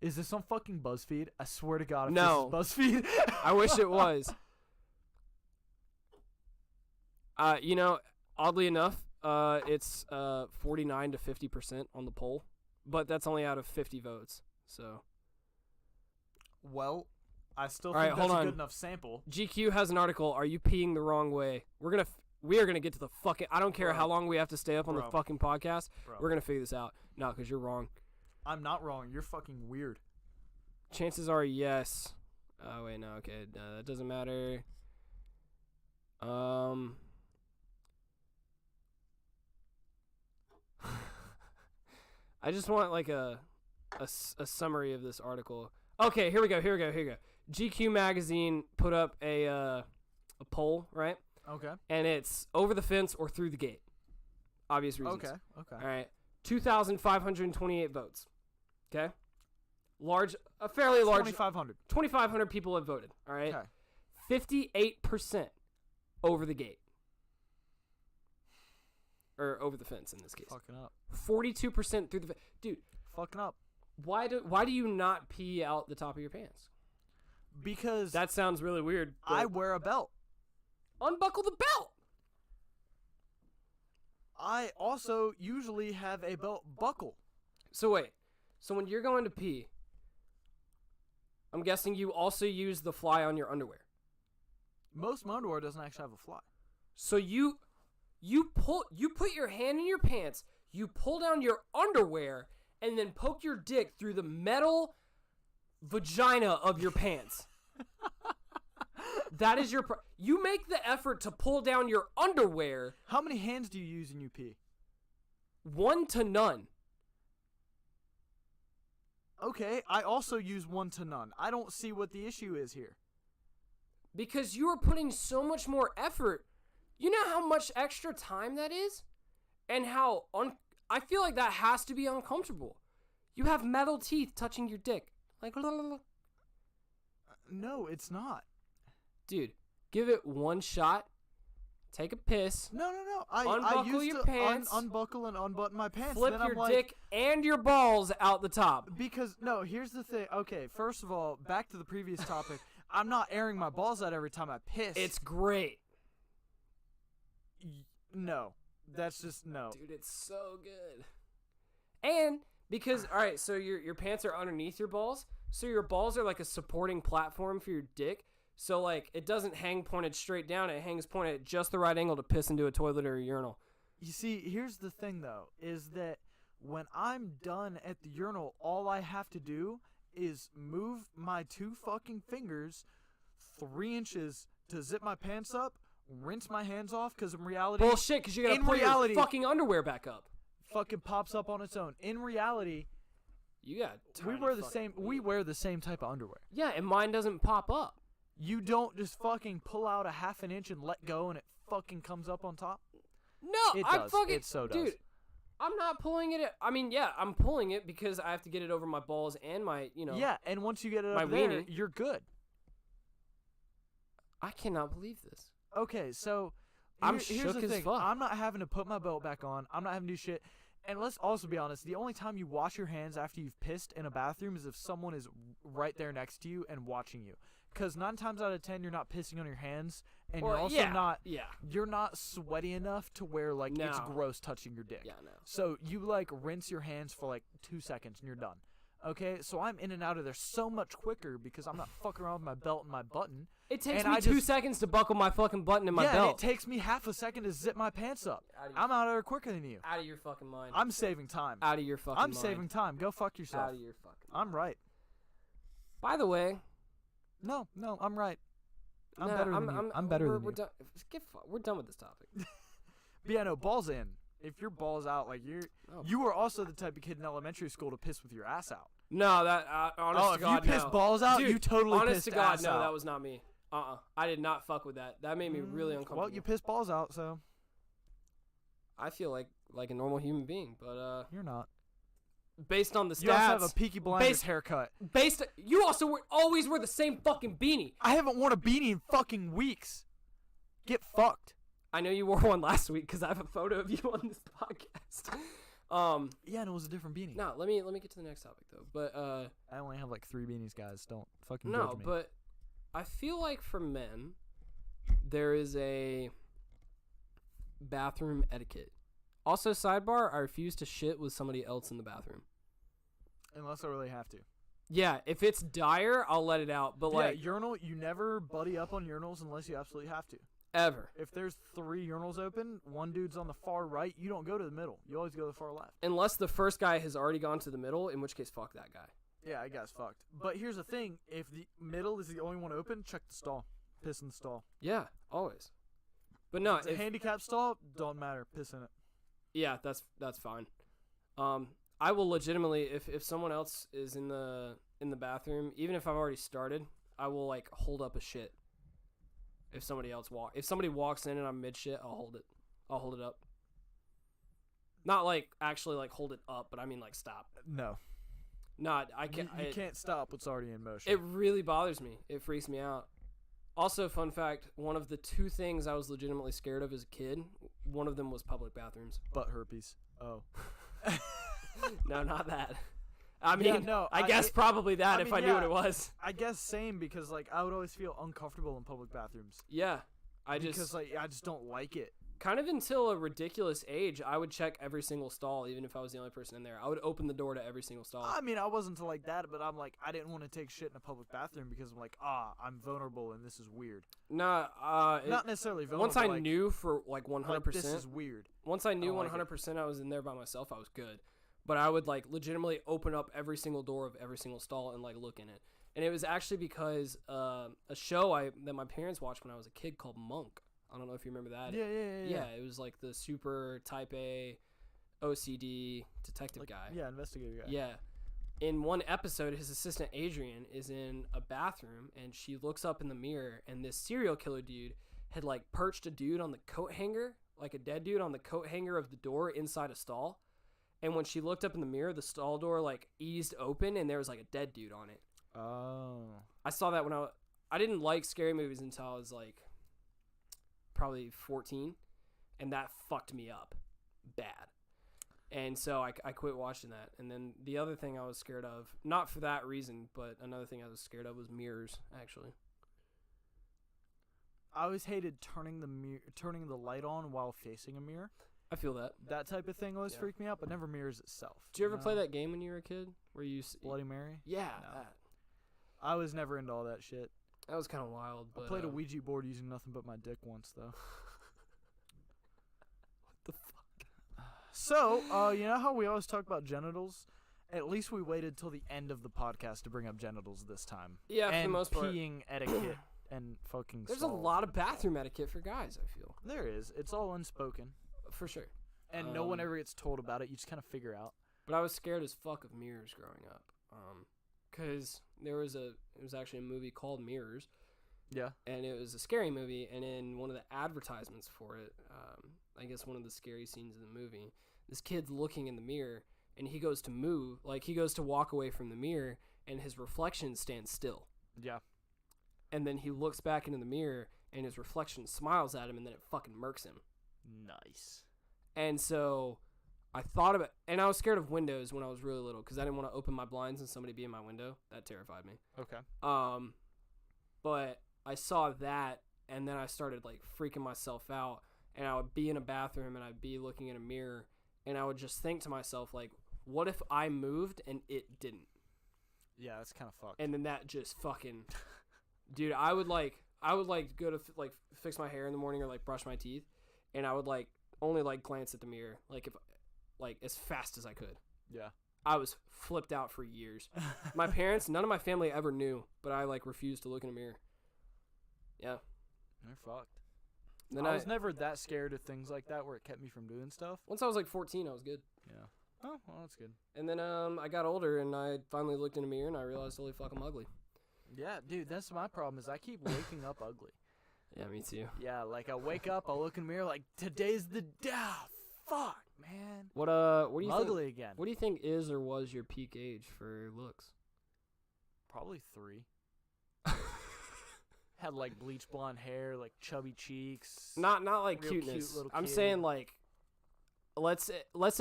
Speaker 2: Is this on fucking BuzzFeed? I swear to God, if
Speaker 1: No.
Speaker 2: this is BuzzFeed.
Speaker 1: I wish it was. Oddly enough, it's 49 to 50% on the poll, but that's only out of 50 votes. So,
Speaker 2: Well, I still
Speaker 1: All right,
Speaker 2: think that's
Speaker 1: hold
Speaker 2: a
Speaker 1: on.
Speaker 2: good enough sample.
Speaker 1: GQ has an article. Are you peeing the wrong way? We are gonna get to the fucking. I don't care
Speaker 2: Bro.
Speaker 1: how long we have to stay up on the
Speaker 2: Bro.
Speaker 1: fucking podcast.
Speaker 2: Bro.
Speaker 1: We're gonna figure this out. No, because you're wrong.
Speaker 2: I'm not wrong. You're fucking weird.
Speaker 1: Chances are yes. Oh wait, no. Okay, no, that doesn't matter. I just want like a summary of this article. Okay, here we go. GQ magazine put up a poll, right?
Speaker 2: Okay.
Speaker 1: And it's over the fence or through the gate. Obvious reasons.
Speaker 2: Okay.
Speaker 1: All right. 2,528 votes. Okay. A fairly large.
Speaker 2: 2,500.
Speaker 1: 2,500 people have voted. All right.
Speaker 2: Okay.
Speaker 1: 58% over the gate. Or over the fence in this case.
Speaker 2: Fucking up.
Speaker 1: 42% through the fence. Dude,
Speaker 2: Fucking up.
Speaker 1: why do you not pee out the top of your pants?
Speaker 2: Because
Speaker 1: That sounds really weird. but
Speaker 2: I wear a belt.
Speaker 1: unbuckle the belt.
Speaker 2: I also usually have a belt buckle.
Speaker 1: So wait. So when you're going to pee, I'm guessing you also use the fly on your underwear.
Speaker 2: Most of my underwear doesn't actually have a fly.
Speaker 1: So you put your hand in your pants, you pull down your underwear, and then poke your dick through the metal vagina of your pants. That is your you make the effort to pull down your underwear.
Speaker 2: How many hands do you use in you pee?
Speaker 1: 1 to none.
Speaker 2: Okay, I also use 1 to none. I don't see what the issue is here.
Speaker 1: Because you are putting so much more effort. You know how much extra time that is? And how I feel like that has to be uncomfortable. You have metal teeth touching your dick. Like,
Speaker 2: No, it's not.
Speaker 1: dude, give it one shot. Take a piss.
Speaker 2: No. I
Speaker 1: Unbuckle
Speaker 2: used
Speaker 1: your
Speaker 2: to
Speaker 1: pants.
Speaker 2: Unbuckle and unbutton my pants.
Speaker 1: Flip
Speaker 2: then I'm
Speaker 1: your
Speaker 2: like,
Speaker 1: dick and your balls out the top.
Speaker 2: Because, no, here's the thing. Okay, first of all, back to the previous topic. I'm not airing my balls out every time I piss.
Speaker 1: It's great.
Speaker 2: No. That's just no.
Speaker 1: Dude, it's so good. And because, all right, so your pants are underneath your balls. So your balls are like a supporting platform for your dick. So, like, it doesn't hang pointed straight down. It hangs pointed at just the right angle to piss into a toilet or a urinal.
Speaker 2: You see, here's the thing, though, is that when I'm done at the urinal, all I have to do is move my 2 fucking fingers 3 inches to zip my pants up, rinse my hands off, because in reality,
Speaker 1: Bullshit, because you got to
Speaker 2: in
Speaker 1: pull
Speaker 2: reality-
Speaker 1: your fucking underwear back up.
Speaker 2: fucking pops up on its own. In reality,
Speaker 1: You got
Speaker 2: we wear the same type of underwear.
Speaker 1: Yeah, and mine doesn't pop up.
Speaker 2: You don't just fucking pull out a half an inch and let go and it fucking comes up on top.
Speaker 1: No,
Speaker 2: It
Speaker 1: I
Speaker 2: does.
Speaker 1: fucking
Speaker 2: It so does.
Speaker 1: dude. I'm not pulling it. I mean, yeah, I'm pulling it because I have to get it over my balls and my,
Speaker 2: Yeah, and once you get it
Speaker 1: my
Speaker 2: up there,
Speaker 1: weenie.
Speaker 2: you're good.
Speaker 1: I cannot believe this.
Speaker 2: Okay, so
Speaker 1: I'm
Speaker 2: here's
Speaker 1: shook
Speaker 2: the
Speaker 1: as
Speaker 2: thing.
Speaker 1: fuck.
Speaker 2: I'm not having to put my belt back on. I'm not having to do shit. And let's also be honest, the only time you wash your hands after you've pissed in a bathroom is if someone is right there next to you and watching you. Because 9 times out of 10, you're not pissing on your hands, and you're also you're not sweaty enough to where like it's
Speaker 1: No.
Speaker 2: gross touching your dick.
Speaker 1: Yeah, no.
Speaker 2: So you like rinse your hands for like 2 seconds and you're done. Okay, so I'm in and out of there so much quicker because I'm not fucking around with my belt and my button.
Speaker 1: It takes
Speaker 2: And
Speaker 1: me
Speaker 2: I
Speaker 1: 2
Speaker 2: just-
Speaker 1: seconds to buckle my fucking button in my
Speaker 2: yeah, and
Speaker 1: belt.
Speaker 2: it takes me half a second to zip my pants up. I'm out of there quicker than you.
Speaker 1: Out of your fucking mind.
Speaker 2: I'm saving time.
Speaker 1: Out of your fucking
Speaker 2: I'm
Speaker 1: mind.
Speaker 2: saving time. Go fuck yourself.
Speaker 1: Out of your fucking mind.
Speaker 2: I'm right.
Speaker 1: By the way,
Speaker 2: No, I'm right. I'm
Speaker 1: no,
Speaker 2: better than you. I'm better than
Speaker 1: we're
Speaker 2: you.
Speaker 1: done. We're done with this topic.
Speaker 2: But yeah, no, balls in. If your balls out, like
Speaker 1: Oh.
Speaker 2: you were also the type of kid in elementary school to piss with your ass out.
Speaker 1: No, that honest to
Speaker 2: if
Speaker 1: God,
Speaker 2: you piss
Speaker 1: no.
Speaker 2: balls out,
Speaker 1: Dude,
Speaker 2: you totally
Speaker 1: honest
Speaker 2: pissed
Speaker 1: to God,
Speaker 2: ass
Speaker 1: no,
Speaker 2: out.
Speaker 1: that was not me. I did not fuck with that. That made me really uncomfortable.
Speaker 2: Well, you piss balls out, so
Speaker 1: I feel like a normal human being, but
Speaker 2: you're not.
Speaker 1: based on the stats,
Speaker 2: You also have a Peaky Blinders haircut.
Speaker 1: You also always wear the same fucking beanie.
Speaker 2: I haven't worn a beanie in fucking weeks. Get fucked.
Speaker 1: I know you wore one last week because I have a photo of you on this podcast.
Speaker 2: Yeah, and it was a different beanie.
Speaker 1: No, let me get to the next topic though. But
Speaker 2: I only have like 3 beanies, guys. Don't fucking
Speaker 1: no,
Speaker 2: judge me.
Speaker 1: but I feel like for men, there is a bathroom etiquette. Also, sidebar: I refuse to shit with somebody else in the bathroom.
Speaker 2: Unless I really have to.
Speaker 1: Yeah, if it's dire, I'll let it out. But like
Speaker 2: urinal, you never buddy up on urinals unless you absolutely have to.
Speaker 1: ever,
Speaker 2: If there's 3 urinals open, one dude's on the far right, you don't go to the middle. You always go to the far left.
Speaker 1: unless the first guy has already gone to the middle, in which case fuck that guy.
Speaker 2: Yeah, I guess fucked. But here's the thing: if the middle is the only one open, check the stall. Piss in the stall.
Speaker 1: Yeah, always. But no,
Speaker 2: It's a handicap stall, don't matter. Piss in it.
Speaker 1: yeah, that's fine. I will legitimately, if someone else is in the bathroom, even if I've already started, I will like hold up a shit. If somebody walks in and I'm mid shit, I'll hold it up. Not like actually like hold it up, but I mean like stop.
Speaker 2: No.
Speaker 1: Not I can't.
Speaker 2: You can't stop what's already in motion.
Speaker 1: It really bothers me. It freaks me out. Also, fun fact: one of the 2 things I was legitimately scared of as a kid, one of them was public bathrooms.
Speaker 2: Butt herpes. Oh.
Speaker 1: No, not that. I mean,
Speaker 2: Yeah, no,
Speaker 1: I guess probably that if I knew what
Speaker 2: yeah.
Speaker 1: it was.
Speaker 2: I guess same because like I would always feel uncomfortable in public bathrooms.
Speaker 1: Yeah, I
Speaker 2: Because like I just don't like it.
Speaker 1: kind of until a ridiculous age, I would check every single stall, even if I was the only person in there. I would open the door to every single stall.
Speaker 2: I mean, I wasn't like that, but I'm like I didn't want to take shit in a public bathroom because I'm like, I'm vulnerable and this is weird.
Speaker 1: Nah,
Speaker 2: Not necessarily vulnerable.
Speaker 1: once I
Speaker 2: like,
Speaker 1: knew for like 100%.
Speaker 2: like, this is weird.
Speaker 1: Once I knew
Speaker 2: I don't like
Speaker 1: 100% I was in there by myself, I was good. But I would like legitimately open up every single door of every single stall and like look in it. And it was actually because a show that my parents watched when I was a kid called Monk. I don't know if you remember that.
Speaker 2: Yeah.
Speaker 1: It was like the super type A OCD detective
Speaker 2: Like,
Speaker 1: guy.
Speaker 2: Yeah, investigator guy.
Speaker 1: Yeah. In one episode, his assistant Adrian is in a bathroom and she looks up in the mirror and this serial killer dude had like perched a dude on the coat hanger, like a dead dude on the coat hanger of the door inside a stall. And when she looked up in the mirror, the stall door like eased open and there was like a dead dude on it.
Speaker 2: Oh.
Speaker 1: I saw that when I didn't like scary movies until I was like probably 14, and that fucked me up bad. And so I quit watching that. And then the other thing I was scared of, not for that reason, but another thing I was scared of was mirrors, actually.
Speaker 2: I always hated turning the light on while facing a mirror.
Speaker 1: I feel that.
Speaker 2: That type of thing always
Speaker 1: Yeah.
Speaker 2: freaked me out, but never mirrors itself.
Speaker 1: Did you ever play
Speaker 2: know?
Speaker 1: that game when you were a kid? Where you
Speaker 2: Bloody Mary?
Speaker 1: Yeah,
Speaker 2: No.
Speaker 1: that.
Speaker 2: I was never into all that shit.
Speaker 1: That was kind of wild. But,
Speaker 2: I played a Ouija board using nothing but my dick once, though.
Speaker 1: What the fuck?
Speaker 2: So, you know how we always talk about genitals? At least we waited till the end of the podcast to bring up genitals this time.
Speaker 1: Yeah, for
Speaker 2: and
Speaker 1: the most part.
Speaker 2: peeing etiquette and fucking
Speaker 1: There's
Speaker 2: stalls.
Speaker 1: a lot of bathroom etiquette for guys, I feel.
Speaker 2: There is. It's all unspoken.
Speaker 1: For sure.
Speaker 2: And no one
Speaker 1: Um,
Speaker 2: ever gets told about it. You just kind of figure out.
Speaker 1: But I was scared as fuck of mirrors growing up. Because it was actually a movie called Mirrors.
Speaker 2: Yeah.
Speaker 1: And it was a scary movie, and in one of the advertisements for it, I guess one of the scary scenes in the movie, this kid's looking in the mirror, and he goes to move, like he goes to walk away from the mirror, and his reflection stands still.
Speaker 2: Yeah.
Speaker 1: And then he looks back into the mirror, and his reflection smiles at him, and then it fucking murks him.
Speaker 2: Nice.
Speaker 1: And so I thought about, and I was scared of windows when I was really little, because I didn't want to open my blinds and somebody be in my window. That terrified me.
Speaker 2: Okay.
Speaker 1: But I saw that, and then I started like freaking myself out, and I would be in a bathroom and I'd be looking in a mirror, and I would just think to myself like, what if I moved and it didn't?
Speaker 2: Yeah, that's kind of fucked.
Speaker 1: And then that just fucking, dude, I would go to like fix my hair in the morning or like brush my teeth, and I would like only like glance at the mirror like as fast as I could.
Speaker 2: Yeah.
Speaker 1: I was flipped out for years. My parents, none of my family ever knew, but I like refused to look in a mirror. Yeah.
Speaker 2: They're fucked.
Speaker 1: Then
Speaker 2: I was never that scared of things like that where it kept me from doing stuff.
Speaker 1: once I was like 14, I was good.
Speaker 2: Yeah. Oh, well, that's good.
Speaker 1: And then I got older and I finally looked in a mirror and I realized, holy fuck, I'm ugly.
Speaker 2: Yeah, dude, that's my problem is I keep waking up ugly.
Speaker 1: Yeah, me too.
Speaker 2: Yeah, like I wake up, I look in the mirror like, today's the day. Fuck, man.
Speaker 1: What do you think?
Speaker 2: Ugly again.
Speaker 1: What do you think is or was your peak age for looks?
Speaker 2: Probably 3. Had like bleach blonde hair, like chubby cheeks.
Speaker 1: Not like
Speaker 2: Real cute
Speaker 1: cuteness.
Speaker 2: little
Speaker 1: I'm
Speaker 2: kid.
Speaker 1: saying like let's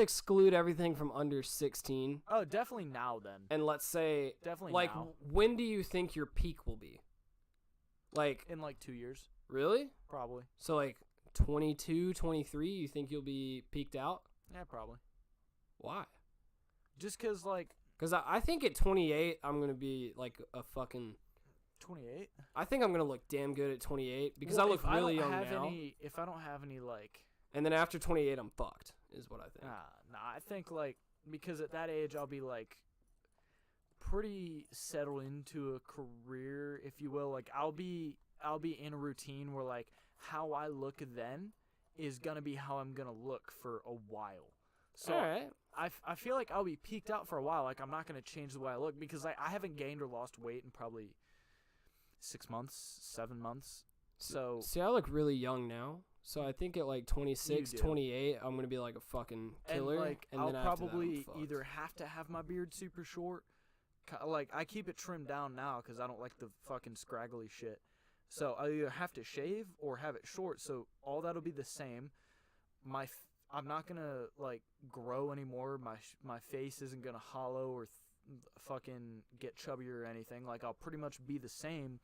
Speaker 1: exclude everything from under 16
Speaker 2: Oh, definitely now then.
Speaker 1: and let's say
Speaker 2: Definitely
Speaker 1: like
Speaker 2: now.
Speaker 1: when do you think your peak will be? Like
Speaker 2: In like 2 years,
Speaker 1: really?
Speaker 2: probably.
Speaker 1: So like 22, 23, you think you'll be peaked out?
Speaker 2: Yeah, probably.
Speaker 1: Why?
Speaker 2: Just 'cause like
Speaker 1: Because I think at 28, I'm going to be like a fucking...
Speaker 2: 28.
Speaker 1: I think I'm going to look damn good at 28 because I
Speaker 2: Well,
Speaker 1: look
Speaker 2: if
Speaker 1: really
Speaker 2: don't
Speaker 1: young
Speaker 2: have
Speaker 1: now.
Speaker 2: if I don't have any like,
Speaker 1: And then after 28, I'm fucked, is what I think.
Speaker 2: nah, I think like because at that age I'll be like pretty settled into a career, if you will. Like I'll be in a routine where like how I look then is gonna be how I'm gonna look for a while. So
Speaker 1: All right.
Speaker 2: I feel like I'll be peaked out for a while. Like I'm not gonna change the way I look because I haven't gained or lost weight in probably 6 months, 7 months. So
Speaker 1: See, I look really young now. So I think at like 26,
Speaker 2: do.
Speaker 1: 28, I'm going to be like a fucking killer.
Speaker 2: and like
Speaker 1: and
Speaker 2: I'll
Speaker 1: then after that, I'm
Speaker 2: probably
Speaker 1: fucked.
Speaker 2: either have to have my beard super short. Like I keep it trimmed down now because I don't like the fucking scraggly shit. So I either have to shave or have it short. So all that'll be the same. I'm not gonna like grow anymore. My face isn't gonna hollow or fucking get chubby or anything. Like I'll pretty much be the same.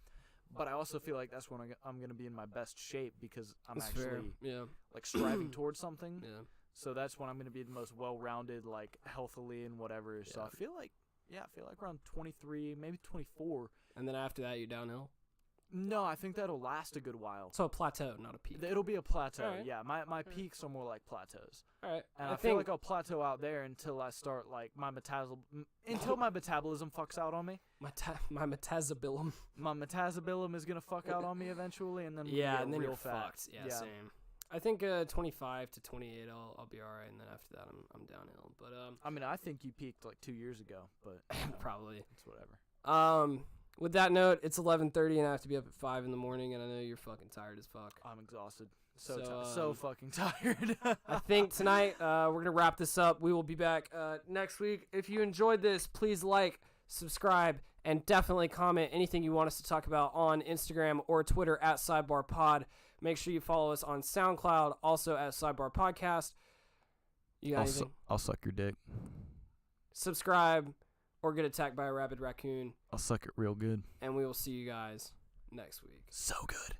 Speaker 2: But I also feel like that's when I'm gonna be in my best shape because I'm
Speaker 1: That's
Speaker 2: actually
Speaker 1: fair. Yeah.
Speaker 2: like striving towards something.
Speaker 1: Yeah.
Speaker 2: So that's when I'm gonna be the most well-rounded, like healthily and whatever. So
Speaker 1: Yeah.
Speaker 2: I feel like around 23, maybe 24.
Speaker 1: And then after that, you downhill.
Speaker 2: No, I think that'll last a good while.
Speaker 1: So a plateau, not a peak.
Speaker 2: It'll be a plateau.
Speaker 1: Alright.
Speaker 2: Yeah, my peaks are more like plateaus,
Speaker 1: All right.
Speaker 2: and I feel like I'll plateau out there until I start like until my metabolism fucks out on me.
Speaker 1: my metazobilum.
Speaker 2: My metabolism is gonna fuck out on me eventually, and then we
Speaker 1: Yeah,
Speaker 2: get
Speaker 1: and then
Speaker 2: real
Speaker 1: you're
Speaker 2: fat.
Speaker 1: fucked. Yeah, same. I think 25 to 28, I'll be all right, and then after that, I'm downhill. But
Speaker 2: I mean, I think you peaked like 2 years ago, but you know,
Speaker 1: probably.
Speaker 2: it's whatever.
Speaker 1: With that note, it's 11:30, and I have to be up at 5 in the morning, and I know you're fucking tired as fuck.
Speaker 2: I'm exhausted.
Speaker 1: So,
Speaker 2: So fucking tired.
Speaker 1: I think tonight we're gonna wrap this up. We will be back next week. If you enjoyed this, please like, subscribe, and definitely comment anything you want us to talk about on Instagram or Twitter at Sidebar Pod. Make sure you follow us on SoundCloud, also at Sidebar Podcast. You got anything?
Speaker 2: I'll suck your dick.
Speaker 1: Subscribe or get attacked by a rabid raccoon,
Speaker 2: I'll suck it real good.
Speaker 1: and we will see you guys next week.
Speaker 2: So good.